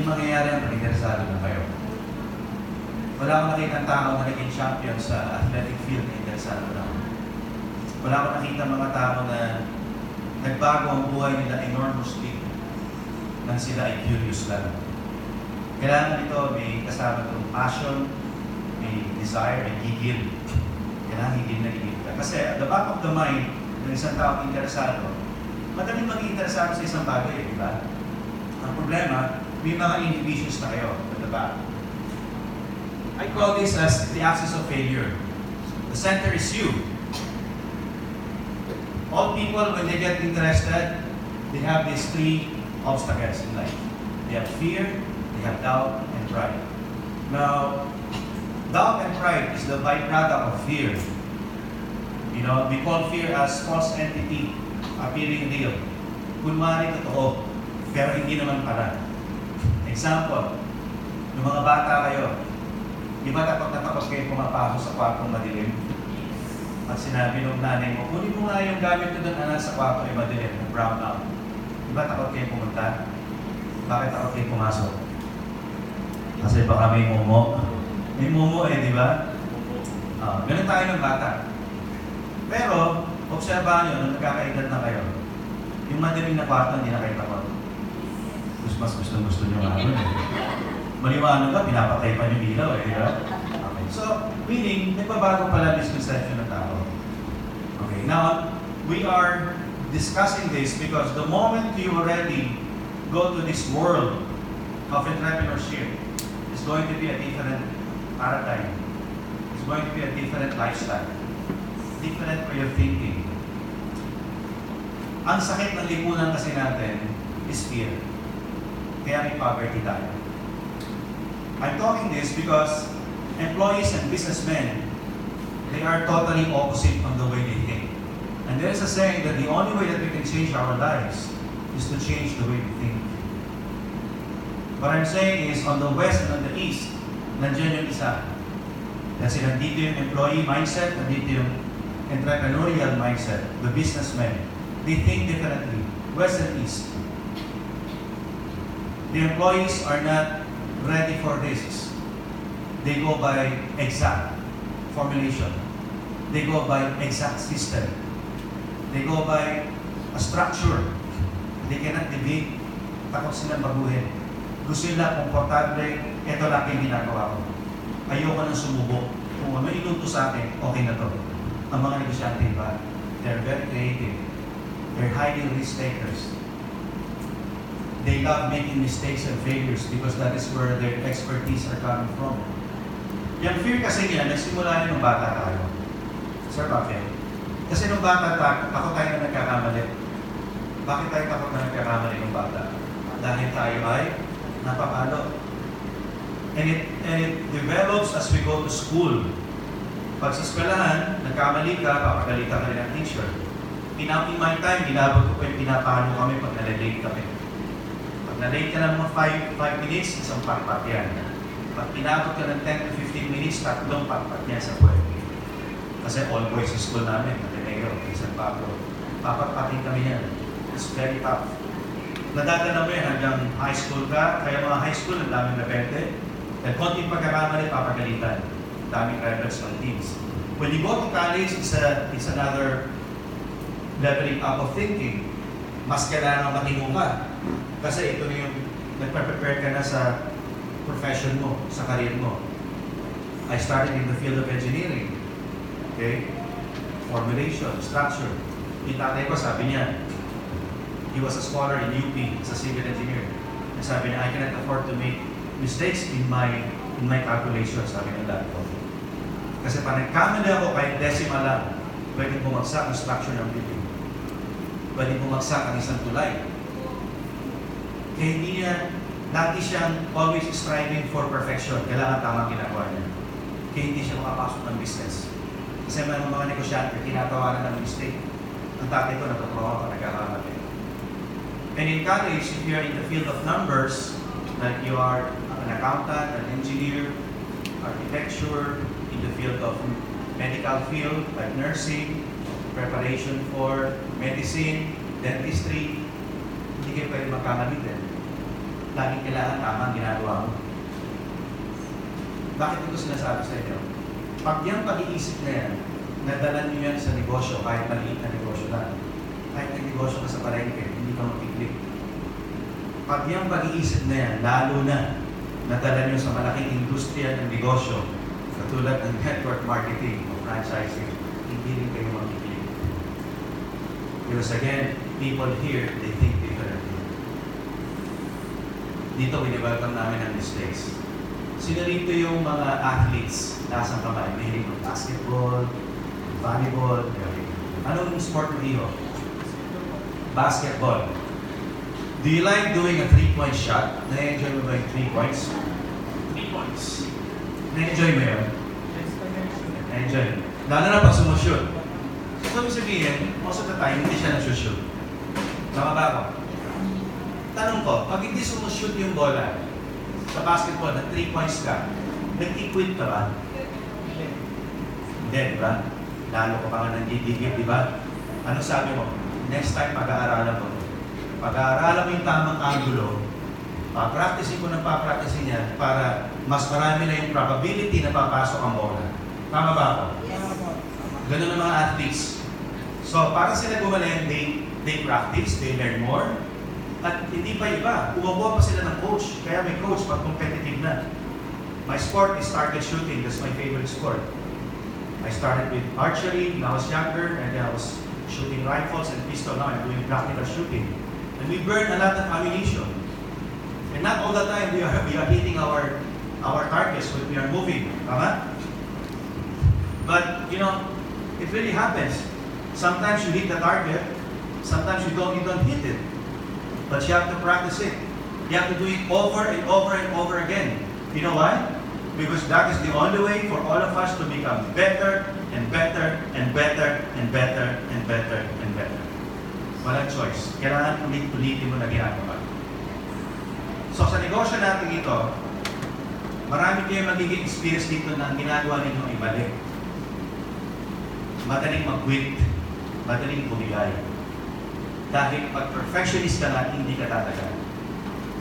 hindi mangyayari ang pag-interesado na kayo. Wala akong nakita tao na naging champion sa athletic field na interesado na. Wala akong nakita mga tao na nagbago ang buhay nila enormously nang sila ay curious lang. Kailangan ito may kasama itong passion, may desire, may gigil. Kailangan higil na higil ka. Kasi at the back of the mind ng isang taong interesado, madaling maging interesado sa isang bagay, di ba? Ang problema, may mga inhibitions na kayo at the back. I call this as the axis of failure. The center is you. All people, when they get interested, they have these three obstacles in life. They have fear, they have doubt, and pride. Now, doubt and pride is the byproduct of fear. You know, we call fear as false entity, appearing real. Kunwari totoo, pero hindi naman pala. Example, yung mga bata kayo, di ba takot na takot kayo pumapasok sa kwartong madilim? At sinabi ng nanay mo, kunin mo nga yung gamit ko doon anak sa kwarto ay madilim, brown out. Di ba takot kayo pumunta? Bakit takot kayo pumasok? Kasi baka may mumo. May mumo di ba? Ganun tayo ng bata. Pero, obserbahan nyo, nung nagkakaedad na kayo, yung madilim na kwarto, hindi na kayo takot. Mas gusto nyo nga. Maliwanag ka, pinapatay pa yung ilaw di ba? Okay. So, meaning, nagbabago pala misconception ng tao. Okay, now, we are discussing this because the moment you already go to this world of entrepreneurship, it's going to be a different paradigm. It's going to be a different lifestyle. Different way of thinking. Ang sakit ng lipunan kasi natin is fear. Kaya may poverty tayo. I'm talking this because employees and businessmen, they are totally opposite on the way they think. And there is a saying that the only way that we can change our lives is to change the way we think. What I'm saying is, on the West and on the East, nandiyan yung isa. Kasi nandito yung employee mindset, nandito yung entrepreneurial mindset, the businessmen. They think differently, West and East. The employees are not ready for risks. They go by exact formulation. They go by exact system. They go by a structure. They cannot deviate. Takot silang baguhin. Gusto nila komportable, ito lang yung ginagawa ko. Ayoko nang sumubok. Kung ano inuto sa akin, okay na to. Ang mga negosyante ba, they're very creative. They're highly risk takers. They love making mistakes and failures because that is where their expertise are coming from. Yung fear kasi niya, nagsimula niya nung bata tayo. Sir, bakit? Kasi nung bata tayo, takot tayo na nagkakamali. Bakit tayo takot na nagkakamali nung bata? Dahil tayo ay napapalo. And it develops as we go to school. Pag sa eskwelahan, nagkamali ka, papagalitan ka rin ng teacher. In my time, ginabag ko pa yung pinapalo kami pag nalilate kami. Pag nalate ka ng mga 5 minutes, isang patpat yan. Pag pinabot ka ng 10 to 15 minutes, tatlong patpat yan sa buhay. Kasi all boys sa school namin, Matineo, San Pablo. Papatpatin kami yan. It's very tough. Nadadala mo yan hanggang high school ka, kaya mga high school, ang daming rebelde. At konting pagkakamali, papagalitan. Daming rebels on teams. When you go to college, it's another leveling up of thinking. Mas kailangan matino ka. Kasi ito na yung nagpe-prepare ka na sa profession mo, sa career mo. I started in the field of engineering. Okay? Formulation, structure. Yung tatay ko, sabi niya, he was a scholar in UP, as a civil engineer. And sabi niya, I cannot afford to make mistakes in my calculations, sabi ng dad ko. Kasi pag nagkamali ako kahit decimal lang, pwede bumagsak ang structure ng building. Pwede bumagsak ang isang tulay. Kaya hindi niya, lagi siyang always striving for perfection. Kailangan tamang ginagawa niya. Kaya hindi siya makapasok ng business. Kasi may mga negosyante, tinatawanan ng mistake. Ang tatay ko natutuwa pa nagkakamali. And in college, if you are in the field of numbers, like you are an accountant, an engineer, architecture, in the field of medical field, like nursing, preparation for medicine, dentistry, hindi kayo pwede magkamali din. laging kailangan tama ang ginagawa mo. Bakit ito sinasabi sa inyo? Pag yung pag-iisip na yan, nadala niyo yan sa negosyo, kahit maliit na negosyo lang, kahit nag-negosyo ka sa palengke, hindi ka magkiklik. Pag yung pag-iisip na yan, lalo na nadala niyo sa malaking industriya ng negosyo, katulad ng network marketing o franchising, hindi rin kayo magkiklik. Because again, people here, they think differently. Dito, wini-welcome namin ang mistakes. Sino rito yung mga athletes nasang kamay? Mahilig ng basketball, volleyball, anong sport mo dito? Basketball. Do you like doing a 3-point shot? Na-enjoy mo ba yung 3 points? 3 points. Na-enjoy mo yun? Na-enjoy. Lalo na pag sumushoot. So, sabi sabihin, most of the time, hindi siya nasushoot. Tama ba ako? Tanong ko, pag hindi sumushoot yung bola, sa basketball, na 3 points ka, nag-equate ka ba? Hindi, di ba? Lalo ka pa nga nagdidikit, di ba? Ano sabi mo? Next time, pag-aaralan mo. Pag-aaralan mo yung tamang angulo, pa-practicing ko ng pa-practicing yan para mas marami na yung probability na papasok ang bola. Tama ba ako? Ganun ang mga athletes. So, para sila gumaling, they practice, they learn more. At hindi pa iba, umubuha pa sila ng coach. Kaya may coach pag competitive na. My sport is target shooting. That's my favorite sport. I started with archery when I was younger, and then I was shooting rifles and pistol. Now I'm doing practical shooting. And we burn a lot of ammunition. And not all the time we are hitting our targets when we are moving. Tama? But, you know, it really happens. Sometimes you hit the target, sometimes you don't hit it. But you have to practice it. You have to do it over and over and over again. You know why? Because that is the only way for all of us to become better and better and better and better and better and better. Walang choice. Kailangan ulit-ulitin mo na ginagawa. So sa negosyo natin ito, marami kayo magiging experience dito na ginagawa ninyo ay mali. Madaling mag-quit, madaling bumigay. Dahil pag perfectionist ka na, hindi ka tatagal.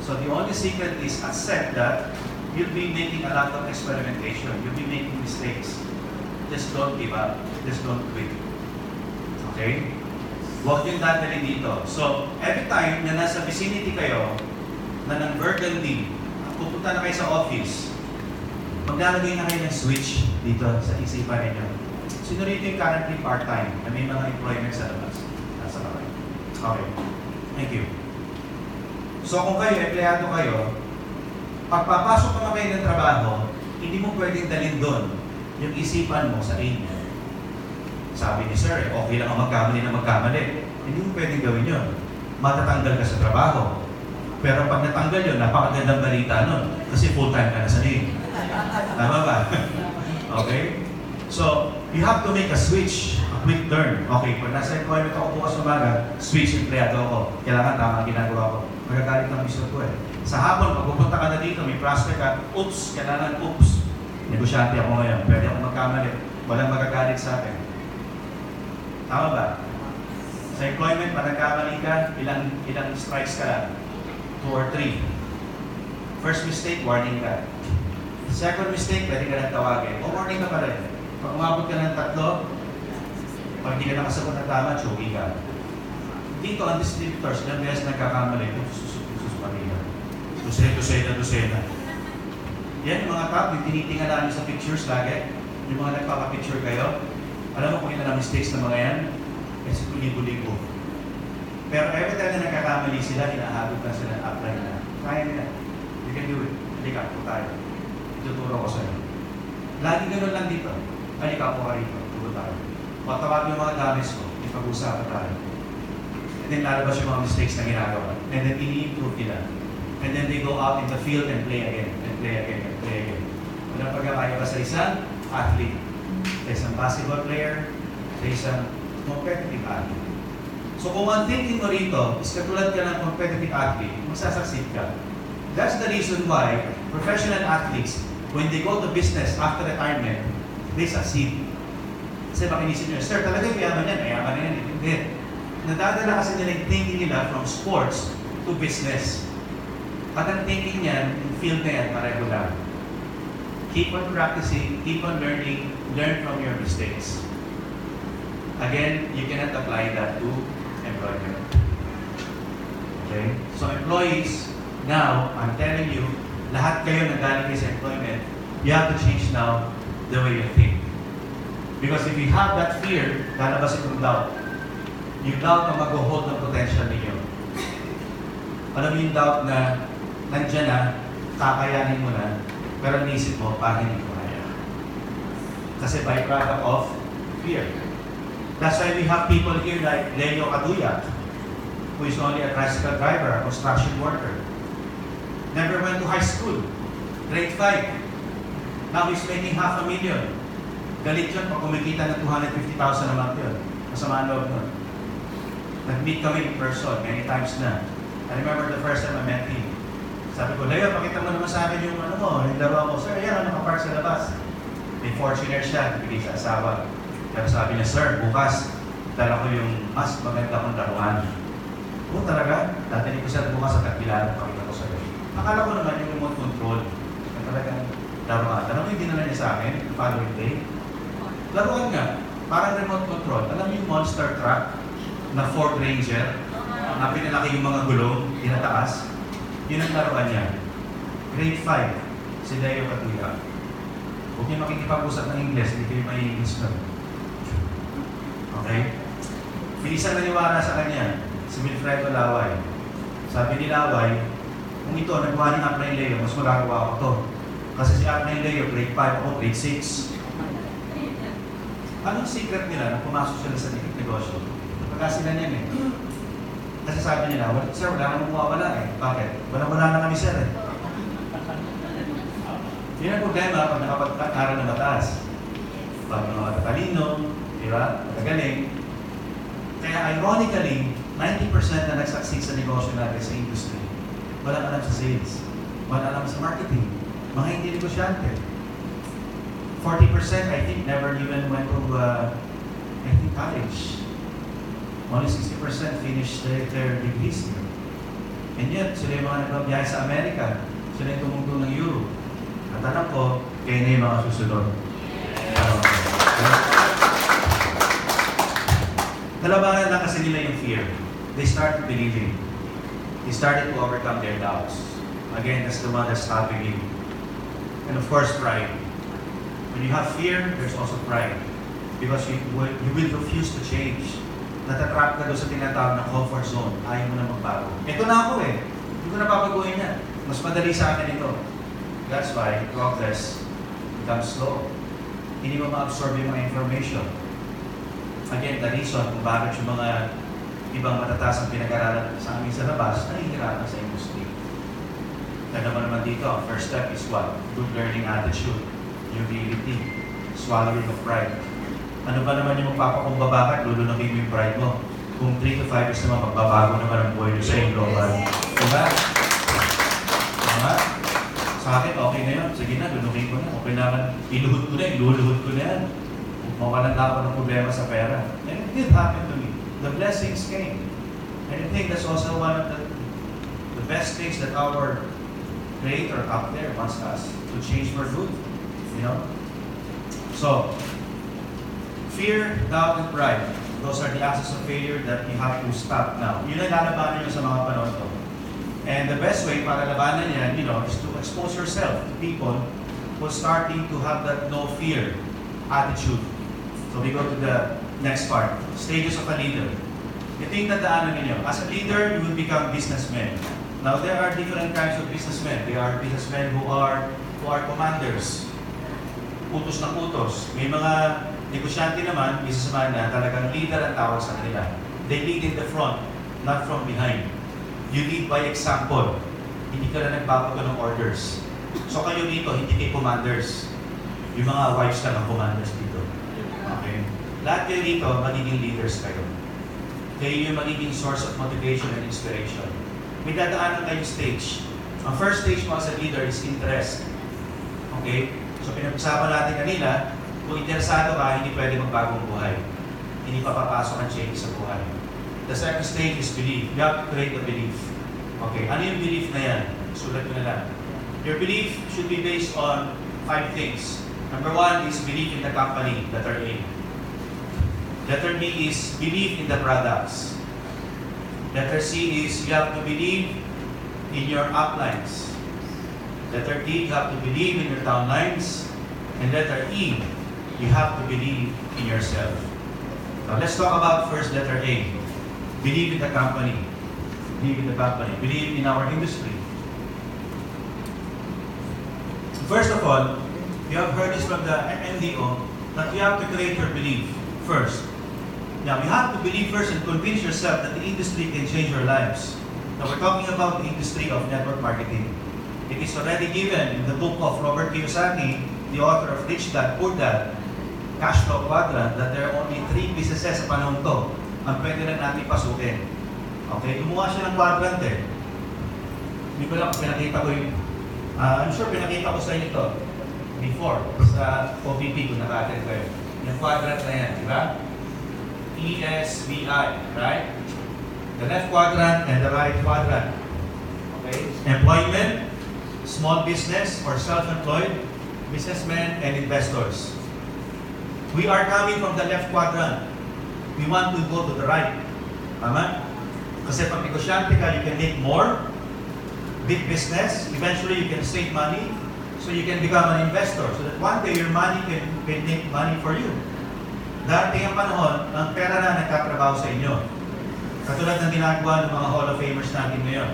So the only secret is accept that you'll be making a lot of experimentation. You'll be making mistakes. Just don't give up. Just don't quit. Okay? Huwag yung dadalhin dito. So, every time na nasa vicinity kayo, na ng burgundy, pupunta na kayo sa office, maglalagay na kayo ng switch dito sa isipan ninyo. Sino rito yung currently part-time na may mga employment sa labas? Nasa kamay. Okay. Thank you. So, kung kayo, empleyado kayo, pagpapasok naman kayo ng trabaho, hindi mo pwedeng dalhin doon yung isipan mo sa inyo. Sabi ni Sir, okay lang ang magkamali na magkamali. Hindi mo pwedeng gawin yun. Matatanggal ka sa trabaho. Pero pag natanggal yun, napakagandang balita nun. Kasi full-time ka na sa name. Tama ba? Okay? So, you have to make a switch, a quick turn. Okay, pag nasa employment ako bukas umaga, switch empleyado ako. Kailangan tama ang ginagawa ko. Magagalit ng bisor ko eh. Sa hapon, pag pupunta ka na dito, may prospect ka, oops, kailangan oops. Negosyante ako ngayon, pwede ako magkamali. Walang magagalit sa akin. Tama ba? Sa employment, pag nagkamali ka, ilang strikes ka lang? 2 or 3. First mistake, warning ka. Second mistake, pwede ka lang tawagin. O warning ka pa rin. Pag umabot ka ng 3, pag hindi ka nakasagot na tama, choky ka. Dito, ang distributors, ilang beses nagkakamali, sususuparin ka. Dosena. Yan, yung mga top, yung tinitingnan namin sa pictures lagi, yung mga nagpapapicture kayo, alam mo kung ilan ang mistakes ng mga yan? Kasi libo-libo. Pero every time na nagkakamali sila, hinahabot na sila, apply na. Kaya nila. You can do it. Halika po tayo. Ituturo ko sa'yo. Lagi ganun lang dito. Halika po ka rito. Turo tayo. Patawag yung mga damis ko. Ipag-usapan tayo. And then lalabas yung mga mistakes na ginagawa. And then ini-improve nila. And then they go out in the field and play again. And play again. And play again. Walang pagkakaya ba sa isang athlete? Sa isang basketball player? Sa isang competitive athlete? So kung ang thinking mo rito is katulad ka ng competitive athlete, magsasucceed ka. That's the reason why professional athletes, when they go to business after retirement, they succeed. Kasi baka inisip nyo, Sir, talaga mayaman yan, Hindi. Nadadala kasi nila yung thinking nila from sports to business. Pag ang thinking niyan, yung field na yan, pareho lang. Keep on practicing, keep on learning, learn from your mistakes. Again, you cannot apply that to employment. Okay? So employees, now, I'm telling you, lahat kayo na galing sa employment, you have to change now the way you think. Because if you have that fear, lalabasin yung doubt. Yung doubt na mag-hold ng potential ninyo. Alam mo yung doubt na nandiyan na, kakayanin mo na, pero nisip mo, parang hindi ko kaya. Kasi byproduct of fear. That's why we have people here like Leo Kaduya, who is only a tricycle driver, a construction worker. Never went to high school. Grade 5. Now he's making $500,000. Galit yun pag kumikita ng 250,000 a month yun. Masama ang loob nun. Nag-meet kami in person many times na. I remember the first time I met him. Sabi ko, Leo, pakita mo naman sa akin yung ano mo, yung laro mo. Sir, yan, nakapark sa labas. May Fortuner siya, bigay sa asawa. Pero sabi niya, sir, bukas, dala ko yung mas maganda kong laruan. Oo, talaga? Dati ko siya bukas sa kapilan, pakita ko sa'yo. Akala ko naman yung remote control. Na talagang laruan. Alam mo yung dinala niya sa akin, the following day? Laruan nga, parang remote control. Alam mo yung monster truck na Ford Ranger, na pinalaki yung mga gulong, tinataas? Yun ang laruan niya. Grade 5, si Leo Kaduya. Huwag niyo makikipag-usap ng English, hindi kayo may English na. Okay? Bilisan naniwala sa kanya, si Wilfredo Laway. Sabi ni Laway, kung ito, nagawa ni Apna Leo, mas magagawa ko to. Kasi si Apna Leo, grade 5, ako grade 6. Anong secret nila na pumasok sila sa negosyo? Pagkasilan yan eh. Kasi sabi nila, sir, wala namang mawawala eh. Bakit? Wala na kami, sir eh. Yun ang problema pag nakapag-aral na mataas. Pag mga matatalino, di ba? Matagaling. Kaya ironically, 90% na nag-succeed sa negosyo natin sa industry, walang alam sa sales, walang alam sa marketing, mga hindi negosyante. 40% I think never even went to college. Only 60% finished their degrees here. And yet, sila yung mga nagbabiyahe sa Amerika. Sila yung tumungtong ng Europe. At alam ko, kayo na yung mga susunod. Nalabanan lang kasi nila yung fear. They started believing. They started to overcome their doubts. Again, that's the one that's stopping you. And of course, pride. When you have fear, there's also pride. Because you will refuse to change. Natatrap ka doon sa tinatawag ng comfort zone. Ayaw mo na magbago. Ito na ako eh. Hindi ko na papaguhin yan. Mas madali sa akin ito. That's why progress becomes slow. Hindi mo ma-absorb yung mga information. Again, the reason kung bakit yung mga ibang matataas ang pinag-aralan sa amin sa labas, nahihirapan sa industry. Kaya naman dito, first step is what? Good learning attitude, humility, swallowing of pride. Ano ba naman yung magpapakumbaba ka, lulunukin mo yung pride mo. Kung 3 to 5 years naman, magbabago naman ang buhay nyo sa yung global. Diba? Diba? Sa akin, okay na yun. Sige na, lunukin ko na. Okay naman, iluhod ko na, iluluhod ko na yan. Mawalan na ako ng problema sa pera. And it did happen to me. The blessings came. And I think that's also one of the best things that our Creator up there wants us to change for good. You know? So, fear, doubt, and pride. Those are the axes of failure that you have to stop now. Yun ang lalabanan nyo sa mga panahon to. And the best way para labanan yan, is to expose yourself to people who are starting to have that no fear attitude. So we go to the next part. Stages of a leader. Ito yung tandaanan ninyo. As a leader, you will become businessmen. Now, there are different kinds of businessmen. There are businessmen who are commanders. Utos ng utos. May mga negosyante naman, businessman na talagang leader ang tawag sa kanila. They lead in the front, not from behind. You lead by example. Hindi ka na nagbabago ng orders. So kayo dito, hindi kayo commanders. Yung mga wives ka ng commanders dito. Okay? Lahat kayo dito, magiging leaders kayo. Kayo yung magiging source of motivation and inspiration. May dadaanan kayong stage. Ang first stage mo as a leader is interest. Okay? So pinag-usapan natin kanina, kung interesado ka, hindi pwede magbagong buhay. Hindi pa papasok ang change sa buhay. The second stage is belief. You have to create a belief. Okay, ano yung belief na yan? Sulat nyo na lang. Your belief should be based on 5 things. Number 1 is belief in the company, letter A. Letter B is belief in the products. Letter C is you have to believe in your uplines. Letter D, you have to believe in your downlines. And letter E, you have to believe in yourself. Now let's talk about first letter A. Believe in the company. Believe in the company. Believe in our industry. First of all, you have heard this from the MDO that you have to create your belief first. Now, you have to believe first and convince yourself that the industry can change your lives. Now, we're talking about the industry of network marketing. It is already given in the book of Robert Kiyosaki, the author of Rich Dad, Poor Dad, Cash Flow Quadrant, that there are only 3 businesses sa panahon to ang pwede lang natin pasukin. Okay? Gumawa siya ng quadrant eh. Hindi ko lang pinakita ko yung I'm sure pinakita ko sa inyo ito before sa OVP kung naka-attend kayo. Yung quadrant na yan, di ba? ESBI, right? The left quadrant and the right quadrant. Okay? Employment, small business or self-employed, businessmen and investors. We are coming from the left quadrant. We want to go to the right. Tama? Kasi pag negosyante ka, you can make more. Big business, eventually you can save money, so you can become an investor, so that one day your money can make money for you. Darating ang panahon, ang pera na nagkatrabaho sa inyo. Katulad ng ginagawa ng mga Hall of Famers natin ngayon.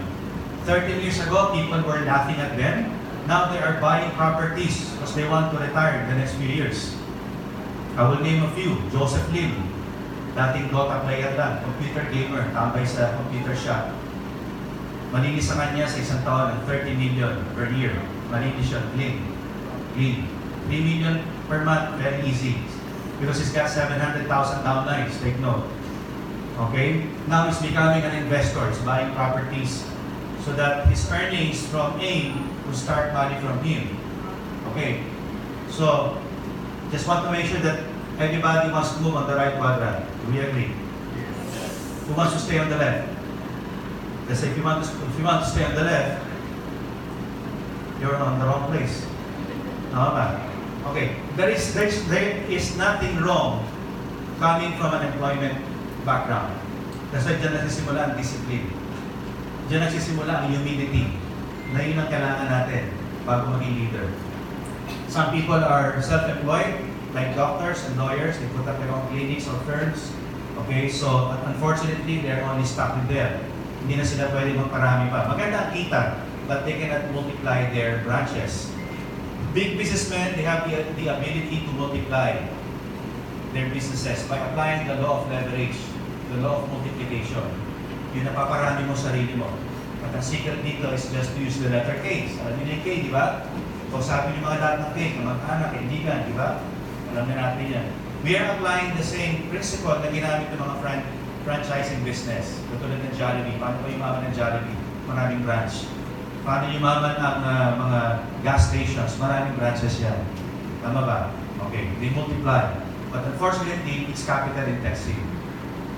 13 years ago, people were laughing at them. Now they are buying properties because they want to retire in the next few years. I will name a few. Joseph Lim, dating Dota player lang, computer gamer, tambay sa computer shop. Malinis sa kanya sa isang taon ng 30 million per year. Malinis siya, clean. 3 million per month, very easy. Because he's got 700,000 downlines, take note. Okay? Now he's becoming an investor. He's buying properties so that his earnings from A will start money from him. Okay? So, just want to make sure that everybody must move on the right quadrant. Do we agree? Who wants to stay on the left? Kasi if you want to stay on the left, you're on the wrong place. Tama ba? Okay. There is nothing wrong coming from an employment background. Kasi dyan nagsisimula ang discipline. Dyan nagsisimula ang humility. Na yun ang kailangan natin bago maging leader. Some people are self-employed, like doctors and lawyers. They put up their own clinics or firms. Okay, so unfortunately, they're only stuck with there. Hindi na sila pwede magparami pa. Maganda ang kita, but they cannot multiply their branches. Big businessmen, they have the ability to multiply their businesses by applying the law of leverage, the law of multiplication. Yung napaparami mo sarili mo. At ang secret dito is just to use the letter K. Alam niyo yung K, di ba? So sabi niyo mga lahat ng K, kamag-anak, kaibigan, di ba? Alam na natin yan. We are applying the same principle na ginamit ng mga franchising business. Katulad ng Jollibee. Paano pa yumaman ng Jollibee? Maraming branch. Paano yumaman ang mga gas stations? Maraming branches yan. Tama ba? Okay. They multiply. But unfortunately, it's capital intensive.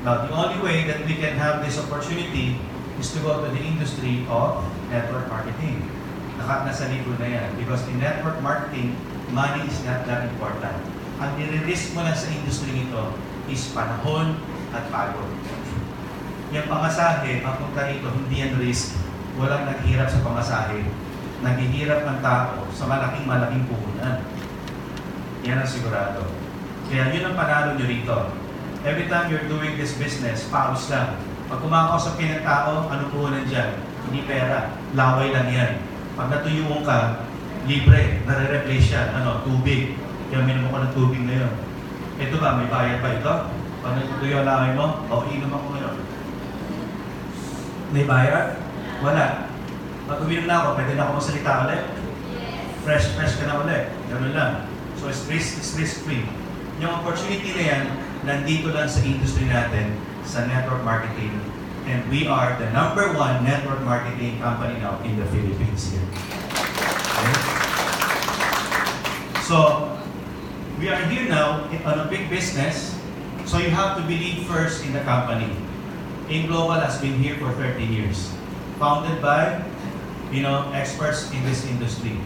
Now, the only way that we can have this opportunity is to go to the industry of network marketing. Nasa likod na yan. Because in network marketing, money is not that important. Ang nire-risk mo lang sa industry nito is panahon at pagod. Yung pamasahe, ang punta rito, hindi yan risk. Walang naghihirap sa pamasahe. Naghihirap ng tao sa malaking puhunan. Yan ang sigurado. Kaya yun ang panalo nyo rito. Every time you're doing this business, pause lang. Pag kumakausap ng tao, anong puhunan dyan? Hindi pera. Laway lang yan. Pag natuyuan ka, libre. Nare-replace yan. Tubig. Kaya minum ko ng tubig na yun. Ito ba, may bayad pa ito? Pag natutuyo ang langay mo, inom ako ngayon. May bayad? Wala. Pag uminom na ako, pwede na ako magsalita ulit? Fresh ka na ulit. Ganun lang. So it's risk-free. Yung opportunity na yan, nandito lang sa industry natin, sa network marketing. And we are the #1 network marketing company now in the Philippines here. Okay? So, we are here now on a big business. So you have to believe first in the company. AIM Global has been here for 30 years. Founded by experts in this industry.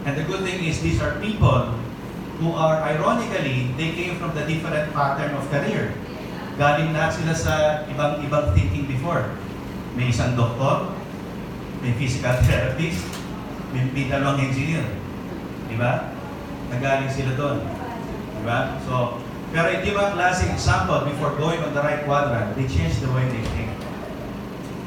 And the good thing is these are people who are, ironically, they came from the different pattern of career. Galing na sila sa ibang thinking before. May isang doktor, may physical therapist, may dalawang engineer. Diba? Nagaling sila doon. Diba? So, pero hindi ba klaseng example before going on the right quadrant, they change the way they think.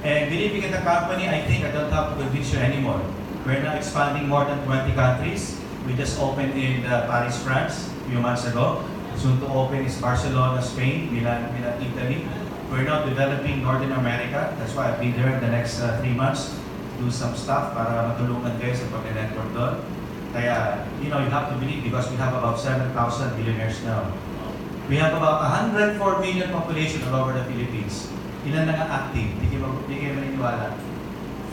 And believing in the company, I think I don't have to convince you anymore. We're now expanding more than 20 countries. We just opened in Paris, France, a few months ago. Soon to open is Barcelona, Spain, Milan, Italy. We're now developing Northern America. That's why I'll be there in the next 3 months. Do some stuff para matulungan kayo sa pag-network doon. Kaya, you have to believe because we have about 7,000 billionaires now. We have about 104 million population all over the Philippines. Ilan lang ang active? Di kayo maniniwala.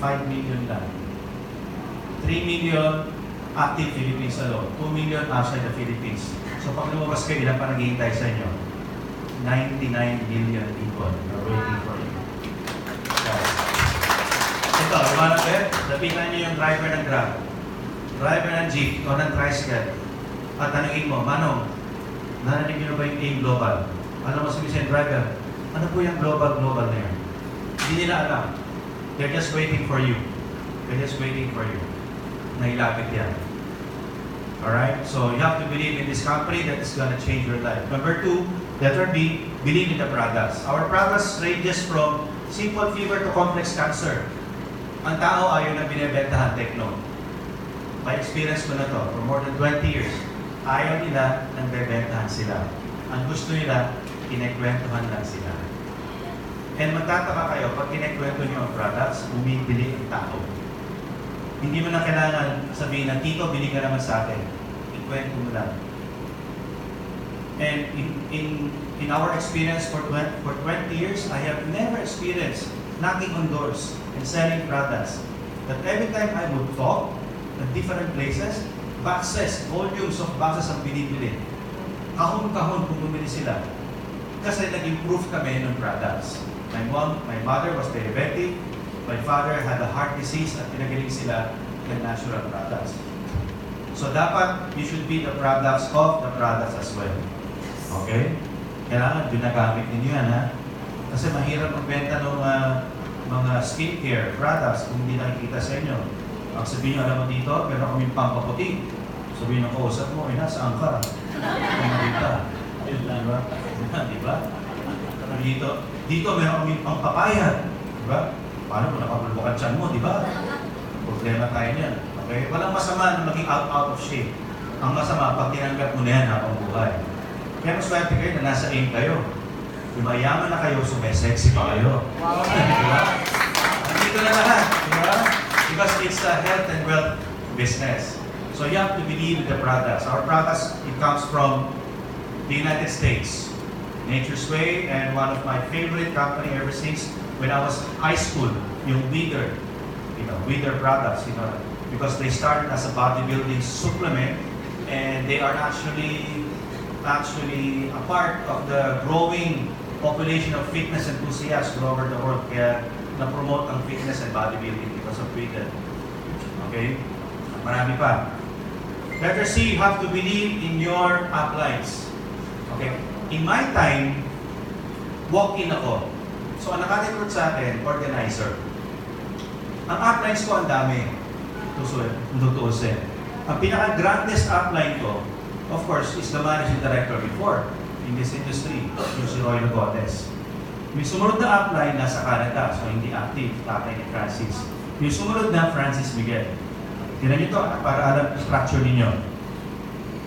5 million lang. 3 million active Philippines alone. 2 million outside the Philippines. So pag lumabas kayo, ilan pa naghihintay sa inyo? 99 million people are waiting for you. Ito, lumana ba? Lapitan niyo yung driver ng Grab. Driver ng Jeep o ng Tricycle. At tanungin mo, Manong, narinig niyo ba yung AIM Global? Alam mo sabi sa driver, ano po yung global na yun? Hindi nila alam. They're just waiting for you. They're just waiting for you. Nailapit yan. Alright? So you have to believe in this company that is gonna change your life. Number 2, letter B, believe in the products. Our products ranges from simple fever to complex cancer. Ang tao ayaw na binibentahan techno. By experience ko na to, for more than 20 years, ayaw nila nang bebentahan sila. Ang gusto nila, kinekwentuhan lang sila. And magtataka kayo, pag kinekwento nyo ang products, bumibili ang tao. Hindi mo na kailangan sabihin na, Tito, bili ka naman sa akin. Ikwento mo lang. And in our experience for 20 years, I have never experienced knocking on doors and selling products. That every time I would talk at different places, boxes, volumes of boxes ang binibili. Kahon-kahon kung bumili sila. Kasi nag-improve kami ng products. My mother was diabetic. My father had a heart disease at pinagaling sila ng natural products. So dapat, you should be the products of the products as well. Okay? Kailangan ginagamit ninyo yan, ha? Kasi mahirap magbenta ng mga skincare products kung hindi nakikita sa inyo. Ang sabihin nyo, alam mo dito, meron kaming pampaputi. Sabihin ng kausap mo, saan ka? Dito. Diba? Diba? Dito meron kaming pampapayat. Diba? Paano kung nakapulbukan tiyan mo, diba? Problema tayo niyan. Okay? Walang masama na maging out of shape. Ang masama, pag tinanggap mo na yan habang buhay. Kaya maswerte kayo na nasa aim kayo. Yumayaman na kayo, sumesexy pa kayo. Wow! Diba? Nandito na lahat. Diba? Because it's a health and wealth business. So you have to believe in the products. Our products, it comes from the United States. Nature's Way, and one of my favorite company ever since when I was high school, yung Wither, Wither products, because they started as a bodybuilding supplement, and they are actually a part of the growing population of fitness enthusiasts all over the world. Kaya na-promote ang fitness and bodybuilding because of Wither. Okay? Marami pa. Letter C, you have to believe in your uplines. Okay? In my time, walk-in ako. So, ang nakarecruit sa akin, organizer. Ang uplines ko ang dami. Tutuusin. Ang pinaka-grandest upline ko, of course, is the managing director before in this industry, yung si Roy Lagones. Yung sumunod na upline nasa Canada, so hindi active, tatay ni Francis. Yung sumunod na, Francis Miguel. Tinan nyo ito para alam structure ninyo.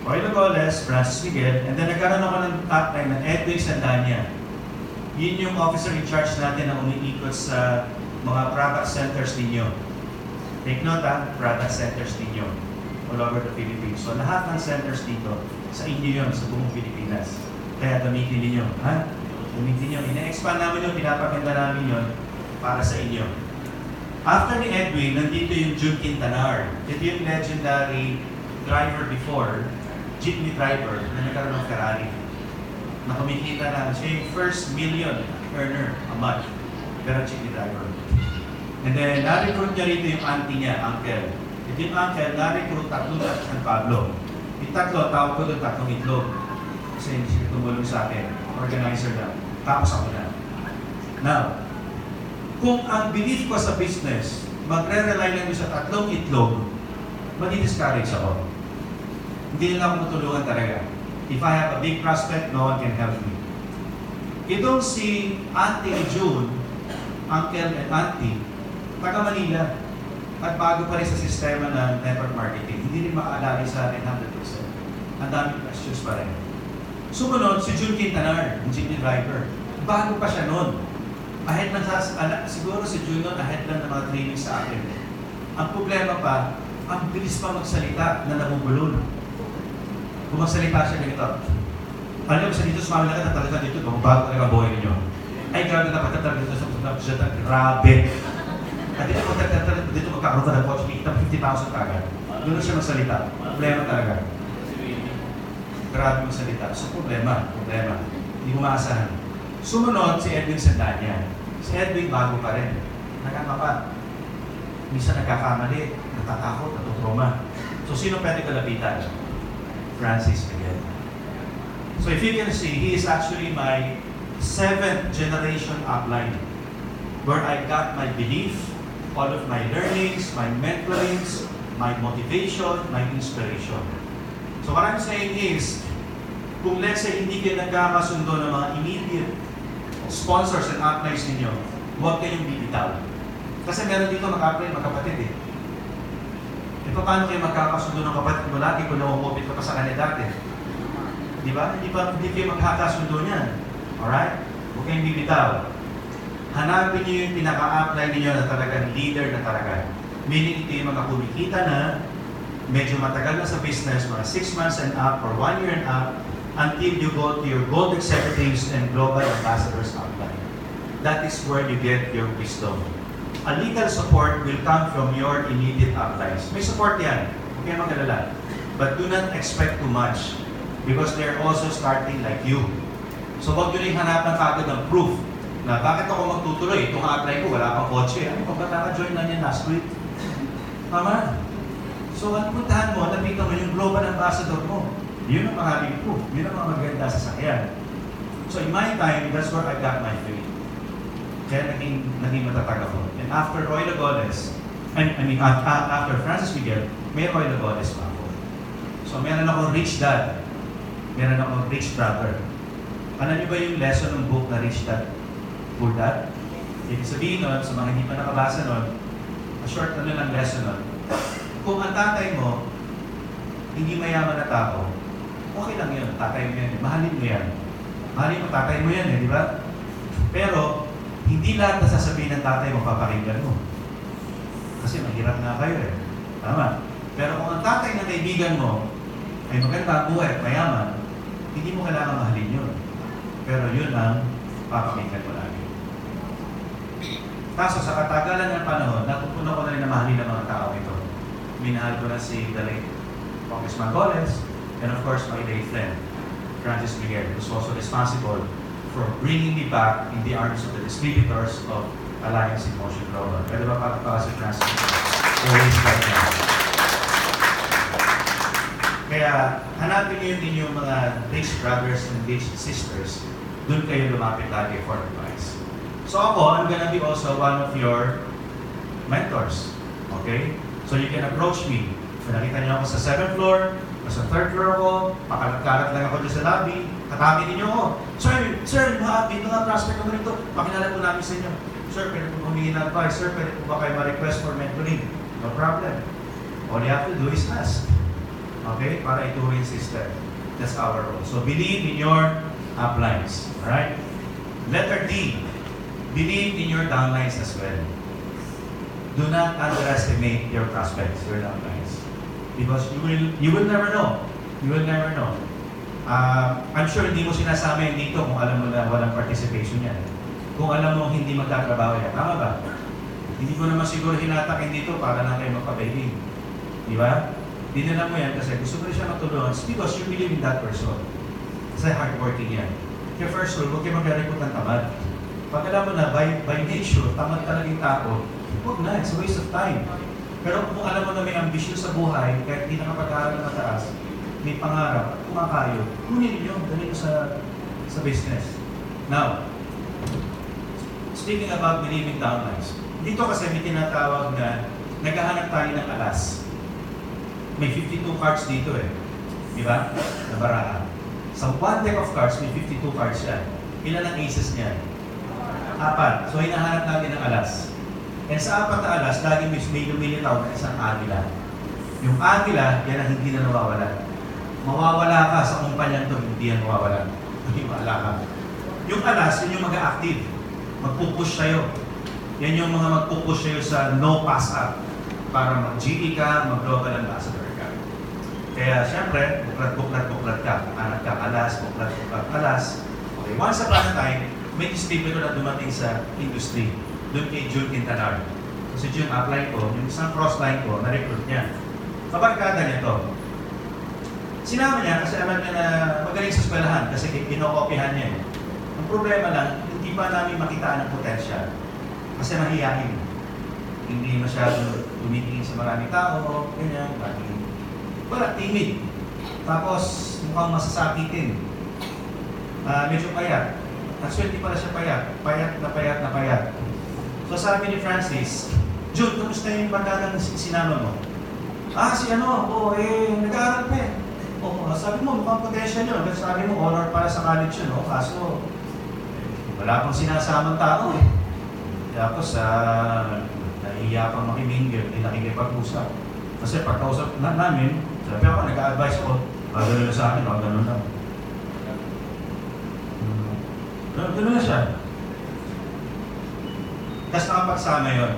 Roy Lagones, Francis Miguel, and then nagkaroon ako ng upline ng Edwin Sandania. Yun yung officer in charge natin na umiikot sa mga product centers ninyo. Take note product centers ninyo all over the Philippines. So lahat ng centers dito, sa inyo yun, sa buong Pilipinas. Kaya gamitin ninyo. Ha? Gamitin nyo. Ina-expand namin yun, pinapaganda namin yun para sa inyo. After ni Edwin, nandito yung June Quintanar. Ito yung legendary driver before, jeepney driver, na nagkaroon ng Ferrari. Na kumikita na siya yung first million earner a month. Pero jeepney driver. And then, na-recruit niya rito yung auntie niya, uncle. At yung uncle, na-recruit tatlo na San Pablo. Yung tatlo, tawag ko doon tatlong itlog. Kasi hindi siya tumulong sa akin. Organizer lang. Tapos ako na. Now, kung ang belief ko sa business, magre-rely lang doon sa tatlong itlog, madi-discourage ako. Hindi nila ako matulungan talaga. If I have a big prospect, no one can help me. Itong si Auntie ni June, Uncle and Auntie, taga Manila, at bago pa rin sa sistema ng network marketing, hindi rin makaalala sa akin 100%. Ang daming questions pa rin. Sumunod, si June Quintanar, yung jeepney driver. Bago pa siya noon. Ahead lang siguro si June noon, ahead lang ng mga training sa akin. Ang problema pa, ang bilis pa magsalita na nabubulol. Kung magsalita siya ganito, alam mo sa dito, sumami na ka, talaga dito, bago talaga buhay ninyo. Ay, grabe na pagtatalaga dito sa pagtatalaga, grabe. At dito magkakaroon ka ng coach, kita 50,000 kagad. Doon siya magsalita. Problema talaga. Grabe magsalita. So, problema. Hindi mo maasahan. Sumunod, si Edwin Sandanya. Si Edwin, bago pa rin. Nakakapa. Minsan nagkakamali, natatakot, natutroma. So, sino pwede kalapitan? Francis again. So, if you can see, he is actually my 7th generation upline, where I got my belief, all of my learnings, my mentorings, my motivation, my inspiration. So what I'm saying is, kung let's say hindi kayo nagkakasundo ng mga immediate sponsors and uplines ninyo, huwag kayong bibitaw. Kasi meron dito mag-apply magkapatid eh. E paano kayo magkakasundo ng kapatid mo? Lagi ko nakukupit ka pa sa kanya dati. Di ba? Hindi kayo magkakasundo niyan. Alright? Huwag kayong bibitaw. Hanapin niyo yung pinaka-apply niyo na talagang leader na talaga. Meaning ito yung mga kumikita na medyo matagal na sa business, mga 6 months and up or 1 year and up, until you go to your gold executives and global ambassadors apply. That is where you get your wisdom. A little support will come from your immediate uplines. May support yan. Huwag kayong mag-alala. But do not expect too much because they're also starting like you. So huwag nyo rin hanapan kagad ng proof na bakit ako magtutuloy? Itong apply ko, wala pang kotse. Ano ba naka-join na niya last week? Tama. So ang puntahan mo, napita mo yung global ambassador mo. Yun ang maraming proof. Yun ang mga maganda sa sakyan. So in my time, that's where I got my faith. Kaya naging matatag ako. And after Roy Lagones, after Francis Miguel, may Roy Lagones pa ako. So meron akong rich dad. Meron akong rich brother. Ano niyo ba yung lesson ng book na Rich Dad, Poor Dad? Ibig sabihin nun, sa mga hindi pa nakabasa nun, a short lang lesson nun. Kung ang tatay mo, hindi mayaman na tao, okay lang yun, tatay mo yan, mahalin mo yan. Mahalin mo, tatay mo yan di ba? Pero, hindi lahat na sasabihin ng tatay mo, papakinggan mo. Kasi mahirap nga kayo Tama. Pero kung ang tatay ng kaibigan mo ay maganda buhay, mayaman, hindi mo kailangan mahalin yun. Pero yun ang papakinggan mo lagi. Kaso sa katagalan ng panahon, natutunan ko na rin na mahalin ang mga tao ito. Minahal ko na si the late Congressman Goles, and of course my late friend, Francis Miguel, who's also responsible for bringing me back in the arms of the distributors of Alliance in Motion Global. Pwede ba pakapaka si Francis Miguel? Always like that. Kaya hanapin niyo din yung mga rich brothers and rich sisters. Doon kayo lumapit lagi for advice. So ako, I'm gonna be also one of your mentors. Okay? So you can approach me. So nakita niyo ako sa 7th floor, sa 3rd floor ako, pakalat-kalat lang ako dyan sa lobby, katabi ninyo ako. Sir, may mga prospect naman ito. Pakilala po namin sa inyo. Sir, pwede po humingi ng advice. Sir, pwede po ba kayo ma-request for mentoring? No problem. All you have to do is ask. Okay? Para ituloy yung system. That's our role. So believe in your uplines. Alright? Letter D. Believe in your downlines as well. Do not underestimate your prospects, your downlines. Because you will never know. You will never know. I'm sure hindi mo sinasama dito kung alam mo na walang participation yan. Kung alam mo hindi magtatrabaho yan. Tama ba? Hindi mo naman siguro hinatakin dito para lang kayo magpabailing. Di ba? Dinala mo yan kasi gusto mo rin siya matulungan because you believe in that person. Kasi hardworking yan. Kaya first rule, huwag kayo mag-report ng tamad. Pag alam mo na, by nature, tamad talagang tao, huwag na, it's a waste of time. Pero kung alam mo na may ambisyon sa buhay, kahit hindi nakapag-aaral na mataas, may pangarap at kumakayo, kunin niyo, dali ko sa business. Now, speaking about believing downlines, dito kasi may tinatawag na naghahanap tayo ng alas. May 52 cards dito eh. Di ba? Na barahan. Sa one deck of cards, may 52 cards yan. Ilan ang aces niya? 4. So, hinahanap natin ng alas. And sa 4 na alas, lagi may lumilitaw na isang agila. Yung agila, yan ang hindi na nawawala. Mawawala ka sa kumpanyang ito, hindi yan mawawala. Hindi mawala ka. Yung alas, yun yung mag-a-active. Magpupush sa'yo. Yan yung mga magpupush sa'yo sa no pass up. Para mag-GE ka, mag-global ambassador ka. Kaya, syempre, buklat ka. Anak ka, alas, buklat, alas. Okay, once upon a time, may distributor na dumating sa industry. Doon kay June Quintanar. Kasi June apply ko, yung isang cross-line ko, na-recruit niya. Kabarkada niya to. Sinama niya kasi alam niya na magaling sa eskwelahan kasi kinokopihan niya. Ang problema lang, hindi pa namin makitaan ng potential. Kasi mahihain. Hindi masyado tumitingin sa maraming tao, ganyan, laging wala, timid. Tapos, mukhang masasakitin. Medyo payat. Actually, hindi pala siya payat. Payat na payat. So sabi ni Francis, Jude, kamusta yung barkada na sinama mo? Si nag-aaral pa eh. Sabi mo, mukhang potential yun. Kasi sabi mo, honor para sa college yun. Kaso, wala pang sinasamang tao eh. Tapos, nahihiya pang makimingle, hindi nakikipag-usap. Kasi pagkausap namin, sabi ako, nag-a-advise ko, gano'n sa akin, gano'n lang. Gano'n na siya. Tapos nakapagsama yun.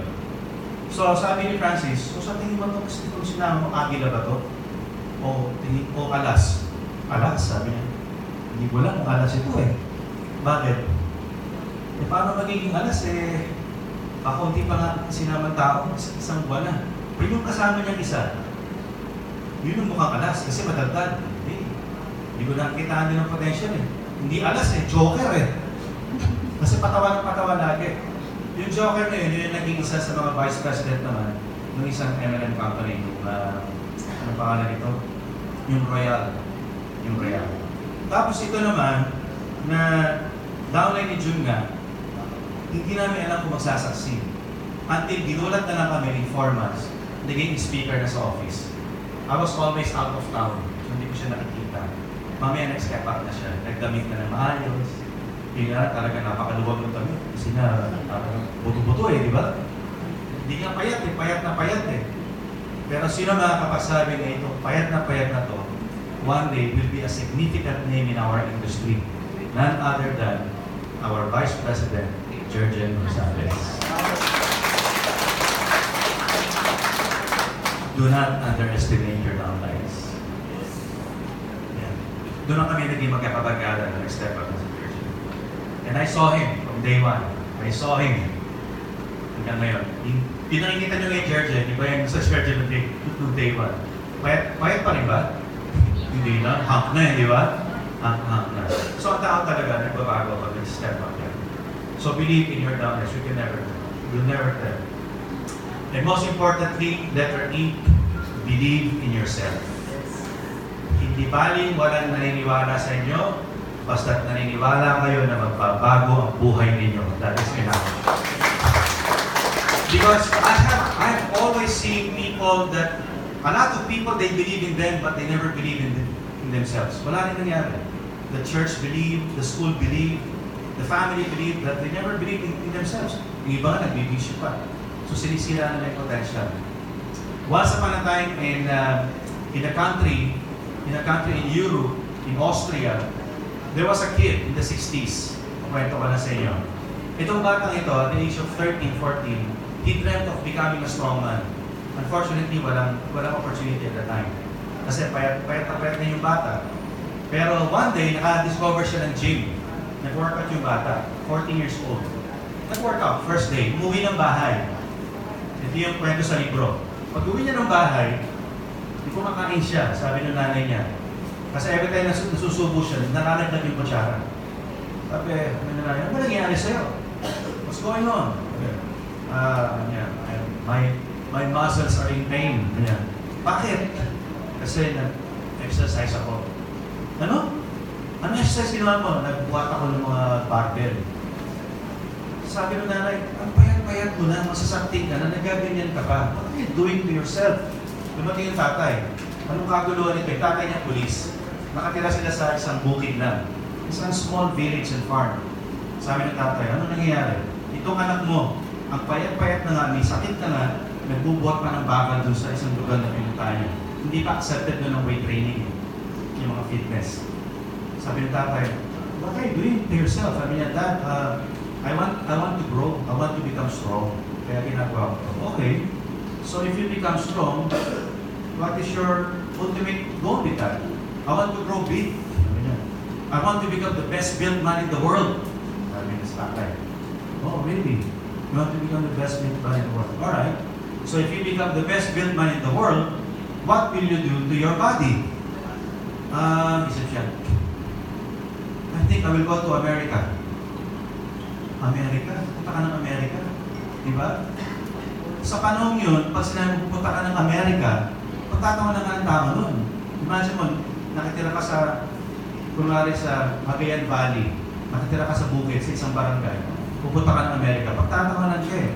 So, sabi ni Francis, sa tingin mo itong sinama mo, agila ba to? O alas? Alas, sabi niya. Hindi ko lang kung alas ito eh. Bakit? Paano magiging alas eh? Kakunti pa nga sinamang tao, isang buwan na. Pero yung kasama niyang isa, yun ang mukhang alas kasi madagdag. Hindi ko nakikitaan din ng potential eh. Hindi alas eh, joker eh. Kasi patawa lagi. Yung joker na yun, yung naging isa sa mga vice president naman ng isang MLM company, yung, ano pangalan ito? Yung Royal. Tapos ito naman, na downline ni June nga, hindi namin alam kung magsasucceed. Until ginulat na lang kami in 4 months, naging speaker na sa office. I was always out of town, so hindi ko siya nakikita. Mamaya nag-step up na siya, nagdamit na ng maayos. Hindi na talaga napakaluwag ng damit. Kasi na buto-buto eh, di ba? Hindi nga payat na payat eh. Pero sino makakapagsabi na ito, payat na to, one day will be a significant name in our industry. None other than our Vice President, Guzman. Do not underestimate your downlines. Yeah. Doon na kami naging magkakabagada na nag-step up na sa church. And I saw him from day one. I saw him. Hanggang ngayon. Pinakikita nyo kay George, di ba yung sa church ng day one? Payat pa rin ba? Hindi na. Hunk na di ba? Hunk na. So ang tao talaga, nagbabago pag nag-step up yan. So believe in your downlines. You'll never tell. And most importantly, letter E, believe in yourself. Hindi baling walang naniniwala sa inyo, basta't naniniwala kayo na magbabago ang buhay ninyo. That is enough. Because I've always seen people that, a lot of people, they believe in them, but they never believe in themselves. Wala rin nangyari. The church believed, the school believed, the family believed, that they never believed in themselves. Yung iba nga, nagbibisyo pa. So sinisira na may potential. Once upon a time in a country in Europe, in Austria, there was a kid in the 60s. Kwento ko na sa inyo. Itong batang ito, at the age of 13, 14, he dreamt of becoming a strongman. Unfortunately, walang opportunity at the time. Kasi payat na yung bata. Pero one day, naka-discover siya ng gym. Nag-workout yung bata, 14 years old. Nag-workout, first day, umuwi ng bahay. Ito yung kwento sa libro. Pag uwi niya ng bahay, hindi kumakain siya, sabi ng nanay niya. Kasi every time nasusubo siya, nalalaglag yung kutsara. Sabi, ano nangyari sa'yo? What's going on? I My muscles are in pain. Ganyan. Bakit? Kasi nag-exercise ako. Ano? Ano exercise ginawa mo? Nagbuhat ako ng mga barbell. Sabi ng nanay, ang payat-payat mo na, masasakting ka na, nagaganyan ka pa. What are you doing to yourself? Dumating yung tatay. Anong kaguluhan nito? Yung tatay niya, pulis. Nakatira sila sa isang bukid lang. Isang small village and farm. Sabi ng tatay, ano nangyayari? Itong anak mo, ang payat-payat na nga, may sakit ka nga, nagbubuhat pa ng bakal doon sa isang lugar na pinuntahan niya. Hindi pa accepted doon ng weight training, yung mga fitness. Sabi ng tatay, what are you doing to yourself? Sabi niya, Dad, I want to grow. I want to become strong. Kaya ginagawa ko. Okay. So if you become strong, what is your ultimate goal with that? I want to grow big. I want to become the best built man in the world. Sabi niya sa tatay. Oh, really? You want to become the best built man in the world? Alright. So if you become the best built man in the world, what will you do to your body? Isip siya, I think I will go to America. Amerika? Punta ka ng Amerika? Diba? Sa panahon yun, pag sinabi mo punta ka ng Amerika, pagtatawa na nga ang tao nun. Imagine mo, nakitira ka sa, kunwari sa Cagayan Valley, nakitira ka sa bukid, sa isang barangay, pupunta ka ng Amerika, pagtatawa na siya eh.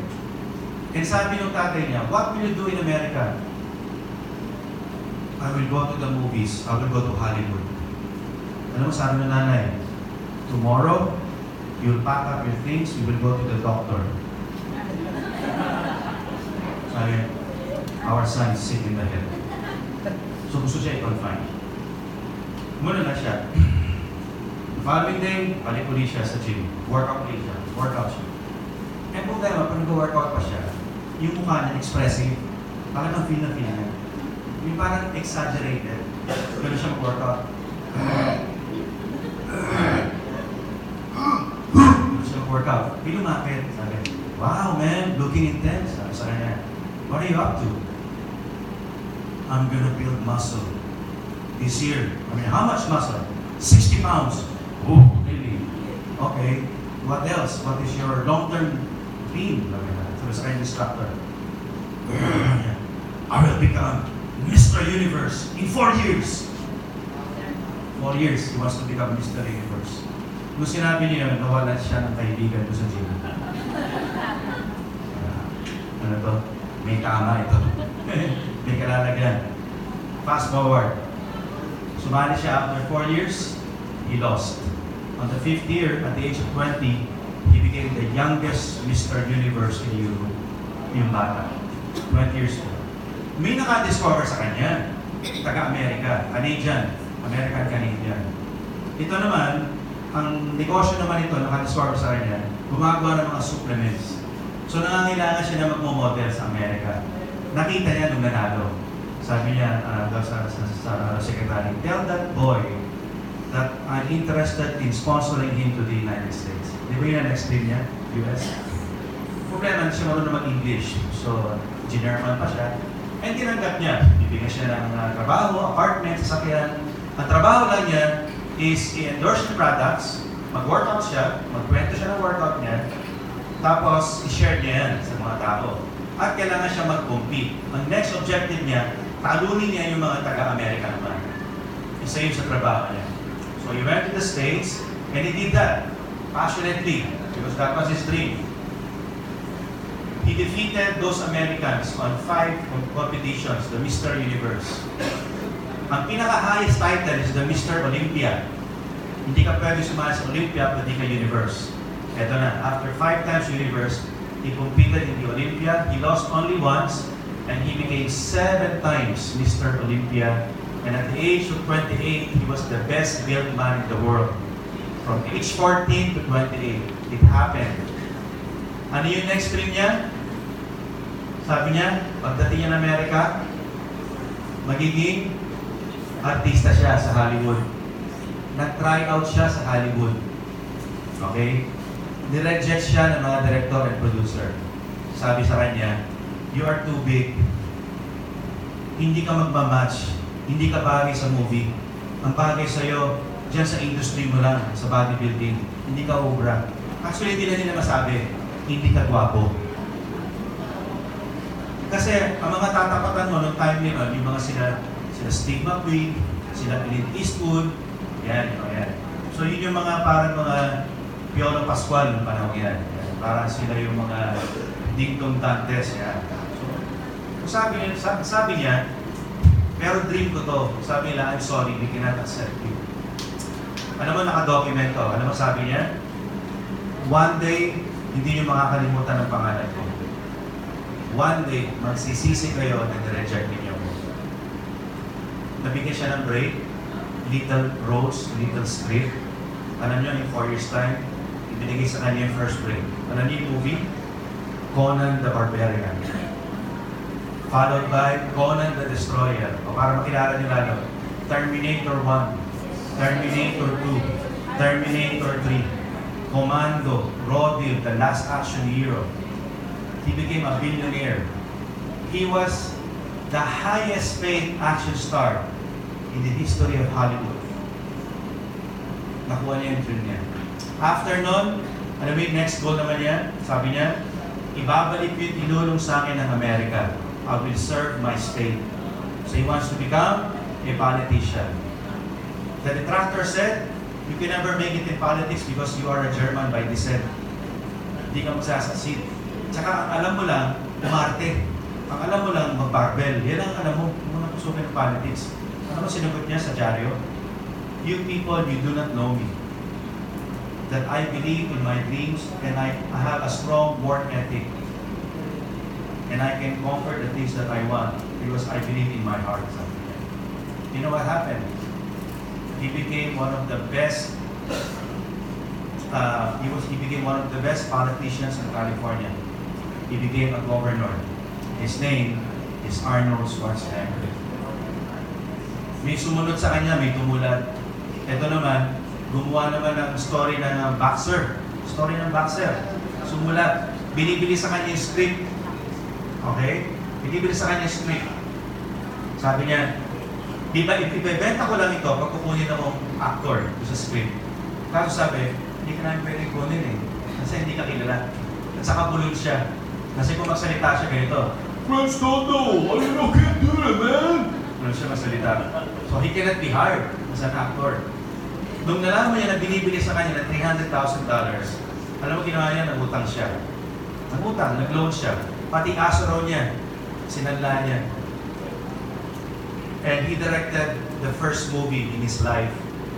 And sabi ng tatay niya, what will you do in America? I will go to the movies. I will go to Hollywood. Alam mo, sabi ng nanay, tomorrow, you'll pack up your things, you will go to the doctor. Sabi, our son is sick in the head. So gusto siya i-confine. Muna na siya. The following day, balik ulit siya sa gym. Workout ulit siya. Workout siya. Eh problema, pag nag-workout pa siya, yung mukha niya expressive, talagang feel na feel niya. Yung parang exaggerated. Gano'n siya mag-workout. Workout. Pinumapit. Sabi, wow man, looking intense. Sabi sa kanya, what are you up to? I'm gonna build muscle this year. I mean, how much muscle? 60 pounds. Oh, really? Okay. What else? What is your long-term dream? Sabi sa kanya instructor, I will become Mr. Universe in 4 years. 4 years, he wants to become Mr. Universe. Nung sinabi niya, nawalan siya ng kaibigan doon sa gym. Ano to? May tama ito. May kalalagyan. Fast forward. Sumali siya after 4 years, he lost. On the 5th year, at the age of 20, he became the youngest Mr. Universe in Europe. Yung bata. 20 years old. May naka-discover sa kanya. Taga-Amerika. Canadian. American-Canadian. Ito naman, ang negosyo naman ito, naka-discover sa kanya, gumagawa ng mga supplements. So nangangailangan siya na magmo-model sa Amerika. Nakita niya nung nanalo. Sabi niya sa secretary, tell that boy that I'm interested in sponsoring him to the United States. Di ba yun ang next dream niya? US? Problema, hindi siya marunong mag-English. So, German pa siya. And tinanggap niya. Bibigyan siya ng trabaho, apartment, sasakyan. Ang trabaho lang niya is i-endorse the products, mag-workout siya, magkwento siya ng workout niya, tapos i-share niya yan sa mga tao. At kailangan siya mag-compete. Ang next objective niya, talunin niya yung mga taga-Amerika naman. Isa yun sa trabaho niya. So he went to the States, and he did that passionately, because that was his dream. He defeated those Americans on 5 competitions, the Mr. Universe. Ang pinaka-highest title is the Mr. Olympia. Hindi ka pwede sumali sa Olympia, pwede ka Universe. Ito na, after 5 times Universe, he competed in the Olympia. He lost only once, and he became 7 times Mr. Olympia. And at the age of 28, he was the best built man in the world. From age 14 to 28, it happened. Ano yung next dream niya? Sabi niya, pagdating niya ng Amerika, magiging artista siya sa Hollywood. Nag-try out siya sa Hollywood. Okay? Nireject siya ng mga director and producer. Sabi sa kanya, you are too big. Hindi ka magmamatch. Hindi ka bagay sa movie. Ang bagay sa'yo, dyan sa industry mo lang, sa bodybuilding. Hindi ka obra. Actually, hindi na nila masabi, hindi ka gwapo. Kasi ang mga tatapatan mo noong time nila, yung mga sila Steve McQueen, sila Clint Eastwood, yan. So yun yung mga parang mga Piolo Pascual ng panahon yan. Parang sila yung mga dingdong dantes yan. So sabi niya, pero dream ko to. Sabi nila, I'm sorry, we cannot accept you. Alam mo, nakadocument to. Alam mo, sabi niya, one day, hindi niyo makakalimutan ang pangalan ko. One day, magsisisi kayo na nireject ninyo. Nabigyan siya ng break, little roles, little script. Alam niyo, in 4 years time, ibinigay sa kanya yung first break. Alam niyo yung movie? Conan the Barbarian. Followed by Conan the Destroyer. O para makilala niyo lalo, Terminator 1, Terminator 2, Terminator 3, Commando, Rodil, The Last Action Hero. He became a billionaire. He was the highest paid action star in the history of Hollywood. Nakuha niya yung dream niya. After nun, alam mo yung next goal naman niya? Sabi niya, ibabalik yung tinulong sa akin ng Amerika. I will serve my state. So he wants to become a politician. The detractor said, you can never make it in politics because you are a German by descent. Hindi ka magsasucceed. Tsaka alam mo lang, umarte. Ang alam mo lang, magbarbel. Yan ang alam mo, muna pusukin ng politics. Ano sinagot niya sa dyaryo? You people, you do not know me. That I believe in my dreams and I have a strong work ethic. And I can conquer the things that I want because I believe in my heart. You know what happened? He became one of the best. He became one of the best politicians in California. He became a governor. His name is Arnold Schwarzenegger. May sumunod sa kanya, may tumulat. Ito naman, gumawa naman ng story ng boxer. Story ng boxer. Sumulat. Binibili sa kanya yung script. Okay? Binibili sa kanya yung script. Sabi niya, di ba, ibebenta ko lang ito pag kukunin akong actor sa script. Kaso sabi, hindi ka namin pwede kunin eh. Kasi hindi ka kilala. At saka bulol siya. Kasi kung magsalita siya ganito, Friends don't know, I don't know, can't do that, man! Bulol siya magsalita. So he cannot be hired as an actor. Nung nalaman niya na binibili sa kanya ng $300,000, alam mo ginawa niya, nagutang siya. Nagutang, nag-loan siya. Pati aso raw niya, sinanla niya. And he directed the first movie in his life.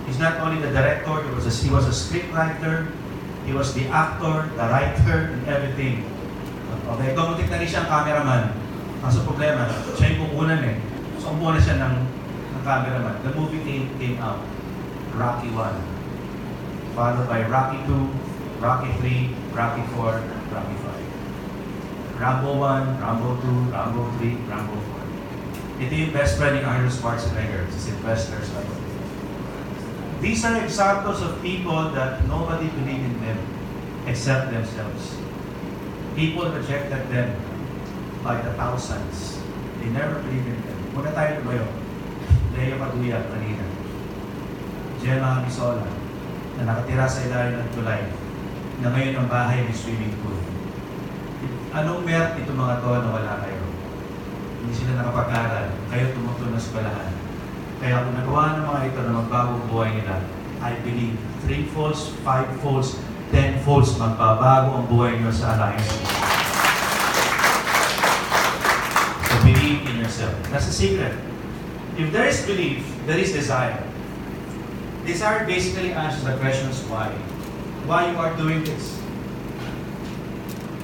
He's not only the director, he was a scriptwriter, he was the actor, the writer, and everything. Okay, gumutik na rin siyang cameraman. Kaso problema, siya yung kukunan eh. So, umuha na siya ng cameraman. The movie came out. Rocky 1. Followed by Rocky 2, Rocky 3, Rocky 4, Rocky 5. Rambo 1, Rambo 2, Rambo 3, Rambo 4. Ito yung best friend ni Arnold Schwarzenegger, si Sylvester Stallone. These are examples of people that nobody believed in them except themselves. People rejected them by the thousands. They never believed in them. Muna tayo tumayo. Leo Padilla kanina. Gemma Misola, na nakatira sa ilalim ng tulay, na ngayon ang bahay may swimming pool. Anong merit itong mga to na wala kayo? Hindi sila nakapag-aral, kayo tumutulong na eskwelahan. Kaya kung nagawa ng mga ito na magbago ang buhay nila, I believe 3 folds, 5 folds, 10 folds, magbabago ang buhay nyo sa alliance. So believe in yourself. That's the secret. If there is belief, there is desire. Desire basically answers the questions why. Why you are doing this?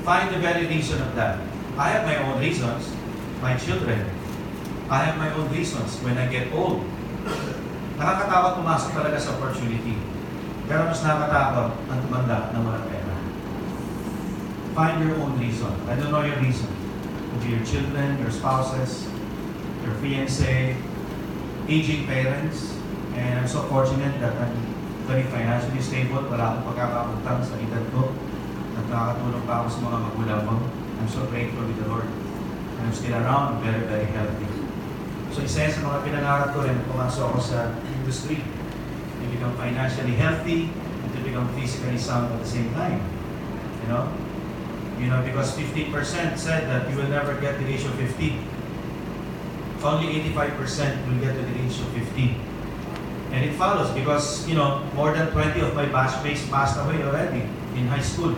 Find the very reason of that. I have my own reasons. My children, I have my own reasons when I get old. Nakakatakot pumasok talaga sa opportunity. Pero mas nakakatakot ang tumanda ng walang pera. Find your own reason. I don't know your reason. Could be your children, your spouses, your fiancé, aging parents. And I'm so fortunate that I'm very financially stable. Wala akong pagkakautang sa edad ko. Nagkakatulong pa ako sa mga magulang ko. I'm so grateful with the Lord. I'm still around, very, very healthy. So isa sa mga pinangarap ko rin, pumasok ako sa industry. To become financially healthy and to become physically sound at the same time. You know? Because 50% said that you will never get to the age of 50. Only 85% will get to the age of 50. And it follows because, more than 20 of my batchmates passed away already in high school.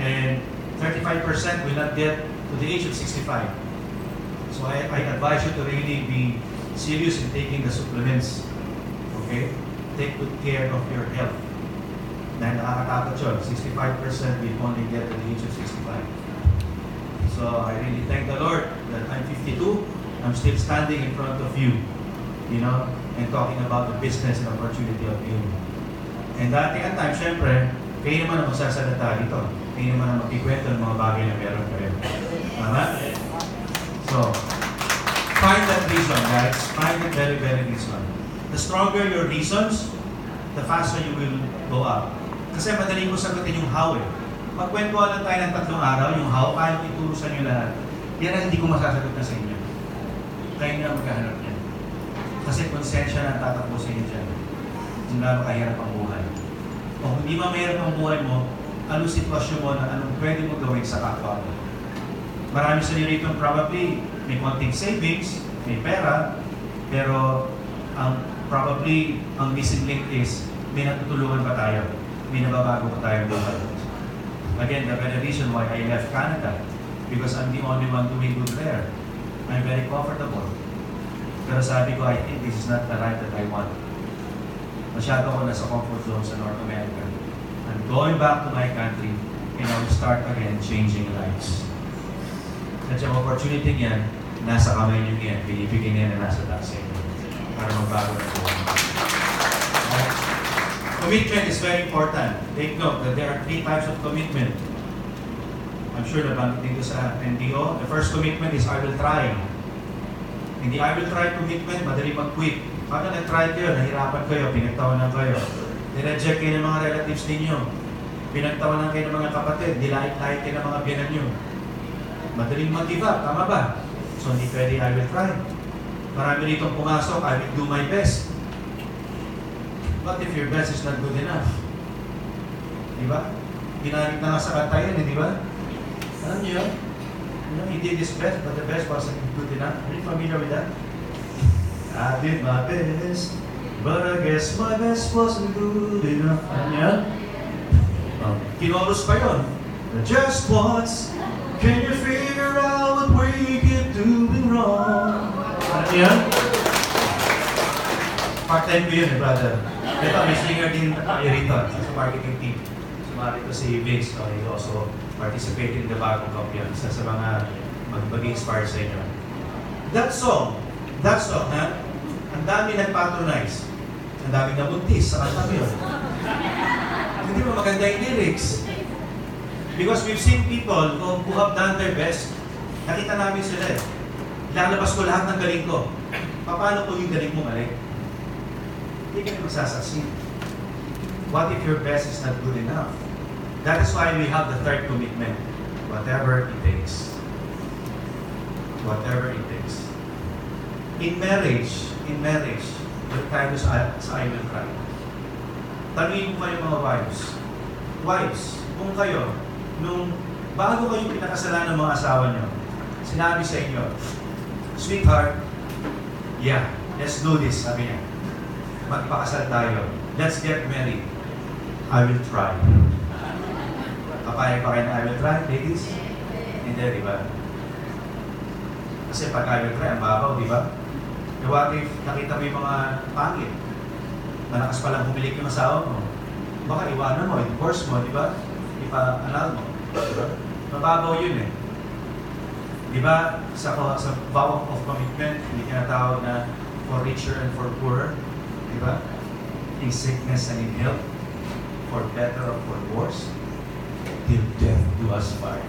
And 35% will not get to the age of 65. So I advise you to really be serious in taking the supplements. Okay? Take good care of your health. Dahil nakakatakot yun, 65% will only get to the age of 65. So I really thank the Lord that I'm 52, I'm still standing in front of you, and talking about the business and opportunity of you. And dati ang time, syempre, kayo naman ang magsasalita dito. Kayo naman ang magkikwento ng mga bagay na meron kayo. Tama? So, find that reason, guys. Find the very, very reason. The stronger your reasons, the faster you will go up. Kasi madali mo sagutin yung how eh. Magkwentuhan lang tayo ng 3 araw, yung how, kaya ituro sa inyo lahat. Yan ang hindi ko masasagot na sa inyo. Kayo na magkahanap niya. Kasi konsensya na tatakbo sa inyo dyan. Hindi na makahirap ang buhay. Kung hindi mahirap ang buhay mo, anong sitwasyon mo na anong pwede mo gawin sa kapwa mo. Marami sa inyo rito probably may konting savings, may pera, pero probably ang missing link is may natutulungan pa tayo. May nababago pa tayong buhay. Again, the very reason why I left Canada, because I'm the only one doing good there. I'm very comfortable. Pero sabi ko, I think this is not the life that I want. Masyado ako nasa comfort zone sa North America. I'm going back to my country and I will start again changing lives. At yung opportunity niyan, nasa kamay niyo yan, binibigyan niya na nasa taas niyo para magbago na po. Commitment is very important. Take note that there are 3 types of commitment. I'm sure nabanggit dito sa NDO. The first commitment is I will try. Hindi I will try commitment, madali mag-quit. Pag nag-try kayo, nahirapan kayo, pinagtawanan kayo. Nireject kayo ng mga relatives ninyo. Pinagtawanan kayo ng mga kapatid, nilait-lait kayo ng mga biyanan nyo. Madaling mag-give up, tama ba? So hindi pwede I will try. Marami rito pumasok, I will do my best. But if your best is not good enough? Diba? Ginamit na nga sa kanta yun, di ba? Alam niyo yun? He did his best, but the best wasn't good enough. Are you familiar with that? I did my best, but I guess my best wasn't good enough. Alam niyo yun? Kinoros pa yun. Just once, can you figure out what we keep doing wrong? Alam niyo yun? Part-time ko yun brother. Ito, may singer din tayo rito sa marketing team. Sumali ito si Vince, he also participated in the bagong kampiyon. Isa sa mga mag-inspire sa inyo. That song, ha? Ang dami nag-patronize. Ang dami nabuntis sa kanta yun. Hindi mo maganda yung lyrics. Because we've seen people who have done their best. Nakita namin sila eh. Lalabas ko lahat ng galing ko. Paano po yung galing mo mali? Hindi ka magsasaksin. What if your best is not good enough? That is why we have the third commitment. Whatever it takes. Whatever it takes. In marriage, yung tayo sa I will try. Tanungin mo kayo mga wives. Wives, kung kayo, nung bago kayo pinakasalan ng mga asawa nyo, sinabi sa inyo, sweetheart, yeah, let's do this, sabi niya. Magpakasal tayo. Let's get married. I will try. Papayag pa kayo na I will try, ladies? Hindi, di ba? Kasi pag I will try, ang babaw, di ba? What if nakita mo yung mga pangit? Malakas palang humilik yung asawa mo. Baka iwanan mo, divorce mo, di ba? Ipa-anal mo. Di ba? Mababaw yun eh. Di ba? Sa vow of commitment, hindi tinatawag na for richer and for poorer. Diba? In sickness and in health, for better or for worse, till death do us part.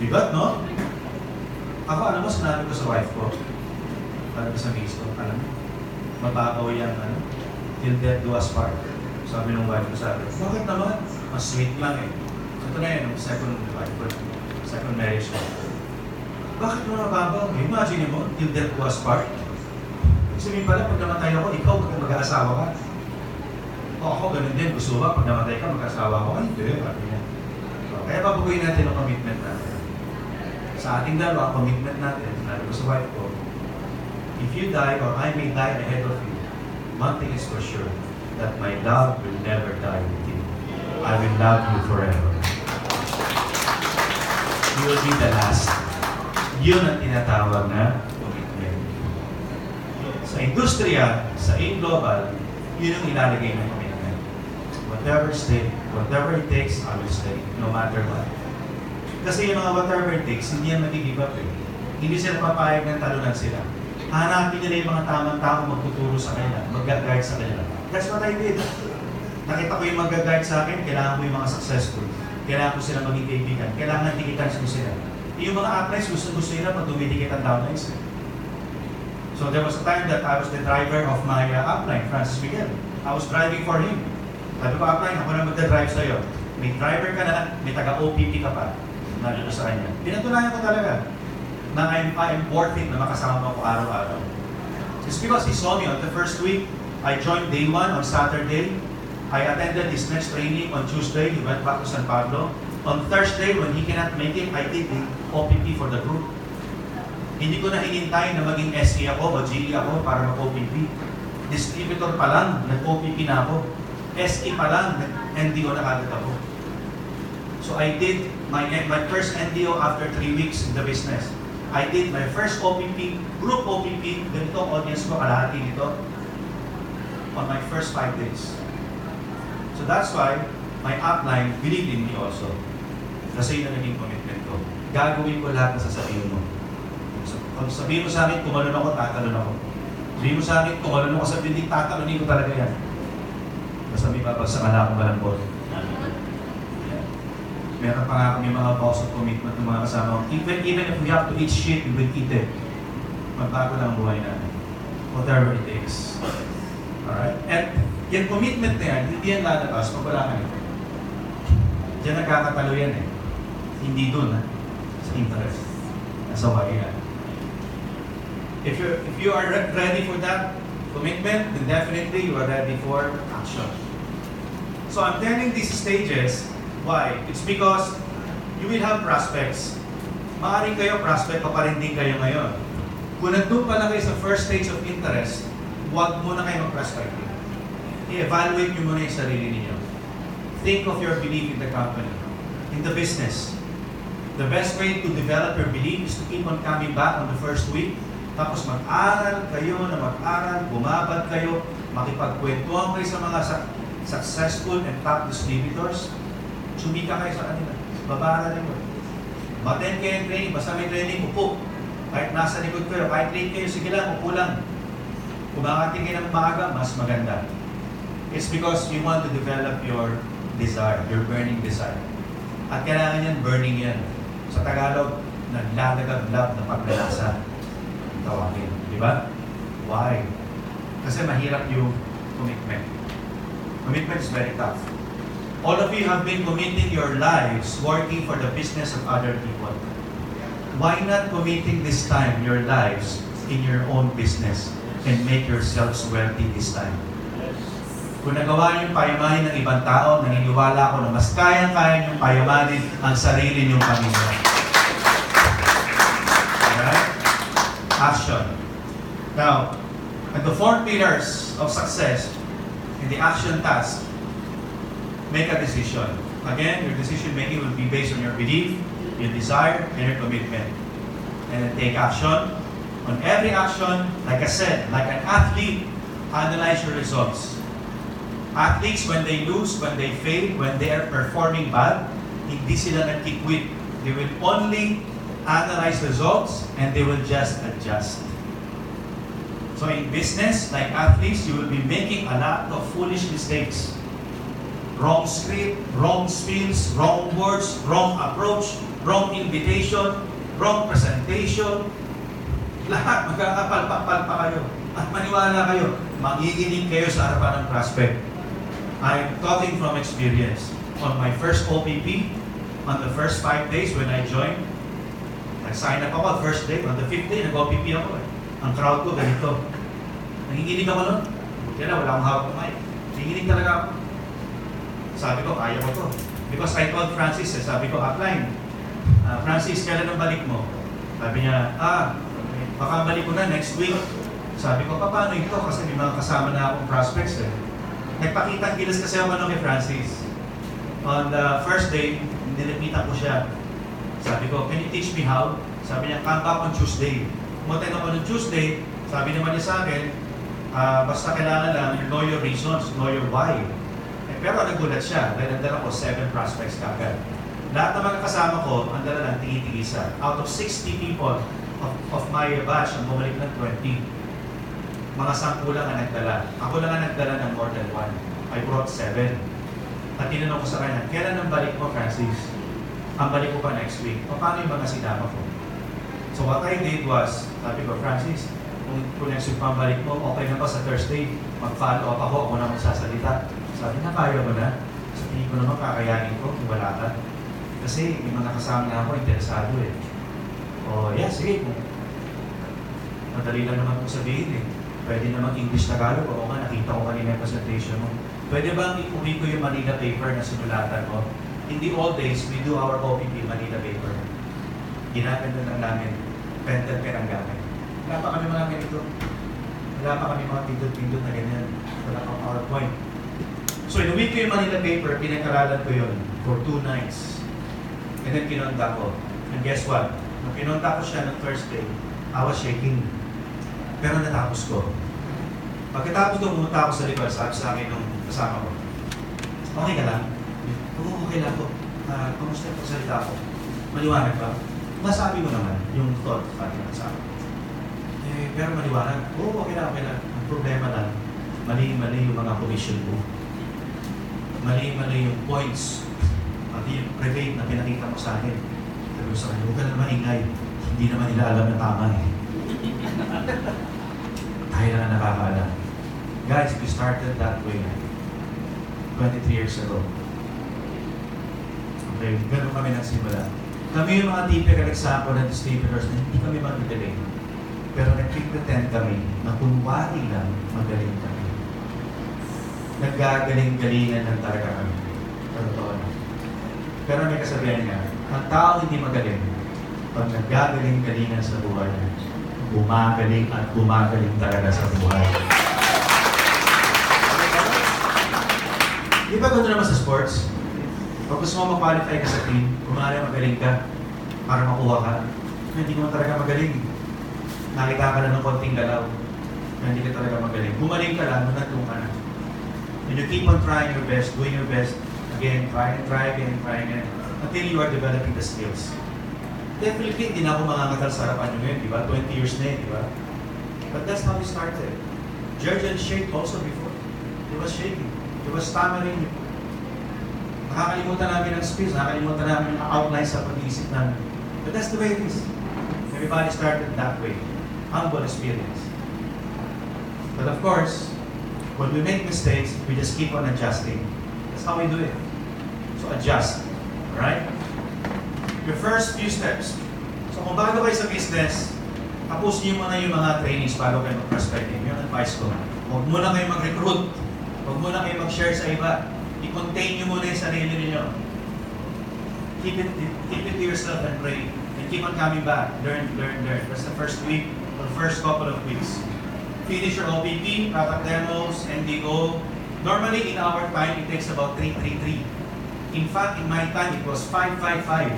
Diba, no? Ako, alam mo, sinabi ko sa wife ko, sabi ko sa miss ko, alam mo, mababaw yan, till death do us part. Sabi ng wife ko, sabi, bakit naman? Mas sweet lang eh. Ito na yun, second wife ko, second marriage ko. Bakit mo mababaw? Imagine mo, till death do us part. Sabihin pala, pag namatay ako, ikaw mag-aasawa ka. O ako, ganun din. Gusto ba, pag namatay ka, mag-aasawa ako. Ay, hindi. Kaya babaguhin natin ang commitment natin. Sa ating dalawa, commitment natin, sinabi ko sa wife ko, if you die or I may die ahead of you, one thing is for sure, that my love will never die with you. I will love you forever. You will be the last. Yun ang tinatawag na commitment. Sa industriya, sa global, yun ang ilalagay ng commitment. Whatever it takes, I will stay, no matter what. Kasi yung mga whatever it takes, hindi yan mag-give up eh. Hindi sila papayag ng talunan sila. Hanapin nila yung mga tamang tao magtuturo sa kanila, mag-guide sa kanila. That's what I did. Nakita ko yung mag-guide sa akin, kailangan ko yung mga successful. Kailangan ko sila maging kaibigan. Kailangan dikitan ko sila. Yung mga uplines, gusto nila pag dumidikit ang downlines. So there was a time that I was the driver of my upline, Francis Miguel. I was driving for him. Sabi ko, upline, ako na magda-drive sa'yo. May driver ka na, may taga-OPP ka pa. Nandito sa kanya. Pinatunayan ko talaga na I'm worth it na makasama ko araw-araw. Just because he saw me on the first week, I joined day 1 on Saturday. I attended his next training on Tuesday. He went back to San Pablo. On Thursday, when he cannot make it, I did the OPP for the group. Hindi ko na hinintay na maging SE ako o GE ako para mag-OPP. Distributor pa lang, nag-OPP na ako. SE pa lang, nag-NDO na kagad ako. So I did my first NDO after 3 weeks in the business. I did my first OPP, group OPP, ganito audience ko, kalahati nito, on my first 5 days. So that's why my upline believed in me also. Kasi yun ang naging commitment ko. Gagawin ko lahat na sasabihin mo. So, kung sabihin mo sa akin, tumalon ako, tatalon ako. Sabihin mo sa akin, tumalon ako sa building, tatalonin ko talaga yan. Basta may babagsakan akong malambot. Meron pa nga kami mga box of commitment ng mga kasama. Even if we have to eat shit, we will eat it. Magbago lang ang buhay natin. Whatever it takes. Alright? At yung commitment na yan, hindi yan lalabas pag wala ka nito. Diyan nagkakatalo yan eh. Hindi dun sa interest. Nasa why yan. If you are ready for that commitment, then definitely you are ready for action. So I'm telling these stages. Why? It's because you will have prospects. Maaaring kayo, prospect pa rin din kayo ngayon. Kung nandun pa lang kayo sa first stage of interest, huwag muna kayo mag-prospecting. I-evaluate nyo muna yung sarili ninyo. Think of your belief in the company, in the business. The best way to develop your belief is to keep on coming back on the first week. Tapos mag-aral kayo na mag-aral, bumabad kayo, makipagkwentuhan kayo sa mga successful and top distributors. Sumika kayo sa kanila. Babaaral nyo. Mag-attend kayo ng training. Basta may training, upo. Kahit nasa likod kayo, kahit late kayo, sige lang, upo lang. Kung makakating kayo ng maaga, mas maganda. It's because you want to develop your desire, your burning desire. At kailangan yan, burning yan. Sa Tagalog, naglalagab-lab na paglalasa. Tawagin. Di ba? Why? Kasi mahirap yung commitment. Commitment is very tough. All of you have been committing your lives working for the business of other people. Why not committing this time your lives in your own business and make yourselves wealthy this time? Kung nagawa niyong payamanin ng ibang tao, naniniwala ko na mas kayang-kaya niyong payamanin ang sarili niyong pamilya. Alright? Action. Now, at the 4 pillars of success in the action task, make a decision. Again, your decision making will be based on your belief, your desire, and your commitment. And then take action. On every action, like I said, like an athlete, analyze your results. Athletes, when they lose, when they fail, when they are performing bad, hindi sila nag-quit. They will only analyze results and they will just adjust. So in business, like athletes, you will be making a lot of foolish mistakes. Wrong script, wrong spins, wrong words, wrong approach, wrong invitation, wrong presentation. Lahat magkakapalpakpal pa kayo. At maniwala kayo, magigiling kayo sa harapan ng prospect. I'm talking from experience. On my first OPP, on the first 5 days when I joined, nag-sign up ako first day. On the 5th day, nag-OPP ako eh. Ang crowd ko ganito. Nanginginig ako nun. Kaya wala akong hawak ng mic. Nanginginig talaga ako. Sabi ko, kaya ko to. Because I told Francis, sabi ko, upline, Francis, kailan ang balik mo? Sabi niya, baka balik ko na next week. Sabi ko, paano ito? Kasi may mga kasama na akong prospects eh. Nagpakita gilas kasi ako kay Francis. On the first day, nilipitan ko siya. Sabi ko, can you teach me how? Sabi niya, come back on Tuesday. Pumunta naman on Tuesday, sabi naman niya sa akin, basta kailangan lang, know your reasons, know your why. Pero nagulat siya, dahil nandala ko 7 prospects kagad. Lahat ng mga kasama ko, ang dala lang, tigi-tigisa. Out of 60 people of my batch, ang bumalik ng 20. Mga 10 lang ang nagdala. Ako lang ang nagdala ng more than 1. I brought 7. At tinanong ko sa kanya, kailan ang balik mo, Francis? Ang balik ko pa next week. O paano yung mga sinama ko? So what I did was, sabi ko, Francis, kung next week pa ang balik mo, okay na ba sa Thursday? Mag-follow up ako na magsasalita. Sabi na, kaya mo na. Sa tingin ko naman, kakayanin ko kung wala ka. Kasi may mga kasama na ako, interesado eh. O yeah, sige. Madali lang naman kong sabihin eh. Pwede naman English-Tagalog. Oo nga, nakita ko kanina yung presentation mo. Pwede bang iuwi ko yung Manila paper na sinulatan mo? In the old days, we do our OPP Manila paper. Ginaganda lang namin. Pentel pen ang gamit. Wala pa kami mga ganito. Wala pa kami mga pindot-pindot na ganyan. Wala pa PowerPoint. So, inuwi ko yung Manila paper, pinag-aralan ko yun for 2 nights. And then pinonta ko. And guess what? Nung pinonta ko siya ng Thursday, I was shaking. Pero natapos ko. Pagkatapos ko, pumunta ako sa likod, sabi sa akin nung kasama ko, okay ka lang? Oo, okay lang po. Kamusta yung pagsalita ko? Maliwanag ba? Nasabi mo naman yung thought, sabi ng kasama ko. Pero maliwanag? Oo, okay lang, okay lang. Ang problema lang, mali-mali yung mga commission ko. Mali-mali yung points. Pati yung private na pinakita mo sa akin. Sabi ko sa akin, huwag ka na maingay. Hindi naman nila alam na tama eh. Tayo na nakakaalam. Guys, we started that way 23 years ago. Okay, ganun kami nagsimula. Kami yung mga typical example ng distributors na hindi kami magagaling. Pero nag-pretend kami na kunwari lang magaling kami. Naggagaling-galingan lang talaga kami. Totoo na. Pero may kasabihan nga, ang tao hindi magaling pag naggagaling-galingan sa buhay niya. Gumagaling at gumagaling talaga sa buhay. Di ba gano'n naman sa sports? Pag gusto mo mag-qualify ka sa team, kumari magaling ka para makuha ka. Hindi mo talaga magaling. Nakita ka na ng konting galaw. Hindi ka talaga magaling. Gumaling ka lang, nandun ka na. And you keep on trying your best, doing your best. Again, try again, until you are developing the skills. Definitely, hindi na ako mangangatal sa harapan nyo ngayon, di ba? 20 years na di ba? But that's how we started. Jurgen shaked also before. He was shaking. He was stammering. Nakakalimutan namin ang speech, nakakalimutan namin ang outline sa pag-iisip namin. But that's the way it is. Everybody started that way. Humble experience. But of course, when we make mistakes, we just keep on adjusting. That's how we do it. So adjust. Alright? Your first few steps. So kung bago kayo sa business, tapusin niyo muna yung mga trainings bago kayo mag-prospecting. Yung advice ko. Huwag muna kayo mag-recruit. Huwag muna kayo mag-share sa iba. I-contain niyo muna yung sarili niyo. Keep it to yourself and pray. And keep on coming back. Learn. That's the first week or the first couple of weeks. Finish your OPP, product demos, NDO. Normally in our time, it takes about 3-3-3. In fact, in my time, it was 5-5-5.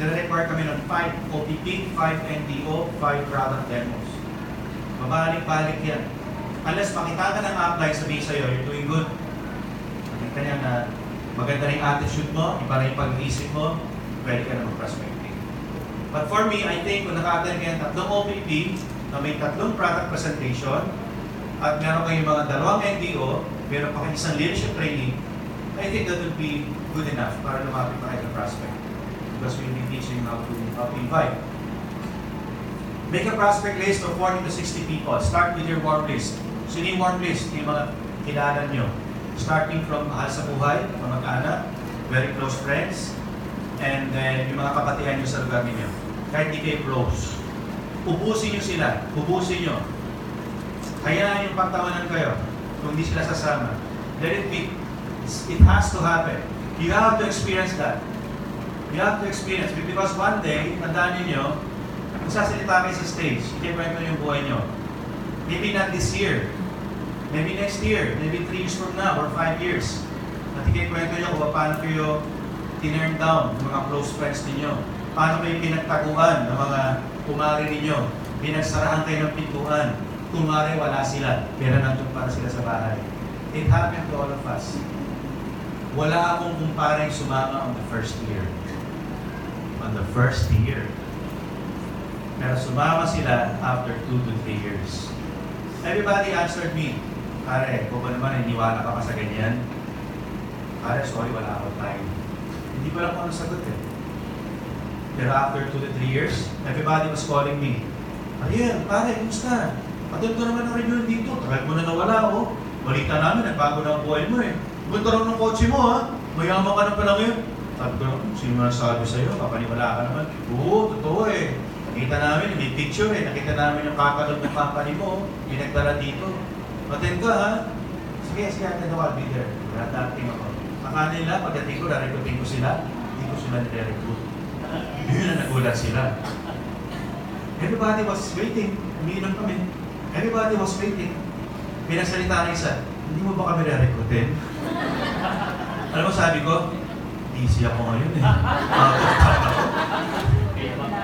Nire-require kami ng 5 OPP, 5 NDO, 5 product demos. Mabalik-balik yan. Unless makita ka ng upline, sabihin sa'yo, you're doing good. Makita niya na maganda rin attitude mo, iba rin pag-iisip mo, pwede ka na mag-prospecting. But for me, I think kung naka-attend kayo ng 3 OPP, na may 3 product presentation, at meron kayong mga 2 NDO, meron pa kayong isang leadership training, I think that would be good enough para lumapit pa kayo ng prospect. Because we'll be teaching how to invite. Make a prospect list of 40 to 60 people. Start with your warm list. So yung warm list, yung mga kilala nyo. Starting from mahal sa buhay, kamag-anak, very close friends, and then yung mga kapatihan nyo sa lugar ninyo. Kahit di kayo close. Ubusin nyo sila. Ubusin nyo. Kaya yung pagtawanan kayo kung hindi sila sasama. Let it be. It has to happen. You have to experience that. You have to experience it because one day, tandaan niyo, magsasalita kayo sa stage, ikikwento niyo yung buhay niyo. Maybe not this year, maybe next year, maybe 3 years from now or 5 years. At ikikwento niyo kung paano kayo tinurn down ng mga close friends ninyo. Paano kayo pinagtaguan ng mga kumari ninyo. Pinagsarahan kayo ng pintuan. Kumari wala sila, pero nandun para sila sa bahay. It happened to all of us. Wala akong kumpareng sumama on the first year. On the first year. Pero sumama sila after 2 to 3 years. Everybody answered me, pare, kung ba naman iniwala ka pa sa ganyan? Pare, sorry, wala akong time. Hindi ko lang kung ano sagot eh. Pero after 2 to 3 years, everybody was calling me, Ariel, pare, kumusta? Patod ko naman ang review dito. Tagal mo na nawala, oh. Balita namin, nagbago na ang buhay mo eh. Punta rin ng kotse mo, ha? Mayaman ka na pala ngayon. Sabi ko, sino na sabi sa'yo? Papaniwala ka naman. Oo, totoo eh. Nakita namin, may picture eh. Nakita namin yung kakalog ng company mo. Pinagdala dito. Attend ka, ha? Sige, attend ako. I'll be there. Dating ako. Akala nila, pagdating ko, narekotin ko sila. Hindi ko sila nire-recruit. Yun na nagulat sila. Everybody was waiting. Umiinom kami. Everybody was waiting. Pinagsalita na isa, hindi mo ba kami re-recruitin? Alam mo, sabi ko, busy ako ngayon eh.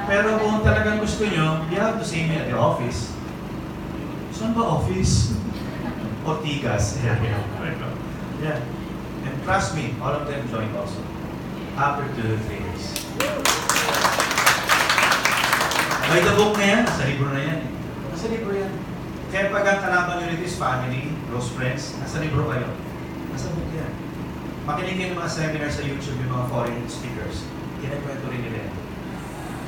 Pero kung talagang gusto nyo, you have to see me at the office. Saan ba office? Ortigas. Yeah. And trust me, all of them joined also. After 2 to 3 years. By the book na yan, nasa libro na yan. Nasa libro yan. Kaya pag ang kalaban nyo nito is family, close friends, nasa libro kayo. Nasa book yan. Makinig kayo ng mga seminars sa YouTube, yung mga foreign speakers. Kinakwento rin nila yan.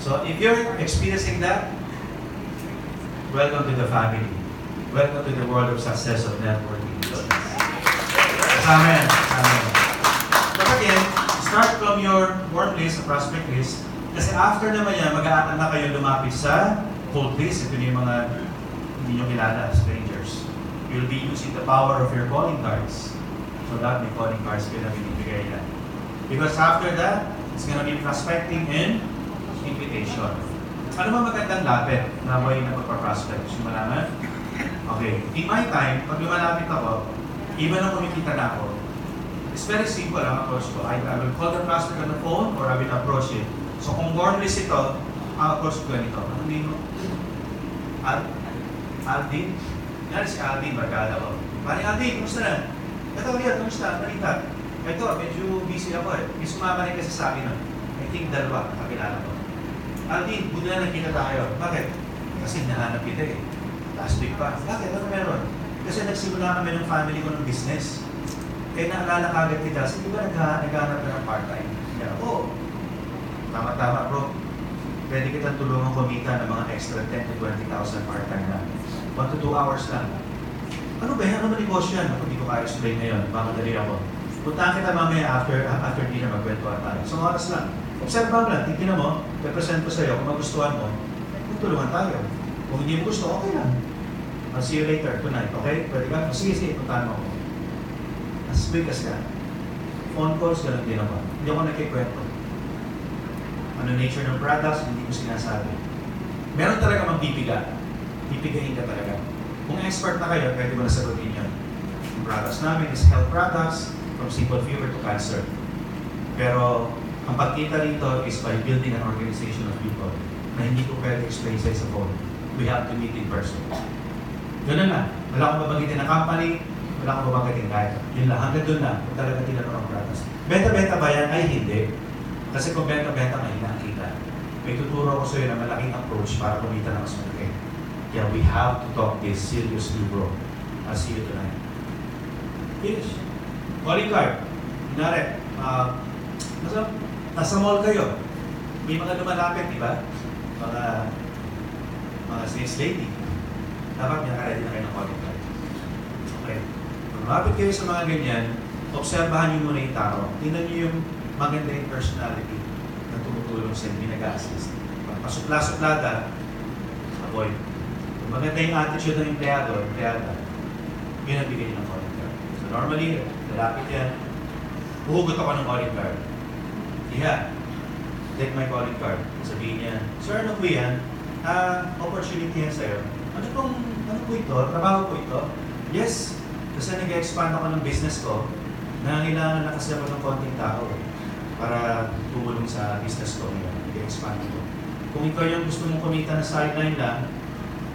So if you're experiencing that, welcome to the family. Welcome to the world of success of networking. Amen. Amen. But again, start from your warm list, prospect list. Kasi after naman yan, mag-aatal na kayo lumapit sa cold list. Ito yung mga hindi nyo kilala, strangers. You'll be using the power of your calling cards. So that may calling cards kayo na binibigay yan. Because after that, it's gonna be prospecting and invitation. Ano ba magandang lapit na way na pagpa-prospect? Gusto mo malaman? Okay. In my time, pag lumalapit ako, even na kumikita na ako, it's very simple ang approach ko. I will call the prospect on the phone or I will approach it. So kung warm list ito, ang approach ko ganito. Ano name mo? Aldin? Yan si Aldin, barkada ko. Pari Aldin, kumusta na? Ito, Ariel, kumusta? Balita. Ito, medyo busy ako eh. May sumama rin kasi sa akin nun. I think dalawa, kakilala ko. Aldin, buti na nakita tayo. Bakit? Kasi nahanap kita eh. Last week pa. Bakit? Ano meron? Kasi nagsimula kami ng family ko ng business. Kaya naalala kagad kita. Kasi di ba naghahanap ka ng part-time? Yeah. Oo. Tama-tama bro. Pwede kitang tulungan kumita ng mga extra 10 to 20,000 part-time na. 1 to 2 hours lang. Ano ba yan? Ano negosyo yan? Ako, hindi ko kaya explain ngayon. Makadali ako. Puntahan kita mamaya after dinner, magkwentuhan tayo. So, oras lang. Observe mo lang. Tingnan mo. Represent ko sa'yo. Kung magustuhan mo, magtulungan tayo. Kung hindi mo gusto, okay lang. I'll see you later tonight. Okay? Pwede ka? Sige, puntahan mo ako. As quick as ka. Phone calls, ganun din ako. Hindi ako nagkikwento. Ano nature ng products, hindi ko sinasabi. Meron talaga magbibiga. Pipigayin ka talaga. Kung expert na kayo, pwede mo nasagutin yan. Ang products namin is health products from simple fever to cancer. Pero ang pagkita rito is by building an organization of people na hindi ko pwede explain sa phone. We have to meet in person. Ganun na. Wala akong babanggitin na company, wala akong babanggitin kahit. Yun lang, hanggang doon na, kung talaga tinanong ang products. Benta-benta ba yan? Ay, hindi. Kasi kung benta-benta, mahina kita. May tuturo ko sa iyo na malaking approach para kumita ng mas malaki. Kaya we have to talk this seriously, bro. I'll see you tonight. Finish. Calling card. Kunwari, nasa mall kayo. May mga lumalapit, di ba? Mga sales lady. Dapat niya ready na kayo ng calling card. Okay. Kung lumapit kayo sa mga ganyan, obserbahan niyo muna yung tao. Tingnan niyo yung maganda yung personality na tumutulong sa inyo, nag-assist. Pag pasukla-suklada, avoid. Kung maganda yung attitude ng empleyada, yun ang bigay ng calling card. So normally, lalapit yan, Huhugot ako ng calling card. Yeah. Take my calling card. Sabihin niya, Sir, ano po yan? Opportunity yan sa'yo. Ano po ito? Trabaho po ito? Yes. Kasi nag-expand ako ng business ko. Nangangailangan na kasi ako ng konting tao para tumulong sa business ko ngayon. Nag-expand ito. Kung ikaw yung gusto mong kumita na sideline lang,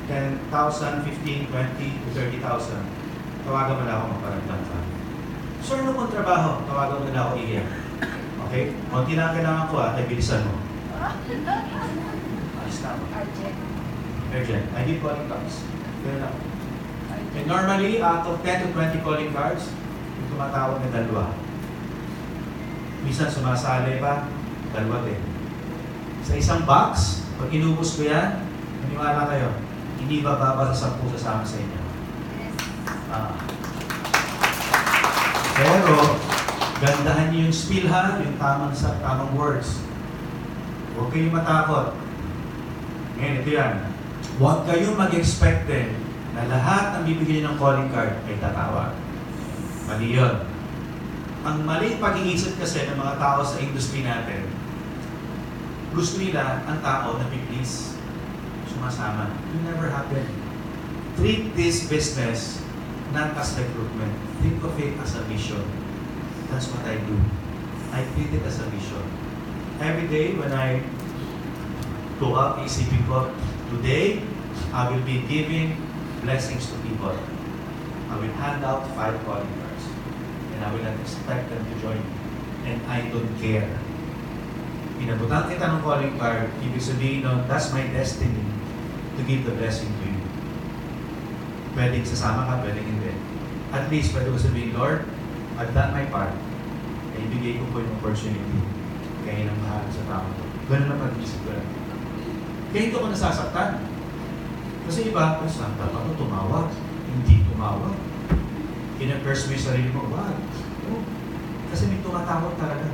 10,000, 15, 20, 30,000, tawagan mo na ako magparagdag ka. Sir, ano pong trabaho? Tawagan mo na ako iiyak. Okay? Konti lang kailangan ko ay bilisan mo. Alis na ako. Urgent. I need calling cards. Kaya lang. And normally, out of 10 to 20 calling cards, yung tumatawag na dalawa. Minsan sumasali pa, dalawa din. Sa isang box, pag inubos ko yan, maniwala kayo, hindi bababa sa 10 sasama sa inyo. Pero, gandahan niyo yung spiel ha, yung tamang words. Huwag kayong matakot. Ngayon, ito yan. Huwag kayong mag-expect din na lahat ng bibigyan ng calling card ay tatawag. Mali yun. Ang mali pag-iisip kasi ng mga tao sa industry natin, gusto nila ang tao na please sumasama. It will never happen. Treat this business not as recruitment. Think of it as a mission. That's what I do. I treat it as a mission. Every day when I go out, isipin ko, today, I will be giving blessings to people. I will hand out 5 calling cards. And I will not expect them to join me. And I don't care. Pinabutan kita ng calling card, ibig sabihin nun, that's my destiny to give the blessing to you. Pwedeng sasama ka, pwedeng hindi. At least, pwede ko sabihin, Lord, I've done my part. Kaya ibigay ko po yung opportunity. Kaya nang mahal sa tao. Ganun na pag-isip ko lang. Kaya ito ko nasasaktan. Kasi iba, santa pa ko, tumawag. Hindi tumawag. Kina-curse mo yung sarili mo, wag. No. Kasi may tumatawag talaga.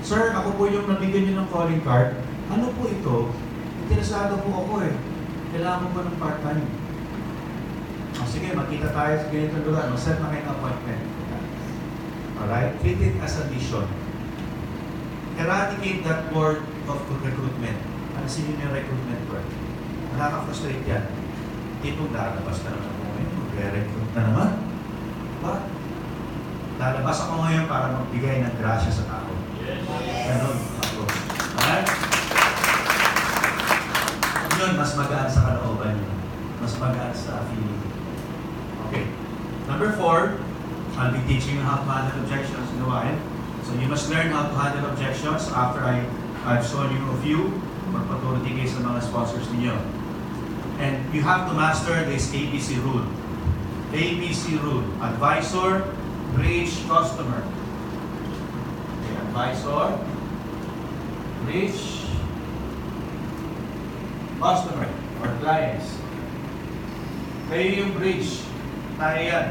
Sir, ako po yung nabigyan niyo ng calling card. Ano po ito? Interesado po ako eh. Kailangan ko ng part-time. Sige, makita tayo sa ganitong lugar. Set na kayo ng appointment. Alright? Treat it as a mission. Eradicate that word of recruitment. Ano sino yung recruitment word? Nakaka-frustrate yan. Tipong lalabas na naman ako ngayon. Magre-recruit na naman. Diba? Lalabas ako ngayon para magbigay ng grasya sa tao. Ganon ako. Alright? Yun, mas magaan sa kalooban nyo. Mas magaan sa feeling. Okay. Number 4, I'll be teaching you how to handle objections in a while. So you must learn how to handle objections after I've shown you a few. Magpatuloy kayo sa mga sponsors ninyo. And you have to master this ABC rule. ABC rule. Advisor, bridge, customer. Okay, advisor, bridge, customer, or clients. Kayo yung bridge. Tayo yan.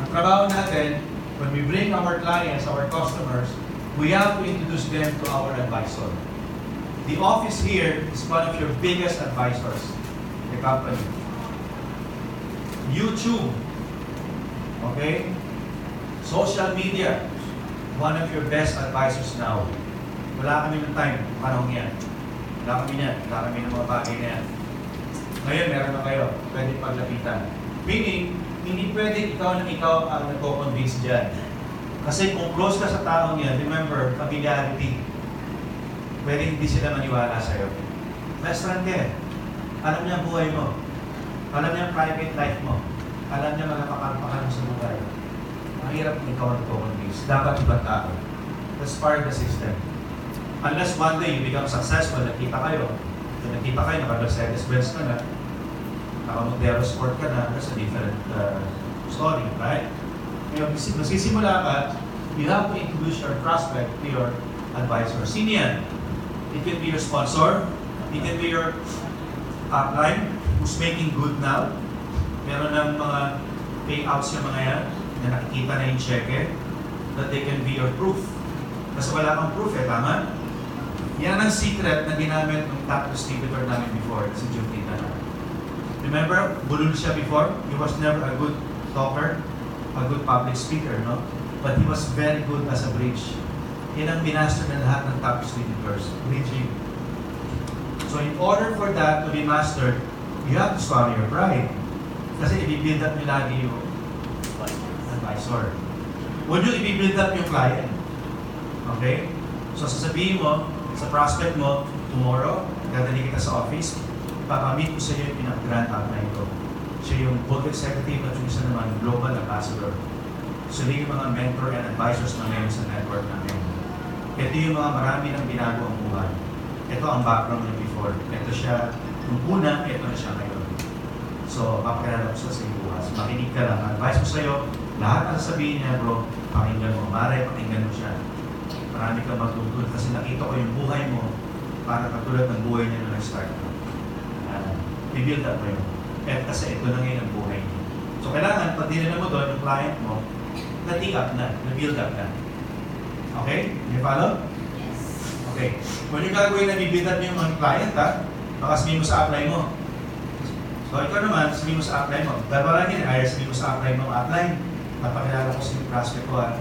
Ang trabaho natin, when we bring our clients, our customers, we have to introduce them to our advisor. The office here is one of your biggest advisors in the company. YouTube, okay? Social media, one of your best advisors now. Wala kami ng time, panahon yan. Wala kami yan, wala kami ng mga bagay na yan. Ngayon, meron na kayo, pwede paglapitan. Meaning, hindi pwede ikaw ang nagko-convince dyan. Kasi kung close ka sa taong yan, remember, familiarity. Pwede hindi sila maniwala sa'yo. Best friend ka eh. Alam niya ang buhay mo. Alam niya ang private life mo. Alam niya mga kapalpakan mo sa lugar. Mahirap kung ikaw ang nagko-convince. Dapat ibang tao. That's part of the system. Unless one day you become successful, nakita kayo, naka-Mercedes-Benz ka na, naka-Montero Sport ka na, that's a different story, right? Ngayon, magsisimula ka, you have to introduce your prospect to your advisor. Sino yan? It can be your sponsor, it can be your upline, who's making good now. Meron ng mga payouts yung mga yan, na nakikita na yung cheque, that they can be your proof. Kasi wala kang proof eh, tama? Yan ang secret na ginamit ng top distributor namin before, si Jupita. Remember, bulol siya before? He was never a good talker, a good public speaker, no? But he was very good as a bridge. Yan ang binaster na lahat ng top distributors, bridging. So in order for that to be mastered, you have to swallow your pride. Kasi i-build up nyo lagi yung advisor. Huwag nyo i-build up yung client. Okay? So sasabihin mo, sa prospect mo, tomorrow, dadali kita sa office, papamit ko sa iyo yung pinag-grant outline ko. Siya yung board executive at yung isa naman, global ambassador. So yung mga mentor and advisors na ngayon sa network namin. Ito yung mga marami ng binago ang buhay. Ito ang background niya before. Ito siya, nung una, ito na siya ngayon. So, papakilala ko sa iyo bukas. Makinig ka lang. Advice ko sa iyo, lahat ang sasabihin niya, bro, pakinggan mo. Mare, pakinggan mo siya. Marami ka magtutulad kasi nakita ko yung buhay mo para katulad ng buhay niya na nag-start ko. I-build up mo yun. At kasi ito na ngayon ang buhay niya. So, kailangan, pag dinala mo doon, yung client mo, na-dig up na, na-build up na. Okay? You follow? Yes. Okay. Kung yung gagawin na i-build up yung mga client, ha? Baka sabihin mo sa apply mo. So, ikaw naman, sabihin mo sa apply mo. Dalawa lang yun, ay sabihin mo sa apply mo, apply. Napakilala ko sa yung prospect ko, ha?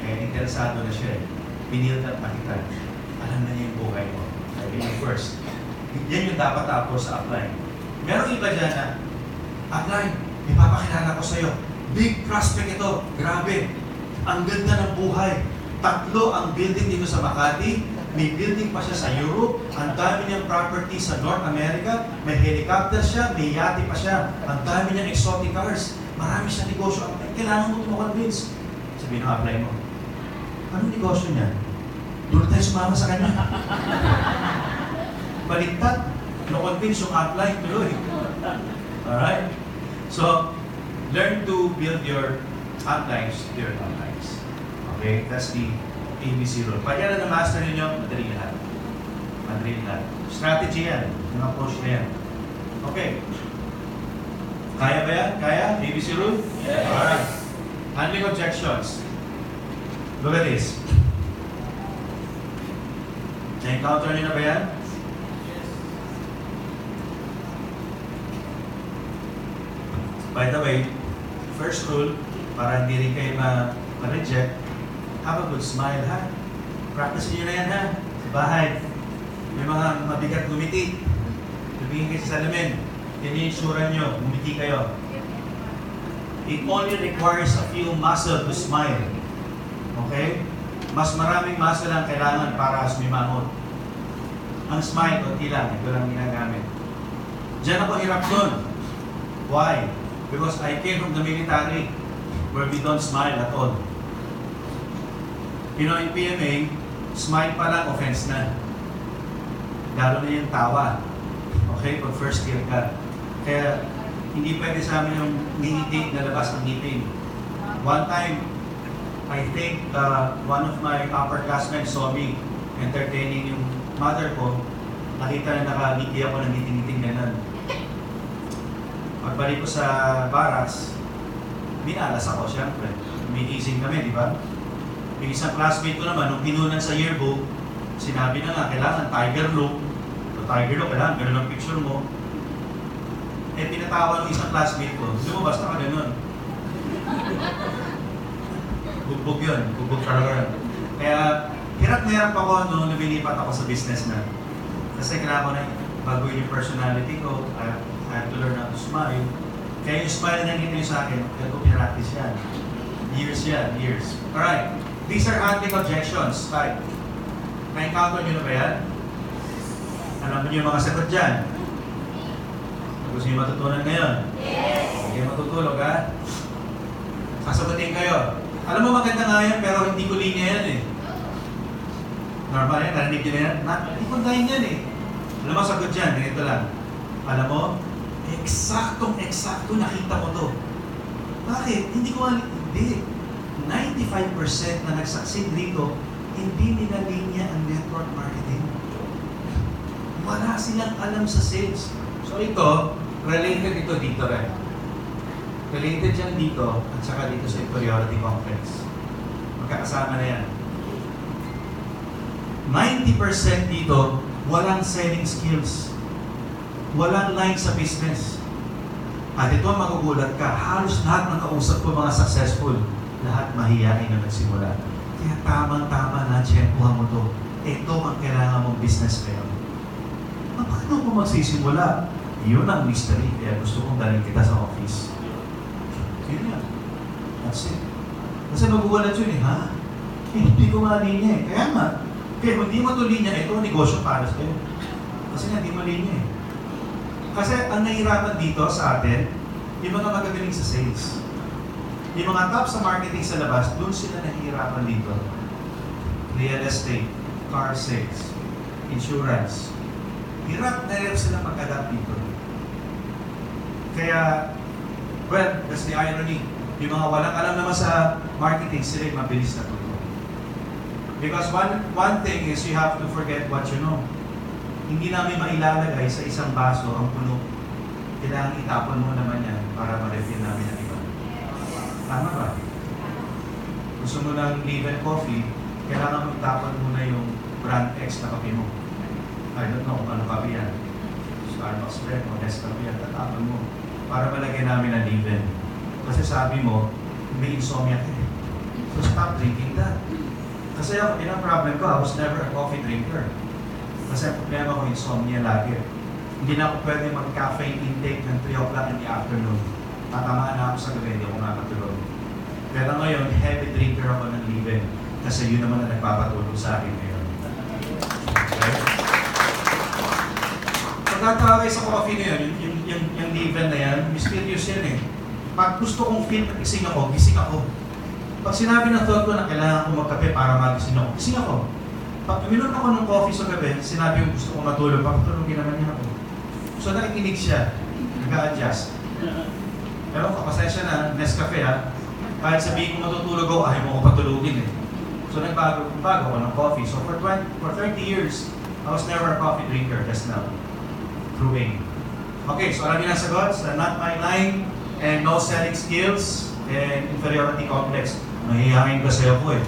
Interesado na siya, Build up na kita. Alam na niya yung buhay mo. Sabi niya first. Yan yung dapat tapos sa apply. Merong iba dyan na, apply, ipapakilala ko sa'yo. Big prospect ito. Grabe. Ang ganda ng buhay. 3 ang building dito sa Makati. May building pa siya sa Europe. Ang dami niyang property sa North America. May helicopter siya. May yate pa siya. Ang dami niyang exotic cars. Marami siyang negosyo. Kailangan mo tumakonvince. Sabihin mo, apply mo. Anong negosyo niya? Doon tayo sumama sa kanya. Baliktad. No-convince yung apply. Tuloy. Alright? So, learn to build your uplines to your downlines. Okay? That's the ABC rule. Pag yan na na-master ninyo, madali lahat. Madali lahat. Strategy yan. Yung approach na yan. Okay. Kaya ba yan? Kaya? ABC rule? Yes. Alright. Handling objections. Look at this. Na-encounter nyo na ba yan? By the way, first rule, para hindi rin kayo ma-reject, have a good smile, ha? Practice nyo na yan, ha? Sa bahay. May mga mabigat gumiti. Tumingin kayo sa salamin. Tini-insura nyo, gumiti kayo. It only requires a few muscle to smile. Okay? Mas maraming muscle ang kailangan para sumimangot. Ang smile, konti lang. Ito lang ginagamit. Diyan ako hirap doon. Why? Because I came from the military where we don't smile at all. You know, in PMA, smile pa lang, offense na. Lalo na yung tawa. Okay? Pag first year ka. Kaya, hindi pwede sa amin yung ngiti, nalabas ng ngiti. One time, I think one of my upperclassmen saw me entertaining yung mother ko. Nakita na nakangiti ako ng ngiti-ngiting ganun. Pagbalik ko sa barracks, minalas ako, syempre. Umigising kami, di ba? Yung isang classmate ko naman, nung pinunan sa yearbook, sinabi na nga, kailangan tiger look. So, tiger look, kailangan, gano'n ang picture mo. Eh, pinatawa ng isang classmate ko, lumabas na ka gano'n. Bugbog yun, bugbog talaga yun. Kaya, hirap na hirap ako nung lumilipat ako sa business na. Kasi kailangan ko na baguhin yung personality ko. I have to learn how to smile. Kaya yung smile na nakikita nyo sa akin, kaya ko pinractice yan. Years yan, years. Alright, these are handling objections. Type. Na-encounter nyo na ba yan? Alam mo nyo yung mga sagot dyan? Gusto nyo matutunan ngayon? Yes! Hindi matutulog, ha? Sasagutin kayo. Alam mo maganda nga yan, pero hindi ko linya yan eh. Normal yan, narinig nyo na yan? Hindi ko dahin yan eh. Alam mo, sagot dyan, ganito lang. Alam mo, eksaktong-eksakto nakita ko to. Bakit? Hindi ko hindi. 95% na nag-succeed dito, hindi nila linya ang network marketing. Wala silang alam sa sales. So ito, related ito dito rin. Related yan dito at saka dito sa inferiority complex. Magkakasama na yan. 90% dito, walang selling skills. Walang line sa business. At ito ang magugulat ka, halos lahat ng kausap ko mga successful, lahat mahiyain na nagsimula. Kaya tamang-tama na, tiyempohan mo to. Ito ang kailangan mong business ngayon. Paano ko magsisimula? Yun ang mystery. Kaya gusto kong dalhin kita sa office. Yun yan. That's it. Kasi magugulat yun ha? Hindi ko nga linya Kaya nga, kaya kung hindi mo ito linya, ito negosyo para sa'yo. Kasi nga, hindi mo linya Kasi ang nahihirapan dito sa atin, yung mga magagaling sa sales. Yung mga top sa marketing sa labas, doon sila nahihirapan dito. Real estate, car sales, insurance. Hirap sila mag-adapt dito. Kaya, well, that's the irony. Yung mga walang alam naman sa marketing, sila yung mabilis na tuto. Because one thing is you have to forget what you know. Hindi namin mailalagay sa isang baso ang puno. Kailangan itapon mo naman yan para ma-refill namin ang iba. Tama ba? Gusto mo ng live coffee, kailangan mo itapon muna yung brand X na kape mo. I don't know kung ano kape yan. Starbucks bread o Nescafe yan, tatapon mo. Para malagyan namin ang live. Kasi sabi mo, may insomnia ka So stop drinking that. Kasi ako, ang problem ko, I was never a coffee drinker. Kasi ang problema ko, insomnia lagi. Hindi na ako pwede mag-caffeine intake ng 3 o'clock in the afternoon. Tatamaan na ako sa gabi, hindi ako makatulog. Pero ngayon, heavy drinker ako ng live. Kasi yun naman ang nagpapatulog sa akin ngayon. Okay? Pagkatawag sa coffee na yun, yung live na yan, mysterious yan Pag gusto kong feel na gising ako. Pag sinabi ng thought ko na kailangan ko magkape para magising ako, gising ako. Pag uminom ako ng coffee sa gabi, sinabi yung gusto kong matulog, papatulogin naman niya ako. So nakikinig siya, nag-a-adjust. Pero kapasensya na, Nescafe kahit sabihin ko matutulog ako, ayaw mo ko patulogin So nagbago ako ng coffee. So for 30 years, I was never a coffee drinker, just now. Through Wayne. Okay, so alam niyo na sagot, not my line, and no selling skills, and inferiority complex. Mahihayin kasi ako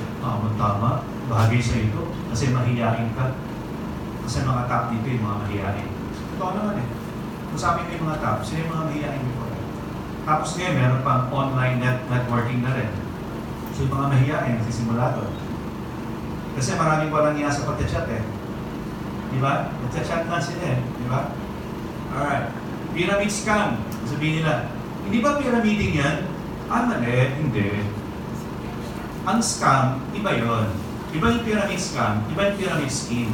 tama, bahagi sa ito. Kasi mahihayin ka. Kasi mga top dito yung mga mahihayin. Ito naman Kung sabi ko yung mga top, sila yung mga mahihayin dito. Tapos ngayon, meron pang online networking na rin. So yung mga mahihayin, nagsisimula doon. Kasi maraming walang niya sa pagka-chat Di ba? Nagsa-chat na sila Di ba? Alright. Pyramid scam. Sabihin nila, hindi ba pyramiding yan? Mali. Hindi. Ang scam, iba yon. Iba yung pyramid scam, iba yung pyramid scheme.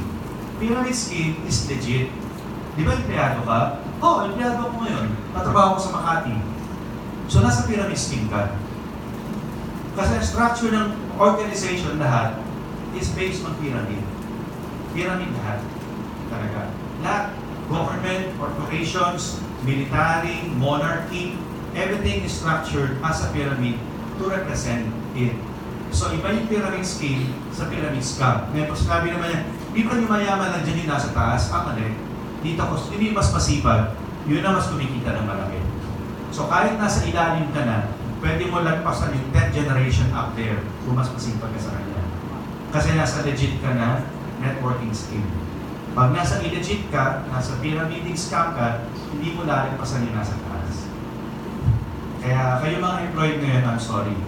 Pyramid scheme is legit. Di ba empleyado ka? Empleyado ko ngayon. Natrabaho ko sa Makati. So, nasa pyramid scheme ka. Kasi ang structure ng organization lahat is based on pyramid. Pyramid lahat. Talaga. Lahat. Government, corporations, military, monarchy, everything is structured as a pyramid to represent it. So, iba yung pyramid scheme sa pyramid scam. Ngayon, pag sinabi naman yan, di ba yung mayaman lang dyan yung nasa taas? Mali. Dito ko, hindi mas masipag, yun na mas kumikita ng malaki. So, kahit nasa ilalim ka na, pwede mo lagpasan yung 10th generation up there kung mas masipag ka sa kanya. Kasi nasa legit ka na networking scheme. Pag nasa illegit ka, nasa pyramiding scam ka, hindi mo lalagpasan yung nasa taas. Kaya kayo mga employed ngayon, I'm sorry.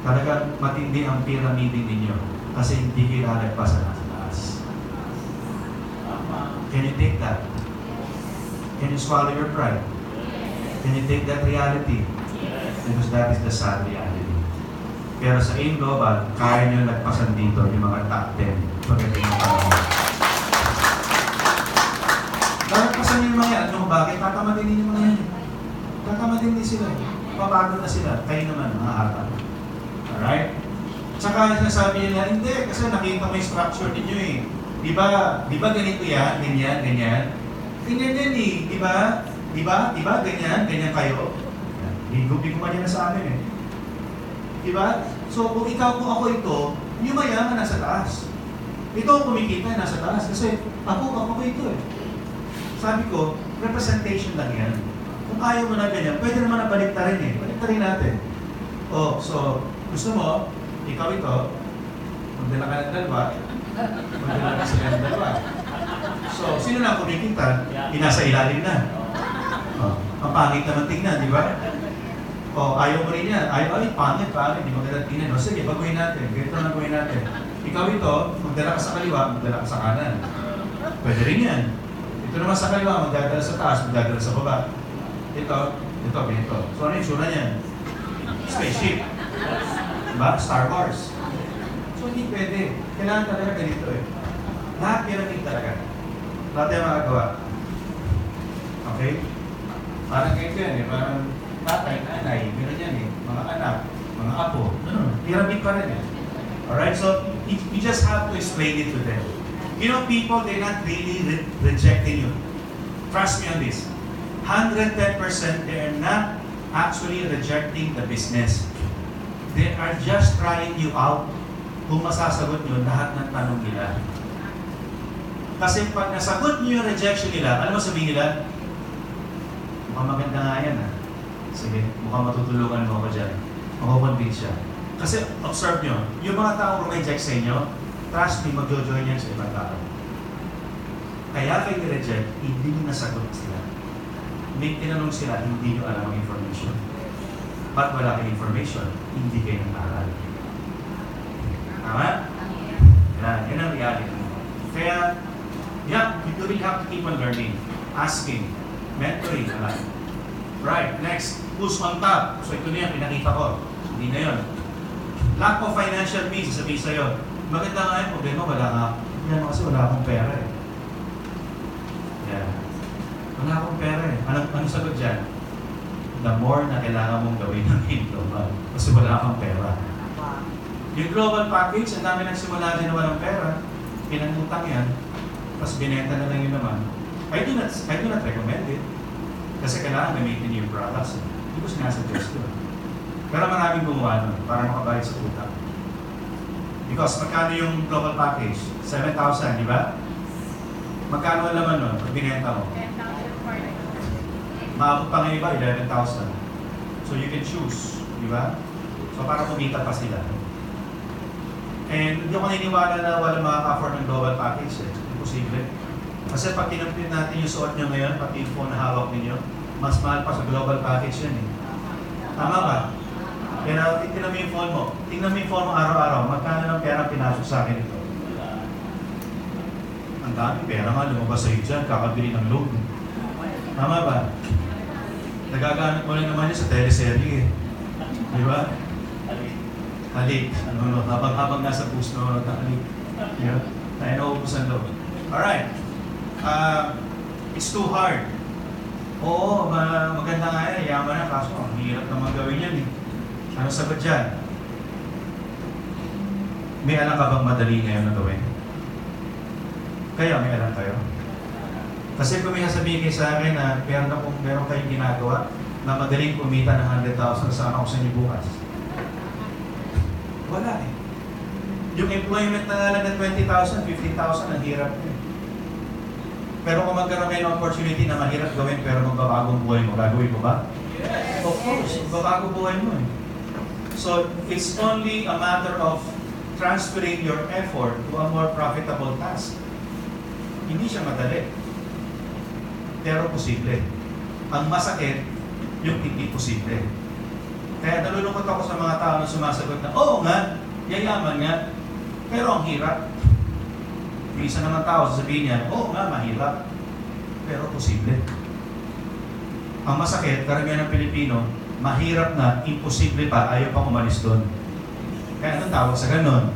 Talagang matindi ang pyramiding ninyo kasi hindi kayo lalagpasan nasa taas. Can you take that? Can you swallow your pride? Can you take that reality? Because that is the sad reality. Pero sa AIM Global, kaya nyo lagpasan dito yung mga top 10 pagdating ng panahon. Lagpasan nyo yung mga yan. Bakit? Tatamatin din yung mga yan. Tatamatin din sila. Papagod na sila. Kayo naman, mga hata. Alright? Tsaka sinasabi nila, hindi, kasi nakita mo yung structure ninyo Di ba ganito yan? Ganyan. Ganyan din Di ba? Ganyan kayo. Bigo man yan na sa amin Di ba? So kung ako ito, yung mayaman nasa taas. Ito ang kumikita nasa taas. Kasi ako ito Sabi ko, representation lang yan. Kung ayaw mo na ganyan, pwede naman na baliktarin Baliktarin natin. So, gusto mo, ikaw ito, magdala ka ng dalawa, magdala ka sila ng dalawa. So, sino na kumikita? Inasa ilalim na. Ang pangit naman tingnan, di ba? O, ayaw mo rin yan. Ayaw, ay, pangit, hindi maganda tingnan. O, sige, baguhin natin. Ganito na gawin natin. Ikaw ito, magdala ka sa kaliwa, magdala ka sa kanan. Pwede rin yan. Ito naman sa kaliwa, magdadala sa taas, magdadala sa baba. Ito, ganito. So, ano yung sura niyan? Spaceship. Diba? Star Wars. So, hindi pwede. Kailangan talaga ganito eh. Lahat pyramid talaga. Lahat yung magagawa. Okay? Parang ganito yan eh. Parang tatay, nanay, meron yan eh. Mga anak, mga apo. Pyramid pa rin eh. Alright? So, you just have to explain it to them. You know, people, they're not really rejecting you. Trust me on this. 110% they are not actually rejecting the business. They are just trying you out kung masasagot nyo lahat ng tanong nila. Kasi pag nasagot nyo yung rejection nila, ano mo sabihin nila? Mukhang maganda nga yan ha. Sige, mukhang matutulungan mo ako dyan. Makakonvince siya. Kasi observe nyo, yung mga taong reject sa inyo, trust me, mag-join yan sa ibang tao. Kaya kayo ni-reject, hindi nyo nasagot sila. May tinanong sila, hindi nyo alam ang information. Ba't wala kayong information? Hindi kayo nag-aaral. Tama? Yan ang reality. Kaya, yeah, you really have to keep on learning, asking, mentoring, alam. Right, next, who's on top? So ito na yan, pinakita ko. Hindi na yun. Lack of financial means, sabihin sa'yo, maganda nga yung problema, wala nga. Yan kasi wala akong pera eh. Yeah. Wala akong pera eh. Anong sagot dyan? The more na kailangan mong gawin ng global. Kasi wala kang pera. Yung global package, ang dami nagsimula din na walang pera. Pinangutang yan. Tapos binenta na lang yun naman. I do not recommend it. Kasi kailangan gamitin yung products. Hindi ko sinasuggest yun. Pero maraming gumawa nun para makabayad sa utang. Because magkano yung global package? 7,000, di ba? Magkano ang laman nun pag binenta mo? 10,000 for Maabot pa ng iba, 11,000. So you can choose, di ba? So para kumita pa sila. And hindi ako naniniwala na walang makaka-afford ng global package eh. Imposible. Kasi pag kinumpit natin yung suot nyo ngayon, pati yung phone na hawak ninyo, mas mahal pa sa global package yan eh. Tama ba? Pero tingnan mo yung phone mo. Tingnan mo yung phone mo araw-araw. Magkano ng pera pinasok sa akin ito? Ang dami pera nga, lumabas sa'yo dyan, kakabili ng loan. Tama ba? Nagagamit mo rin naman yun sa teleserye eh. Di ba? Halik. Habang nasa bus na halik. Yeah. Tayo nauubusan daw. Alright. It's too hard. Oo, maganda nga yan. Yaman na, kaso ang hirap naman gawin yan eh. Ano sagot dyan? May alam ka bang madali ngayon na gawin? Kaya may alam kayo? Kasi kung may sasabihin kayo sa akin na meron kayong ginagawa na madaling kumita ng 100,000, sana ako sa inyo bukas. Wala eh. Yung employment na lang ng 20,000, 15,000, ang hirap eh. Pero kung magkaroon kayo ng opportunity na mahirap gawin pero magbabagong buhay mo, gagawin mo ba? Yes. Of course, magbabago buhay mo eh. So, it's only a matter of transferring your effort to a more profitable task. Hindi siya madali. Pero posible. Ang masakit, yung hindi posible. Kaya nalulungkot ako sa mga tao na sumasagot na, oo nga, yayaman nga, pero ang hirap. Yung isa naman tao, sasabihin niya, oo nga, mahirap, pero posible. Ang masakit, karamihan ng Pilipino, mahirap na, imposible pa, ayaw pang umalis doon. Kaya anong tawag sa ganon?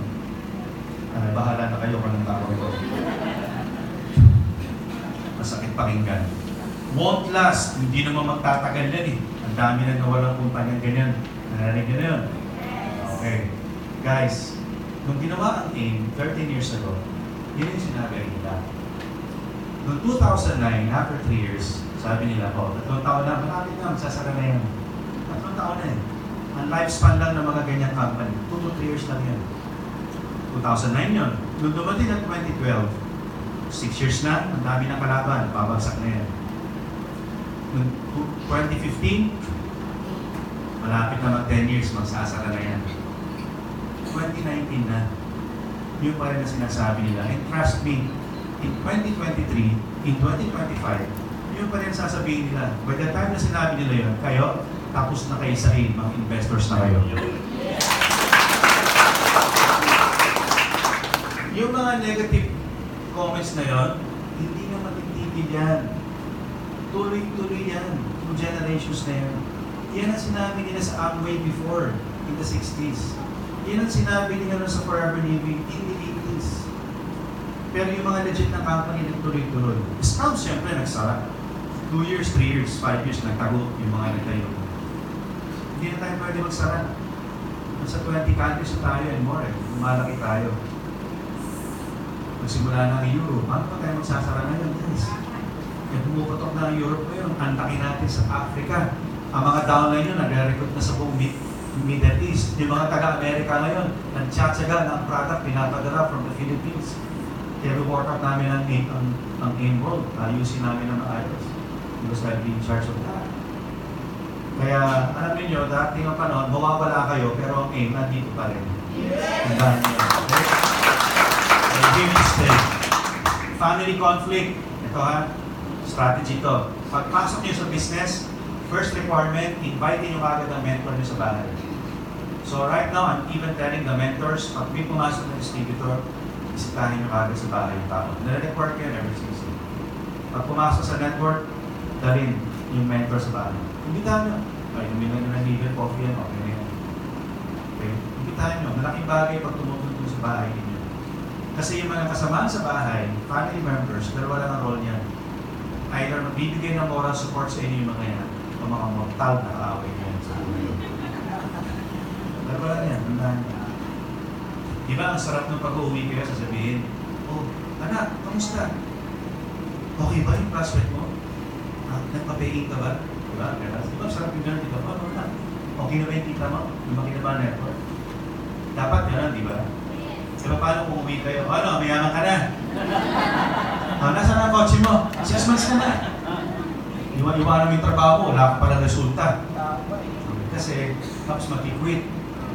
Bahala na kayo kung anong tawag ko. Masakit pakinggan. Won't last, hindi naman magtatagal yan eh. Ang dami na nawalang kumpanyang ganyan. Narinig nyo na yun? Okay. Guys, nung ginawa ang AIM 13 years ago, yun yung sinabi nila. Noong 2009, after 3 years, sabi nila, tatlong taon na, malapit na, magsasara na yan. Tatlong taon na yan. Ang lifespan lang ng mga ganyang company, 2 to 3 years lang yan. 2009 yun. Nung dumating ng 2012, 6 years na, ang dami ng kalaban, babagsak na yan. Noong 2015, malapit na mag 10 years, magsasara na yan. 2019 na, yun pa rin na sinasabi nila. And trust me, in 2023, in 2025, yun pa rin sasabihin nila. By the time na sinabi nila yun, kayo, tapos na kayo sa aid, mga investors na kayo. Yung mga negative comments na yon, hindi na matitigil yan. Tuloy-tuloy yan. 2 generations na yan. Yan ang sinabi nila sa Amway before, in the 60s. Yan ang sinabi nila sa Forever Living in the 80s. Pero yung mga legit na company nagtuloy-tuloy. Scout siyempre nagsara. 2 years, 3 years, 5 years nagtago yung mga nagtayo. Hindi na tayo pwede magsara. Nasa 20 countries na tayo and more. Malaki tayo. Magsimula na ang Europe. Paano pa tayo magsasara ngayon, guys? Yung pumuputok na ang Europe ngayon, ang laki natin sa Africa. Ang mga downline nyo, nag-recruit na sa buong Middle East. Yung mga taga-America ngayon, nagtsatsaga na ang product pinapadala from the Philippines. Kaya work out namin ang aim world. Ayusin namin ang maayos. Because I'll be in charge of that. Kaya, alam niyo, dating ang panahon, mawawala kayo, pero ang aim, nandito pa rin. Tandaan niyo. Okay? Here to stay. Family conflict. Ito ha, strategy to. Pagpasok niyo sa business, first requirement, invite niyo agad ang mentor niyo sa bahay. So right now, I'm even telling the mentors, pag may pumasok ng distributor, isitahin niyo agad sa bahay yung tao. Nare-report kayo every season. Pag pumasok sa network, dalhin yung mentor sa bahay. Imbitahan niyo. Ay, uminom na ng liver coffee yan, okay na yan. Okay? Imbitahan niyo. Malaking bagay pag tumutuntun sa bahay niyo. Kasi yung mga kasamaan sa bahay, family members, dalawa lang ang role niyan. Either magbibigay ng moral support sa inyo yung mga yan, o mga mortal na kaaway niyan sa buhay. Dalawa lang yan, tandaan niya. Di ba, ang sarap ng pag-uwi kayo, sasabihin, oh, anak, kamusta? Okay ba yung prospect mo? Nagpa-paying ka ba? Diba? Diba, sarap yung gano'n, diba? Ano na? Okay na ba yung kita mo? Lumaki na ba ang network? Dapat gano'n, di ba? Diba, paano kung uwi kayo? Ano, mayaman ka na? Nasaan ang kotse mo? 6 months ka na. Iwan namin yung trabaho mo, wala ka palang resulta. Kasi, tapos mag-quit.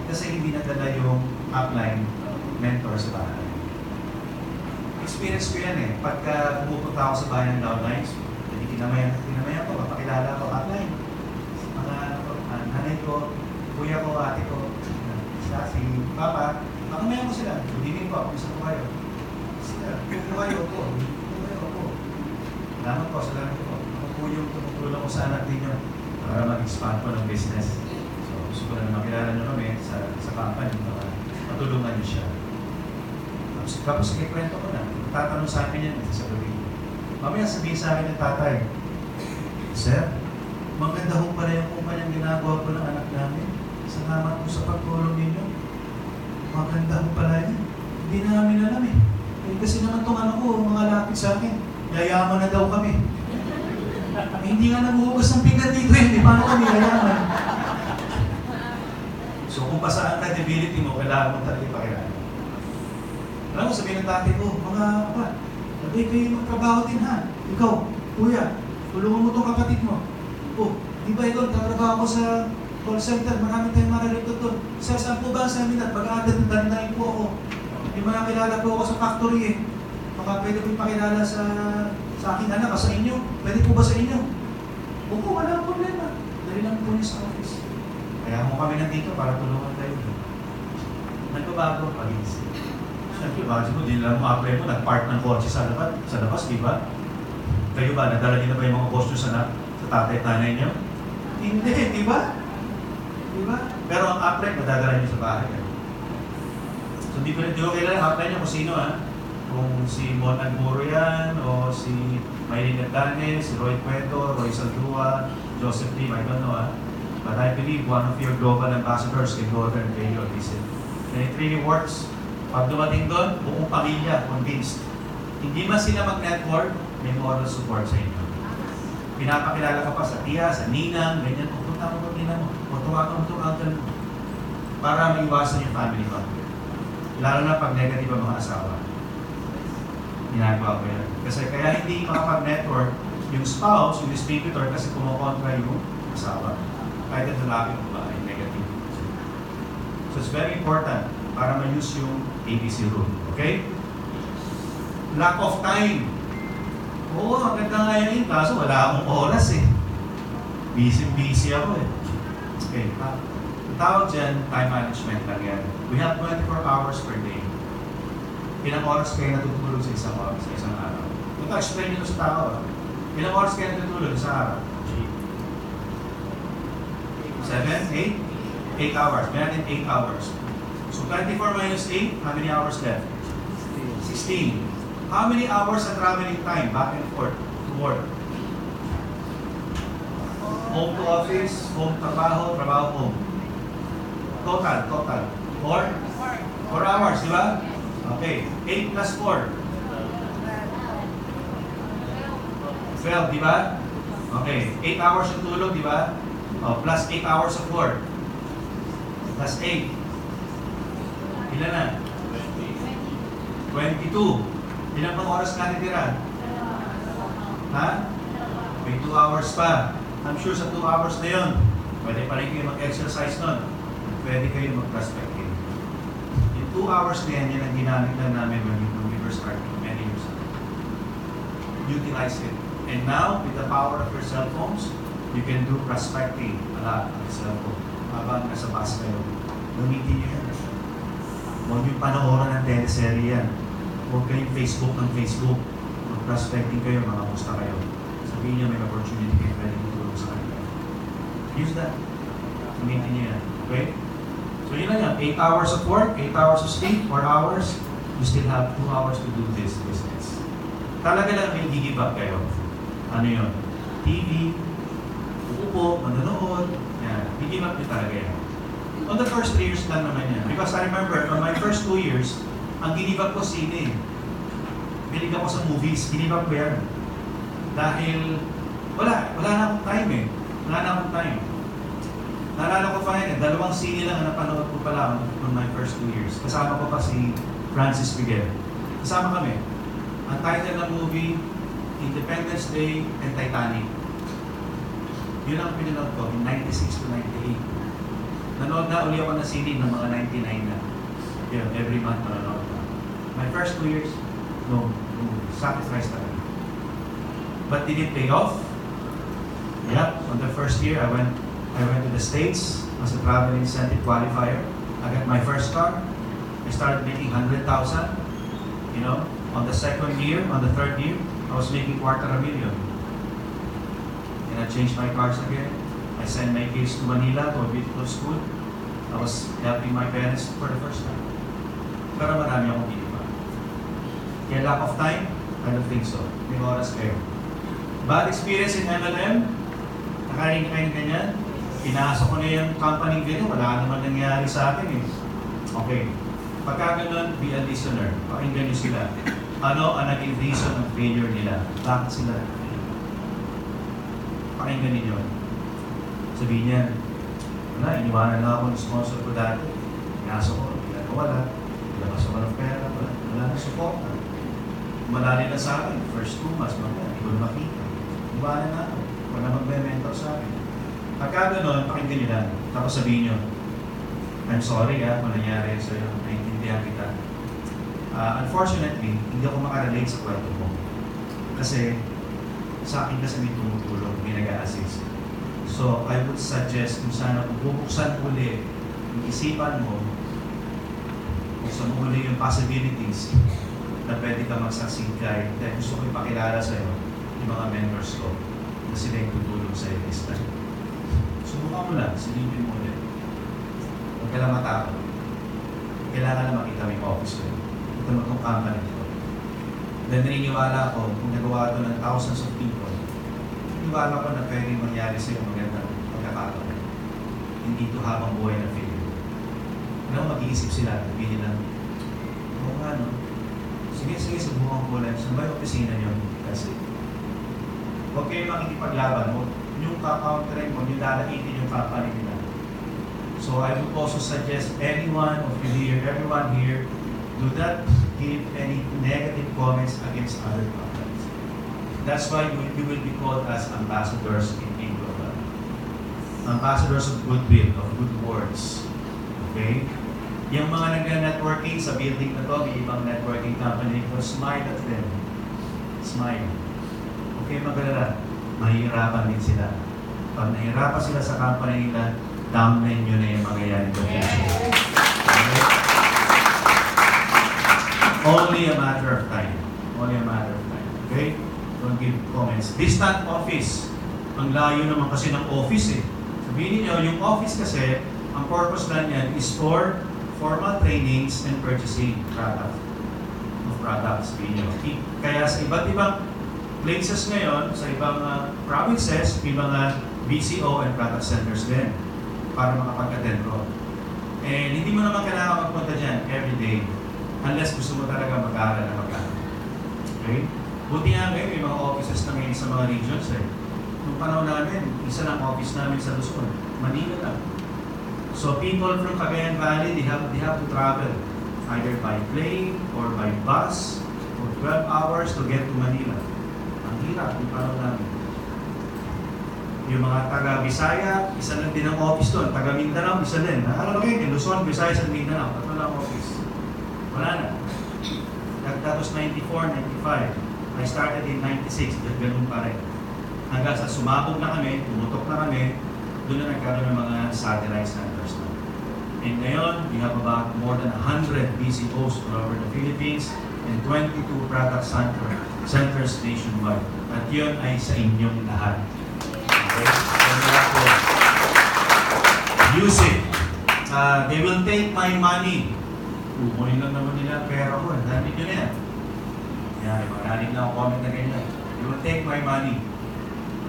Kasi hindi nadala yung upline mentor sa bahay. Experience ko yan eh. Pagka pumupunta ako sa bahay ng downlines, hindi kinamayan ko, papakilala ko upline. Mga nanay ko, kuya ko, ate ko, si papa, makamayan ko sila. Hindi po, isa po kayo. Sila, kung kayo po. Salamat po, salamat po. Ako po yung tumutulong ko sa anak ninyo para mag-expand po ng business. So, gusto ko na makilala nyo kami sa company para matulungan nyo siya. Tapos ikikwento ko na. Tatanong sa akin yan, sasabihin. Mamaya sabihin sa akin ng tatay, Sir, maganda ho pala yung kumpanyang ginagawa po ng anak namin. Salamat po sa pagtulong ninyo. Maganda ho pala yan. Hindi namin alam eh. Kasi naman itong anak ko, mga lapit sa akin. Yayaman na daw kami. Hindi nga naguhugas ng pinggan dito eh. Paano kami yayaman? So kung pa saan credibility mo, kailangan mo talaga ipakilala. Alam mo, sabihin ng tatay ko, mga apa, sabi kayo magtrabaho din ha. Ikaw, kuya, tulungan mo itong kapatid mo. Oh, di ba ito, tatrabaho ko sa call center, marami tayong makalito doon. Sir, saan po ba ang seminar? Pag-aadal po ako. Yung mga kilala po ako sa factory eh. Baka pwede ko ipakilala sa aking anak, sa inyo. Pwede po ba sa inyo? Oo, wala akong problema. Dali lang po niyo sa office. Kaya mo kami nandito para tulungan tayo. Nagbabago ang pag-iisip. Siyempre, bakit mo, di lang ma-apply mo, nag-park ng kotse sa labas, di ba? Kayo ba, nadala niyo na ba yung mga boss nyo sa tatay at nanay niyo? Hindi, di ba? Di ba? Pero ang apply, madadala niyo sa bahay. So, di ko kilala ang apply niyo kung sino, ha? Kung si Mon Agmuro yan, o si Maylin Nagdane, si Roy Cueto, Roy Saldua, Joseph Lim, I don't know, ha? But I believe one of your global ambassadors can go there and pay your visit. And it really works. Pag dumating doon, buong pamilya, convinced. Hindi man sila mag-network, may moral support sa inyo. Pinapakilala ka pa sa tiya, sa ninang, ganyan, pupunta mo ng ninang mo, o tuwakan mo itong uncle mo. Para maiwasan yung family conflict. Lalo na pag negative ang mga asawa. Ginagawa ko yan. Kasi kaya hindi makapag-network yung spouse, yung distributor, kasi kumukontra yung asawa. Kahit ang lalaki mo ba ay negative. So it's very important para ma-use yung ABC rule. Okay? Lack of time. Oo, ang ganda nga yun. Kaso wala akong oras eh. Busy ako eh. Okay, tawag dyan, time management lang yan. We have 24 hours per day. Ilang oras kayo natutulog sa isang oras, sa isang araw? Ito, explain nyo sa tao. Ilang oras kayo natutulog sa araw? 7? 8? 8 hours. May natin 8 hours. So 24 minus 8, how many hours left? 16. How many hours at traveling time back and forth to work? Home to office, home trabaho, trabaho home. Total. 4 hours, di ba? Okay. 8 plus 4. 12, di ba? Okay. 8 hours yung tulog, di ba? Oh, plus 8 hours of work. Plus 8. Ilan na? 22. Ilan pang oras natitira? Ha? May 2 hours pa. I'm sure sa 2 hours na yun, pwede pa rin kayo mag-exercise nun. Pwede kayo mag-prospecting. Yung 2 hours na yan ang ginamit lang namin when we were starting many years ago. Utilize it. And now, with the power of your cell phones, you can do prospecting a lot on the cell phone. Habang nasa bus kayo, gamitin nyo yan. Huwag yung panooran ng teleserye yan. Huwag kayong Facebook ng Facebook. Mag-prospecting kayo, mga musta kayo. Sabihin nyo may opportunity kayo pwede tutulong sa kanila. Use that. Gamitin nyo yan. Okay? So yun lang yan. 8 hours of work, 8 hours of sleep, 4 hours. You still have 2 hours to do this business. Talaga lang may give up kayo. Ano yun? TV, uupo, manonood. Yan. Give up nyo talaga yan. On the first 3 years lang naman yan. Because I remember, on my first 2 years, ang give up ko sine. Bilig ako sa movies. Give up ko yan. Dahil wala na akong time eh. Wala na akong time. Naalala ko pa yan, 2 sine lang ang napanood ko pala on my first 2 years. Kasama ko pa si Francis Miguel. Kasama kami. Ang title ng movie, Independence Day and Titanic. Yun ang pinanood ko, in 96 to 98. Nanood na uli ako ng sine ng mga 99 na. Yun, every month nanonood na. My first 2 years, no, sacrifice talaga. But did it pay off? Yeah, on the first year, I went to the States as a travel incentive qualifier. I got my first car. I started making 100,000. You know, on the second year, on the third year, I was making $250,000. And I changed my cars again. I sent my kids to Manila to a beautiful school. I was helping my parents for the first time. Pero marami akong ginawa. Kaya lack of time? I don't think so. May oras kayo. Bad experience in MLM? Nakarinig kayo ganyan? Pinasok ko na yung company ganyan, wala naman nangyari sa akin eh. Okay. Pagka ganun, be a listener. Pakinggan nyo sila. Ano ang naging reason ng failure nila? Bakit sila? Pakinggan ninyo. Sabihin niya, wala, iniwanan lang ako ng sponsor ko dati. Pinasok ko, hindi na wala. Ilabas ako ng pera, wala na support. Malali na sa akin, first 2 months, hindi ko na makita. Iwanan na ako. Wala mag-mentor sa akin. Pagka gano'n, pakinggan nila. Tapos sabihin nyo, I'm sorry kung nangyari sa'yo. Naintindihan kita. Unfortunately, hindi ako makarelate sa kwento mo. Kasi, sa akin kasi may tumutulong, may nag-a-assist. So, I would suggest kung sana bubuksan uli yung isipan mo, buksan mo uli yung possibilities na pwede ka mag-succeed kahit gusto ko ipakilala sa'yo yung mga mentors ko na sila yung tutulong sa'yo this time. Subukan mo lang, silipin mo ulit. Huwag ka lang matakot. Kailangan na makita may office ko. Ito mo itong company ko. Then naniniwala ko, kung nagawa ito ng thousands of people, naniniwala ko na pwede mangyari sa'yo magandang pagkakataon. Hindi ito habang buhay na failure. Ano, mag-iisip sila, sabihin lang, oo nga no, sige, subukan ko lang. Saan ba yung opisina nyo? Kasi, huwag kayo makikipaglaban mo. Yung ka-countering mo, yung lalaitin yung company nila. So I would also suggest anyone of you here, everyone here, do not give any negative comments against other companies. That's why you will be called as ambassadors in global. Ambassadors of goodwill, of good words. Okay? Yung mga nag-networking sa building na to, may ibang networking company ko, smile at them. Smile. Okay, magalala. Mahihirapan din sila. Pag nahirapan sila sa company nila, downline nyo na yung mangyayari in the future. Okay? Only a matter of time. Only a matter of time. Okay? Don't give comments. Distant office. Ang layo naman kasi ng office eh. Sabihin niyo, yung office kasi, ang purpose lang yan is for formal trainings and purchasing of products. Sabihin niyo. Kaya sa iba't ibang places ngayon, sa ibang provinces, may mga BCO and product centers din para makapag-attend ko. And hindi mo naman kailangan magpunta dyan every day unless gusto mo talaga mag-aaral na mag-aaral. Okay? Buti nga ngayon, may mga offices na ngayon sa mga regions eh. Nung panahon namin, isa lang office namin sa Luzon, Manila lang. So people from Cagayan Valley, they have to travel either by plane or by bus for 12 hours to get to Manila. Ang hirap, yung panahon namin. Yung mga taga-Bisaya, isa lang din ang office doon. Taga-Mindanao, isa din. Alam mo kayo, Luzon, Visayas at Mindanao, ito lang office. Wala na. That was 94, 95. I started in 96, ganun pa rin. Hanggang sa sumabog na kami, tumutok na kami, doon na nagkaroon ng mga satellite centers na. And ngayon, we have about more than 100 BCOs all over the Philippines and 22 product centers nationwide. At yun ay sa inyong lahat. Okay? Use it. They will take my money. Kukunin lang naman nila pera ko. Narinig nyo na yan. Yan, narinig na ako comment na ganyan. They will take my money.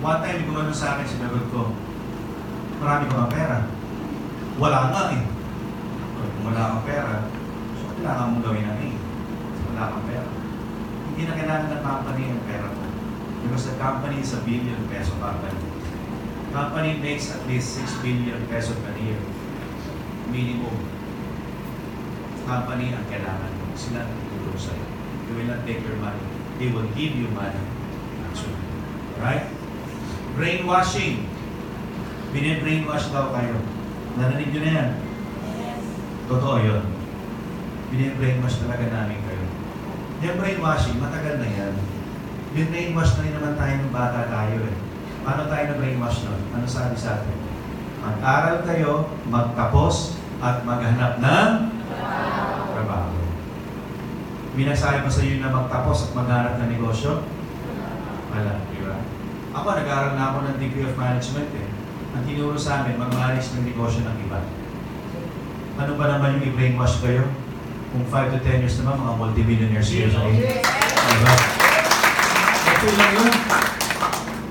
One time, gumano sa akin, sinagot ko, marami ka ba pera? Wala nga eh. Kung wala kang pera, so kailangan mong gawin na eh. Wala kang pera. Hindi na kailangan ng company ang pera mo. Because the company is a billion peso company. Company makes at least 6 billion peso per year. Minimum. Company ang kailangan mo. Sila ang tutulong sa'yo. They will not take your money. They will give you money. Actually. Right? Brainwashing. Bine-brainwash daw kayo. Narinig nyo na yan? Yes. Totoo yun. Bine-brainwash talaga namin kayo. Yung brainwashing, matagal na yan. Bine-brainwash na rin naman tayo ng bata tayo eh. Paano tayo na-brainwash nun? Ano sabi sa atin? Mag-aral kayo, magtapos, at maghanap ng trabaho. Binasabi pa sa iyo na magtapos at maghanap ng negosyo? Wala, di ba? Ako, nag-aaral na ako ng degree of management eh. Ang tinuro sa amin, mag-manage ng negosyo ng iba. Ano ba naman yung i-brainwash kayo? Kung 5 to 10 years naman, mga multi-billionaires years sa inyo. Diba? Ito lang yun.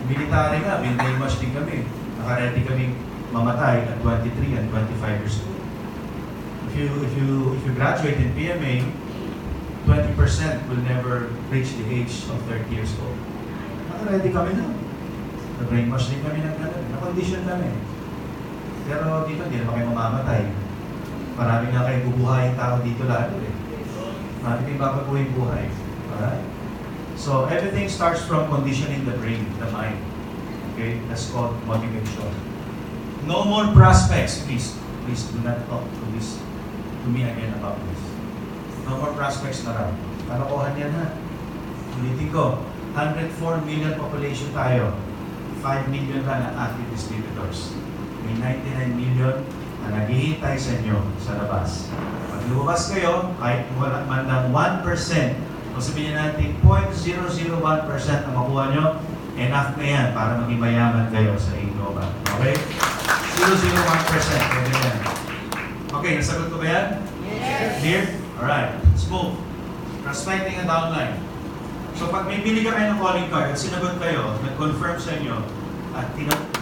Military nga, brainwash din kami. Naka-ready kami mamatay at 23 and 25 years old. If you graduate in PMA, 20% will never reach the age of 30 years old. Naka-ready kami na. Na-brainwash din kami ng gano'n. Na-condition kami. Pero dito, hindi naman kayo mamamatay. Marami nga kayo bubuhayin tao dito lalo eh. Marami kayong babaguhin buhay. Alright? So, everything starts from conditioning the brain, the mind. Okay? That's called motivation. No more prospects, please. Please do not talk to me again about this. No more prospects na raw. Kalokohan yan ha. Ulitin ko, 104 million population tayo. 5 million lang ang active distributors. May 99 million na naghihintay sa inyo sa labas. Pag lumabas kayo, kahit wala man lang 1%, o sabihin natin 0.001% na makuha nyo, enough na yan para maging mayaman kayo sa Innova. Okay? 0.01%. Pwede yan. Okay, nasagot ko ba yan? Yes. Clear? Alright. Let's move. Prospecting and downline. So pag may bili ka kayo ng calling card at sinagot kayo, nag-confirm sa inyo, at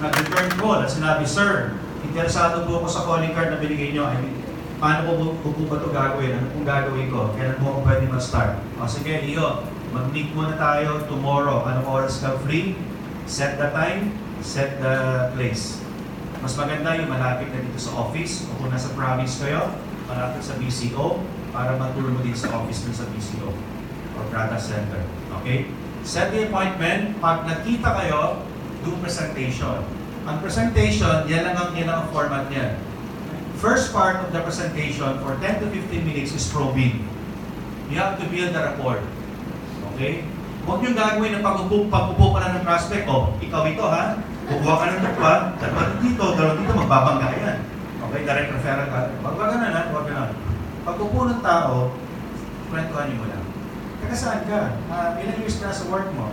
nag-return call at sinabi, Sir, interesado po ako sa calling card na binigay nyo. I mean, paano po ba ito gagawin? Ano pong gagawin ko? Kailan po ako pwede mag-start? O sige, iyo, mag-meet muna tayo tomorrow. Anong oras ka free? Set the time, set the place. Mas maganda yung malapit na dito sa office o kung nasa province kayo, malapit sa BCO para matulong mo din sa office ng sa BCO or product center. Okay? Set the appointment. Pag nakita kayo, do presentation. Ang presentation, yan lang ang format niya. First part of the presentation for 10 to 15 minutes is probing. You have to build the rapport. Okay? Huwag nyo gagawin ng pag-upo pa lang ng prospect. O, ikaw ito ha. Kukuha ka ng dalawa dito, magbabangga yan. Okay, direct referral ka. Huwag ganun ha, huwag ganun. Pag upo ng tao, kwentuhan niyo mo lang. Taga saan ka? Ilang years ka na sa work mo?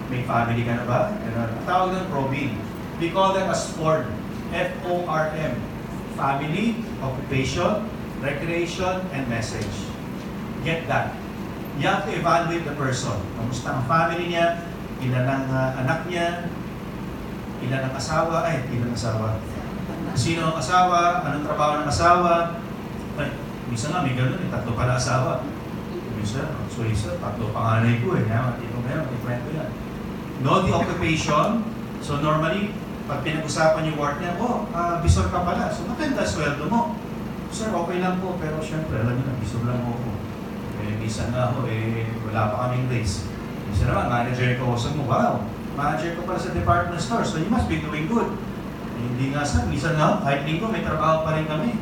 May family ka na ba? Ganun. Ang tawag doon, probing. We call them as FORM. F-O-R-M. Family, occupation, recreation, and message. Get that. You have to evaluate the person. Kamusta ang family niya? Ilan ang anak niya? Ilan ang asawa? Ilan ang asawa? Sino ang asawa? Anong trabaho ng asawa? Minsan nga may ganun, 3 pala asawa. Minsan, so isa, 3 panganay ko Dito ngayon, ikwento yan. Know the occupation. So normally, pag pinag-usapan yung work niya, bisor ka pala. So maganda sweldo mo. Sir, okay lang po, pero syempre, alam niyo na, bisor lang ako. Minsan nga ako, wala pa kaming raise. Minsan naman, manager ko sa mo, wow, manager ko pala sa department store, so you must be doing good. Hindi nga sir, minsan nga, kahit linggo, may trabaho pa rin kami.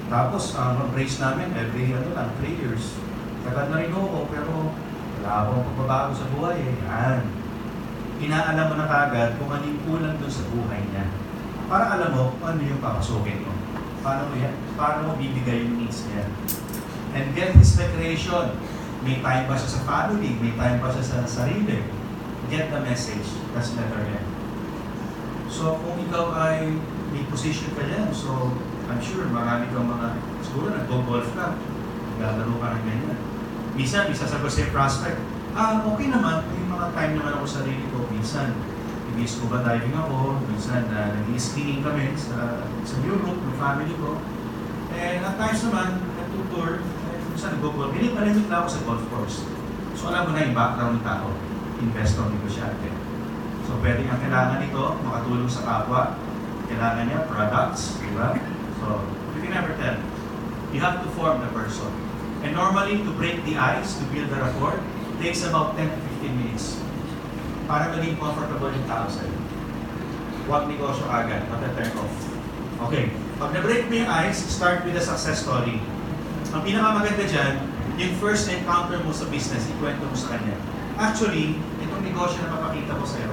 Tapos, ang raise namin, every 3 years. Tagad na rin ako, pero wala akong pagbabago sa buhay. Yan. Inaalam mo na kagad kung ano yung kulang doon sa buhay niya. Para alam mo kung ano yung papasukin mo. Paano mo bibigay yung needs niya. And get his recreation. May time ba siya sa family? May time ba siya sa sarili? Get the message. That's letter M. So, kung ikaw ay may position ka dyan, so I'm sure marami kang siguro nag-golf ka, naglalaro ka ng ganyan. Minsan, sasagot sa prospect, okay naman, may mga time naman ako sa sarili ko, minsan, nag-scuba diving ako, minsan, nag-skiing kami sa Europe, ng family ko, and at times naman, nag-tour, minsan nag-golf, pinipalimit na ako sa golf course. So, alam mo na yung background ng tao, investor, negosyante. So, pwede ang kailangan nito, makatulong sa kapwa, kailangan niya, products, di ba? So, you can never tell. You have to form the person. And normally, to break the ice, to build the rapport, takes about 10 to 15 minutes. Para maging comfortable yung tao sa'yo. Huwag negosyo agad, mata-turn off. Okay, pag na-break mo yung ice, start with a success story. Ang pinakamaganda dyan, yung first encounter mo sa business, ikwento mo sa kanya. Actually, itong negosyo na papakita ko sa'yo,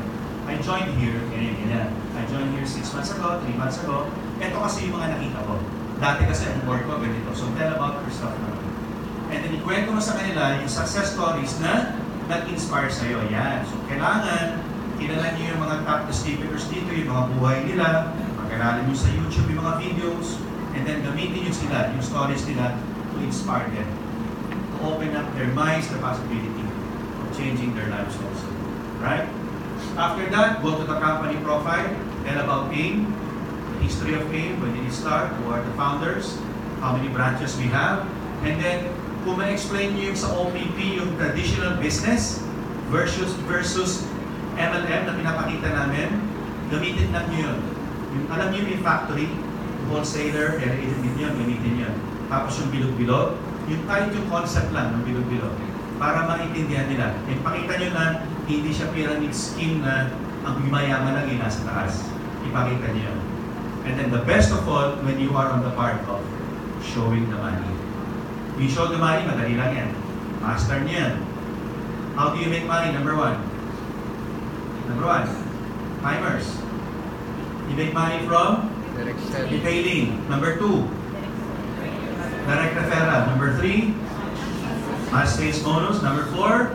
I joined here, ganyan. I joined here 6 months ago, 3 months ago. Ito kasi yung mga nakita ko. Dati kasi ang work ko, ganito. So tell about your stuff naman. And then ikwento mo sa kanila yung success stories na nag-inspire sa'yo. Yan. So kailangan, kilala niyo yung mga top distributors dito, yung mga buhay nila, pag-aralan niyo sa YouTube yung mga videos, and then gamitin niyo sila, yung stories nila to inspire them. To open up their minds, the possibility of changing their lives also. Right? After that, go to the company profile, tell about AIM, the history of AIM, when did it start, who are the founders, how many branches we have, and then kung ma-explain nyo yung sa OPP, yung traditional business versus MLM na pinapakita namin, gamitin lang nyo yun. Alam nyo yung factory, wholesaler, aerated din yun, gamitin yun. Tapos yung bilog-bilog, yung kahit yung concept lang ng bilog-bilog, para maintindihan nila. Ipakita nyo na hindi siya pyramid scheme na ang mayaman lang yung nasa taas. Ipakita nyo yun. And then the best of all, when you are on the part of showing the money. You show the money, madali lang yan. Master nyo yan. How do you make money? Number one, timers. You make money from detailing. Number 2, direct referral. Number 3, mass sales bonus. Number 4,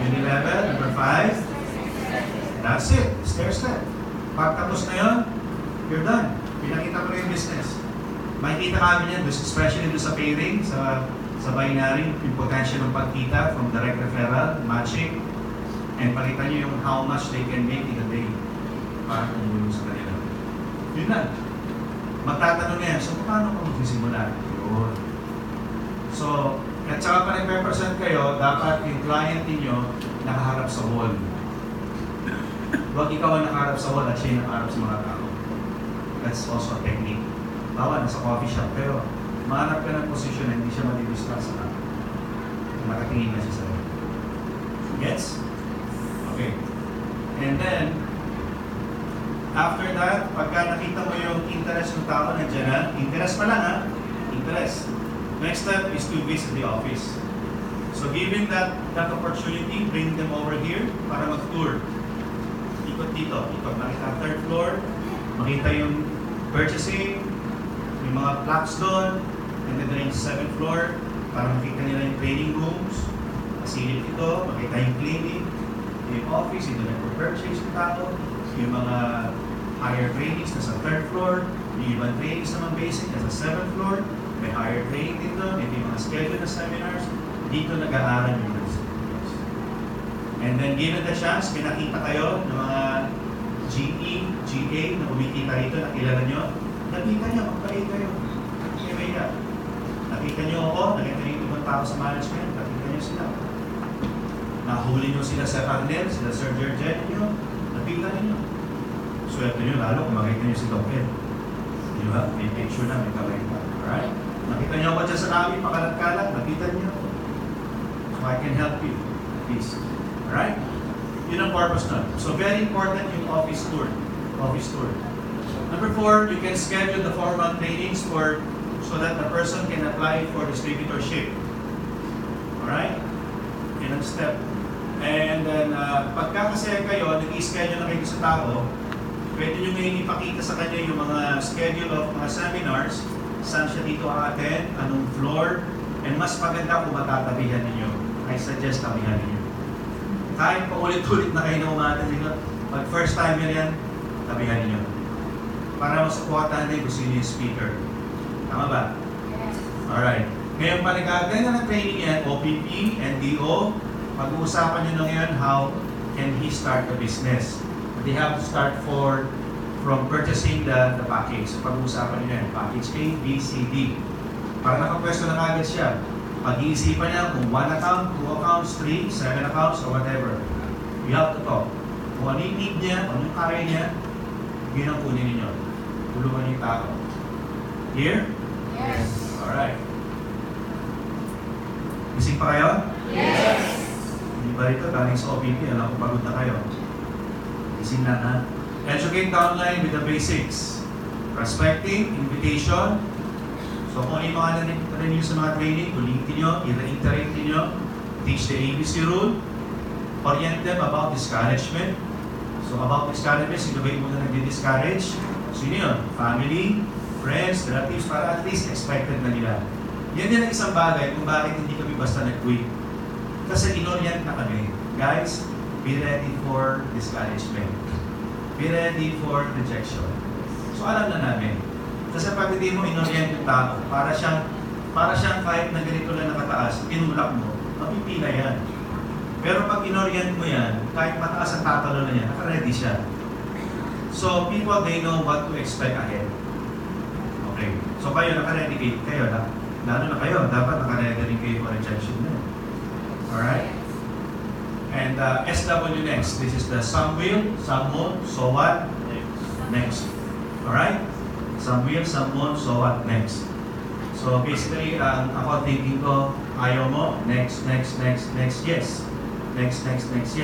unilevel. Number 5, that's it. Stair-step. Pag tapos na yun, you're done. Pinakita ko na yung business. Makikita kami yan, especially doon sa pairing, sa binary, yung potential ng pagkita from direct referral, matching, and pakita nyo yung how much they can make in a day para tumulong sa kanila. Yun lang. Magtatanong niya, so paano ko magsisimula? Yun. So, at saka pa nag-represent kayo, dapat yung client niyo nakaharap sa wall. Huwag ikaw ang nakaharap sa wall at siya yung nakaharap sa mga tao. That's also a technique. Bawa, nasa coffee shop, pero mahanap ka ng posisyon na hindi siya madidistract sa tao. Nakatingin na siya sa'yo. Gets? Okay. And then, after that, pagka nakita mo yung interest ng tao, nandiyan na, interest pa lang ha? Interest. Next step is to visit the office. So given that opportunity, bring them over here para mag-tour. Ikot dito. Ikot, makita 3rd floor, makita yung purchasing, Yung mga plaques doon, and then rin sa 7th floor, para makita nila yung training rooms, facility ito, makita yung clinic, yung office, ito nagpo-purchase yung tao, yung mga higher trainings na sa 3rd floor, yung ibang trainings naman basic na sa 7th floor, may higher training dito, ito yung mga schedule na seminars, dito nag-aaral yung mga students. And then given the chance, pinakita kayo ng mga GE, GA na kumikita rito, nakilala nyo, nakita nyo, magpahit kayo. Nakita nyo ako, nakita nyo yung ibang tao sa management, nakita nyo sila. Nahuli nyo sila sa Ariel, sila Sir Jerjen nyo, nakita nyo. Swerte nyo lalo kung makita nyo si Doc Ed. Di ba? May picture na, may kamay pa. Alright? Nakita nyo ako dyan sa namin, pakalat-kalat, nakita nyo ako. So I can help you, please. Alright? Yun ang purpose nun. So very important yung office tour. Office tour. Number 4, you can schedule the formal trainings so that the person can apply for distributorship. Alright? Yun ang step. And then, pagka kasi kayo, nag-i-schedule na kayo sa tao, pwede nyo ngayon ipakita sa kanya yung mga schedule of mga seminars, saan siya dito attend, anong floor, and mas maganda kung matatabihan ninyo. I suggest tabihan ninyo. Kahit paulit-ulit na kayo na umattend dito, pag first time yan, tabihan ninyo. Para masuportahan din kung sino yung speaker. Tama ba? Yes. Alright. Ngayon pa nag-aganda ng training yan, OPP, NDO, pag-uusapan nyo na ngayon how can he start a business. They have to start from purchasing the package. So pag-uusapan nyo yan, package A, B, C, D. Para nakapwesto na kagad siya. Pag-iisipan niya kung 1 account, 2 accounts, 3, 7 accounts, or whatever. You have to talk. Kung ano yung need niya, kung ano yung kaya niya, yun ang kunin ninyo. Tulungan niyo yung tao. Here? Yes. Alright. Gising pa kayo? Yes. Hindi ba rito? Galing sa OPP, alam ko pagod na kayo. Gising na ha? Educate downline with the basics. Prospecting, invitation. So kung ano yung mga narinig sa mga training, ulitin nyo, i-reiterate nyo, teach the ABC rule, orient them about discouragement. So about discouragement, sino ba yung muna nag-discourage? Sino yun? Family, friends, relatives, para at least expected na nila. Yan din ang isang bagay kung bakit hindi kami basta nag-quit. Kasi inorient na kami. Guys, be ready for discouragement. Be ready for rejection. So alam na namin. Kasi pag hindi mo inorient yung tao, para siyang kahit na ganito lang nakataas, tinulak mo, mapipila yan. Pero pag inorient mo yan, kahit mataas ang tatalo na yan, naka-ready siya. So people, they know what to expect ahead. Okay. So kayo, naka-ready kayo. Lalo na kayo, dapat naka-ready rin kayo for rejection na. Alright? And SW next. This is the some will, some won't, so what? Next. Alright? Some will, some won't, so what? Next. So basically, ako thinking ko, ayaw mo, next, yes. Next, yes. Next, yes. Next,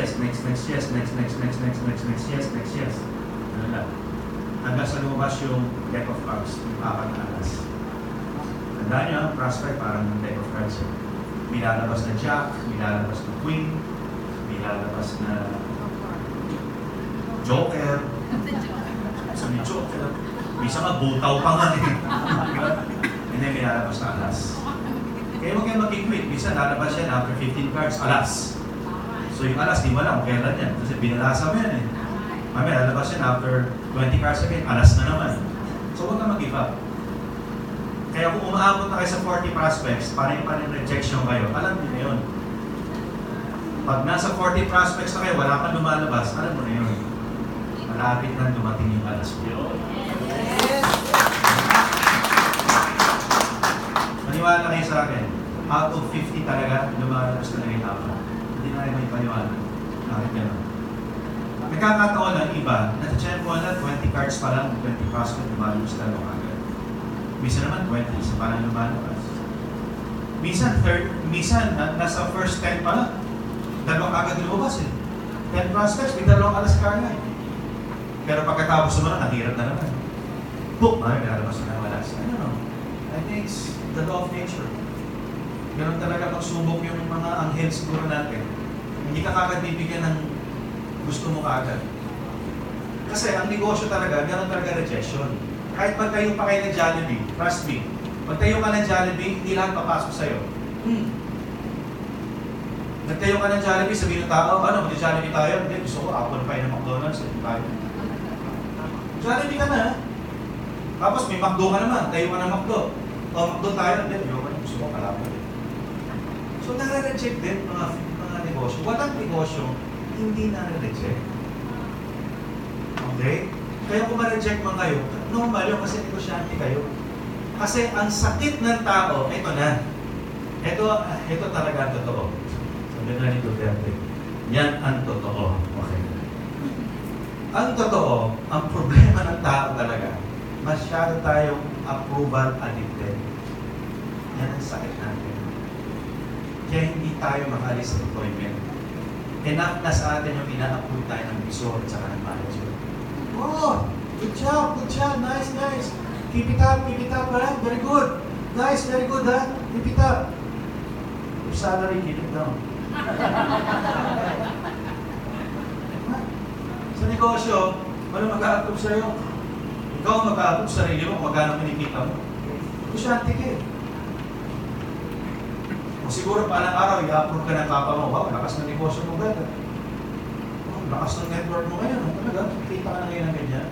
yes. Ano lang. Hanggang sa lumabas yung deck of cards, yung apat na alas. Tandaan nyo, prospect parang yung deck of cards. May lalabas na jack, may lalabas na queen, may lalabas na joker. So may joker. May isa nga, butaw pa nga eh. And then may lalabas na alas. Kaya huwag kayo mag-quit. Minsan lalabas yan after 15 cards, alas. So yung alas, di mo alam kung kailan yan. Kasi binalasa mo yan eh. Mamaya lalabas yan after 20 cards again, alas na naman. So huwag ka mag-give up. Kaya kung umaabot na kayo sa 40 prospects, parang rejection kayo, alam niyo na yun. Pag nasa 40 prospects na kayo, wala kang lumalabas, alam mo na yun. Malapit na dumating yung alas mo. Maniwala kayo sa akin, out of 50 talaga, lumalabas talaga yung tama. Hindi na kayo may paniwala. Bakit gano'n? Nagkakataon ng iba, nasa-check mo na 20 cards pa lang, 20 prospect, lumalabas talaga agad. Minsan naman 20, isa pa lang lumalabas. Minsan, nasa first 10 pa lang, dalawang agad lumabas eh. 10 prospects, may dalawang alas kaya eh. Pero pagkatapos naman, naghirap na naman. Boom! May lalabas na ng alas. I don't know. I think it's the law of nature. Ganun talaga magsubok yung mga anghel siguro natin. Hindi ka kagad bibigyan ng gusto mo kagad. Kasi ang negosyo talaga, ganun talaga rejection. Kahit magtayo pa kayo ng Jollibee, trust me, magtayo ka ng Jollibee, hindi lahat papasok sa'yo. Nagtayo ka ng Jollibee, sabihin ng tao, ano, mag-Jollibee tayo? Hindi, gusto ko apple pie ng McDonald's. Tayo. Jollibee ka na. Tapos may McDo ka naman, tayo ka ng McDo. O, McDo tayo, hindi, gusto ko kalapot. So, nare-reject din mga negosyo. Walang negosyo, hindi nare-reject. Okay? Kaya kung ma-reject man kayo, normal yun kasi negosyante kayo. Kasi ang sakit ng tao, ito na. Ito talaga ang totoo. Sabi nga ni Duterte, yan ang totoo. Okay. Ang totoo, ang problema ng tao talaga, masyado tayong approval addicted. Yan ang sakit natin. Kaya hindi tayo makalis sa employment. Enough na sa atin yung ina-approve tayo ng bisor at saka ng manager. Oh, good job, nice. Keep it up, right? Very good. Nice, very good, ha? Keep it up. Your salary, keep it down. Sa negosyo, ano mag-a-approve sa'yo? Ikaw mag-a-approve sa sarili mo kung magkano kinikita mo. Kusyante ka eh. O siguro palang araw, i-approve ka ng papa mo. Wow, lakas ng negosyo mo, brother. Lakas ng network mo ngayon. Talaga, kita ka na ngayon ng ganyan.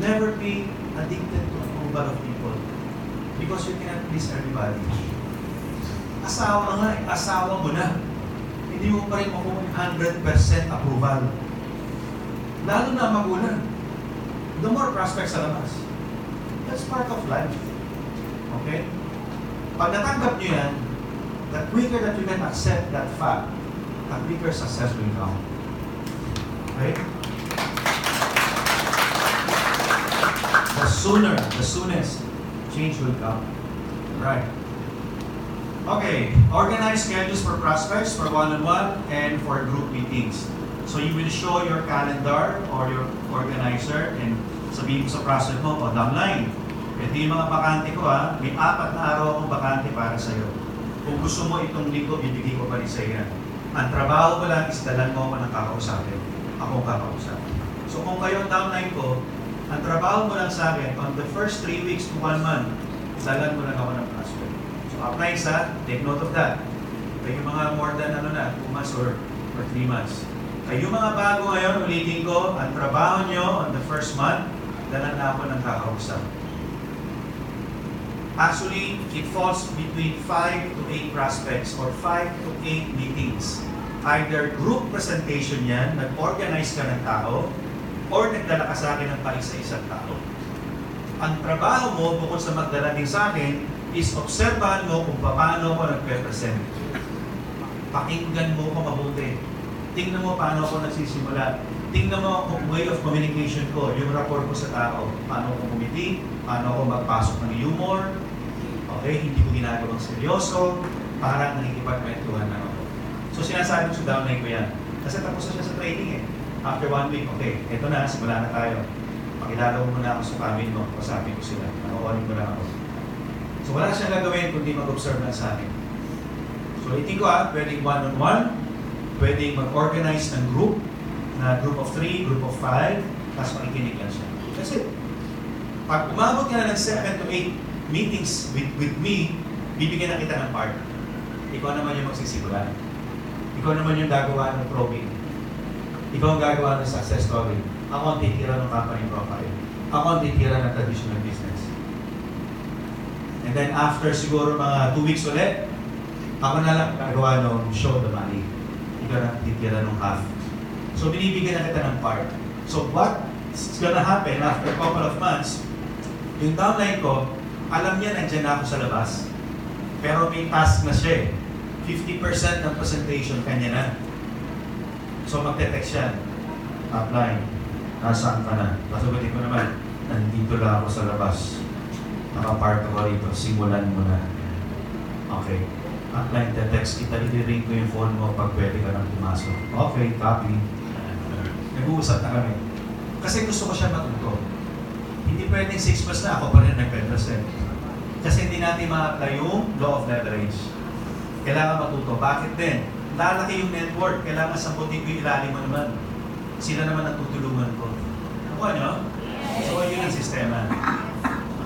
Never be addicted to approval of people because you cannot please everybody. Asawa nga eh. Asawa mo na. Hindi mo pa rin makuha 100% approval. Lalo na magulang. The more prospects sa labas. That's part of life. Okay? Pag natanggap nyo yan, the quicker that you can accept that fact, a quicker success will come. Okay? The soonest, change will come. Right. Okay, organize schedules for prospects, for one-on-one, and for group meetings. So you will show your calendar or your organizer and sabihin mo sa prospect mo, downline. Ito yung mga bakante ko ha, may 4 na araw akong bakante para sa'yo. Kung gusto mo itong linggo, bibigay ko pa rin sa'yo yan. Ang trabaho ko lang is dalan mo ako ng kakausapin. Akong kakausapin. So kung kayo ang downline ko, ang trabaho mo lang sa akin, on the first 3 weeks to 1 month, dalan mo lang ako ng prospect. So apply sa, take note of that. Kayo mga more than 2 months or 3 months. Kayo mga bago ngayon, ulitin ko, ang trabaho nyo on the first month, dalan na ako ng kakausap. Actually, it falls between 5 to 8 prospects or 5 to 8 meetings. Either group presentation yan, nag-organize ka ng tao, or nagdala ka sa akin ng paisa-isang tao. Ang trabaho mo, bukod sa magdala din sa akin, is obserbahan mo kung paano ako nagpe-present. Pakinggan mo ko mabuti. Tingnan mo paano ako nagsisimula. Tingnan mo kung way of communication ko, yung rapport ko sa tao. Paano ako kumiti, paano ako magpasok ng humor. Okay, hindi ko ginagawang seryoso, parang nakikipagkwentuhan na ako. So sinasabi ko sa downline ko yan. Kasi tapos na siya sa training eh. After 1 week, okay, eto na, simula na tayo. Pakilala mo muna ako sa family mo, kasabi ko sila, nakukunin ko lang ako. So wala siyang gagawin kundi mag-observe lang sa akin. So itin ko pwedeng one-on-one, pwedeng mag-organize ng group, na group of 3, group of 5, tapos makikinig lang siya. That's it. Pag umabot ka na ng 7 to 8 meetings with me, bibigyan na kita ng part. Ikaw naman yung magsisimula. Ikaw naman yung gagawa ng probing. Ikaw ang gagawa ng success story. Ako ang titira ng company profile. Ako ang titira ng traditional business. And then after siguro mga 2 weeks ulit, ako na lang gagawa ng show the money. Ikaw na titira ng half. So binibigyan na kita ng part. So what's gonna happen after a couple of months, yung downline ko, alam niya nandiyan na ako sa labas. Pero may task na siya eh. 50% ng presentation kanya na. So magte-text siya. Upline. Nasaan ka na? Kasagutin ko naman. Nandito lang ako sa labas. Nakapart ako rito. Simulan mo na. Okay. Upline, te-text kita. I-ring ko yung phone mo pag pwede ka nang pumasok. Okay, copy. Nag-uusap na kami. Kasi gusto ko siya matuto. Hindi pwedeng 6 months na ako pa rin nag-present. Kasi hindi natin ma-apply yung law of leverage. Kailangan matuto. Bakit din? Lalaki yung network. Kailangan samputin ko yung ilalim mo naman. Sila naman ang tutulungan ko. Nakuha nyo? So, yun ang sistema.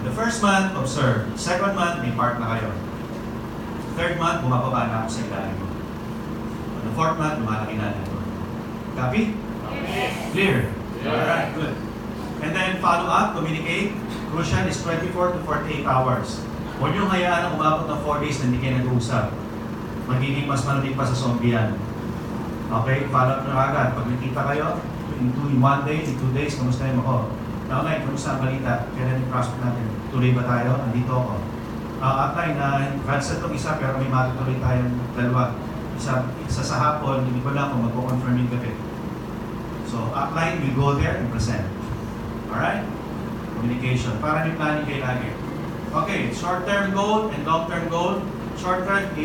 The first month, observe. Second month, may part na kayo. Third month, bumababa na ako sa ilalim mo. On the fourth month, lumalaki na ito. Copy? Yes. Clear? Alright, good. And then follow up, communicate. Crucial is 24 to 48 hours. Huwag niyong hayaan na umabot ng 4 days na hindi kayo nag-uusap. Magiging mas malamig pa sa zombie yan. Okay, follow up na agad. Pag nakita kayo, in 1 day, in 2 days, kamusta yung ako? Okay, kamusta ang balita? Kailan yung prospect natin? Tuloy ba tayo? Andito ako. Outline na cancel itong isa pero may matutuloy tayong dalawa. Isa sa hapon, hindi ko lang kung magpo-confirm yung gabi. So, outline, we go there and present. Alright? Communication. Para may planning kayo lagi. Okay, short-term goal and long-term goal. Short-term is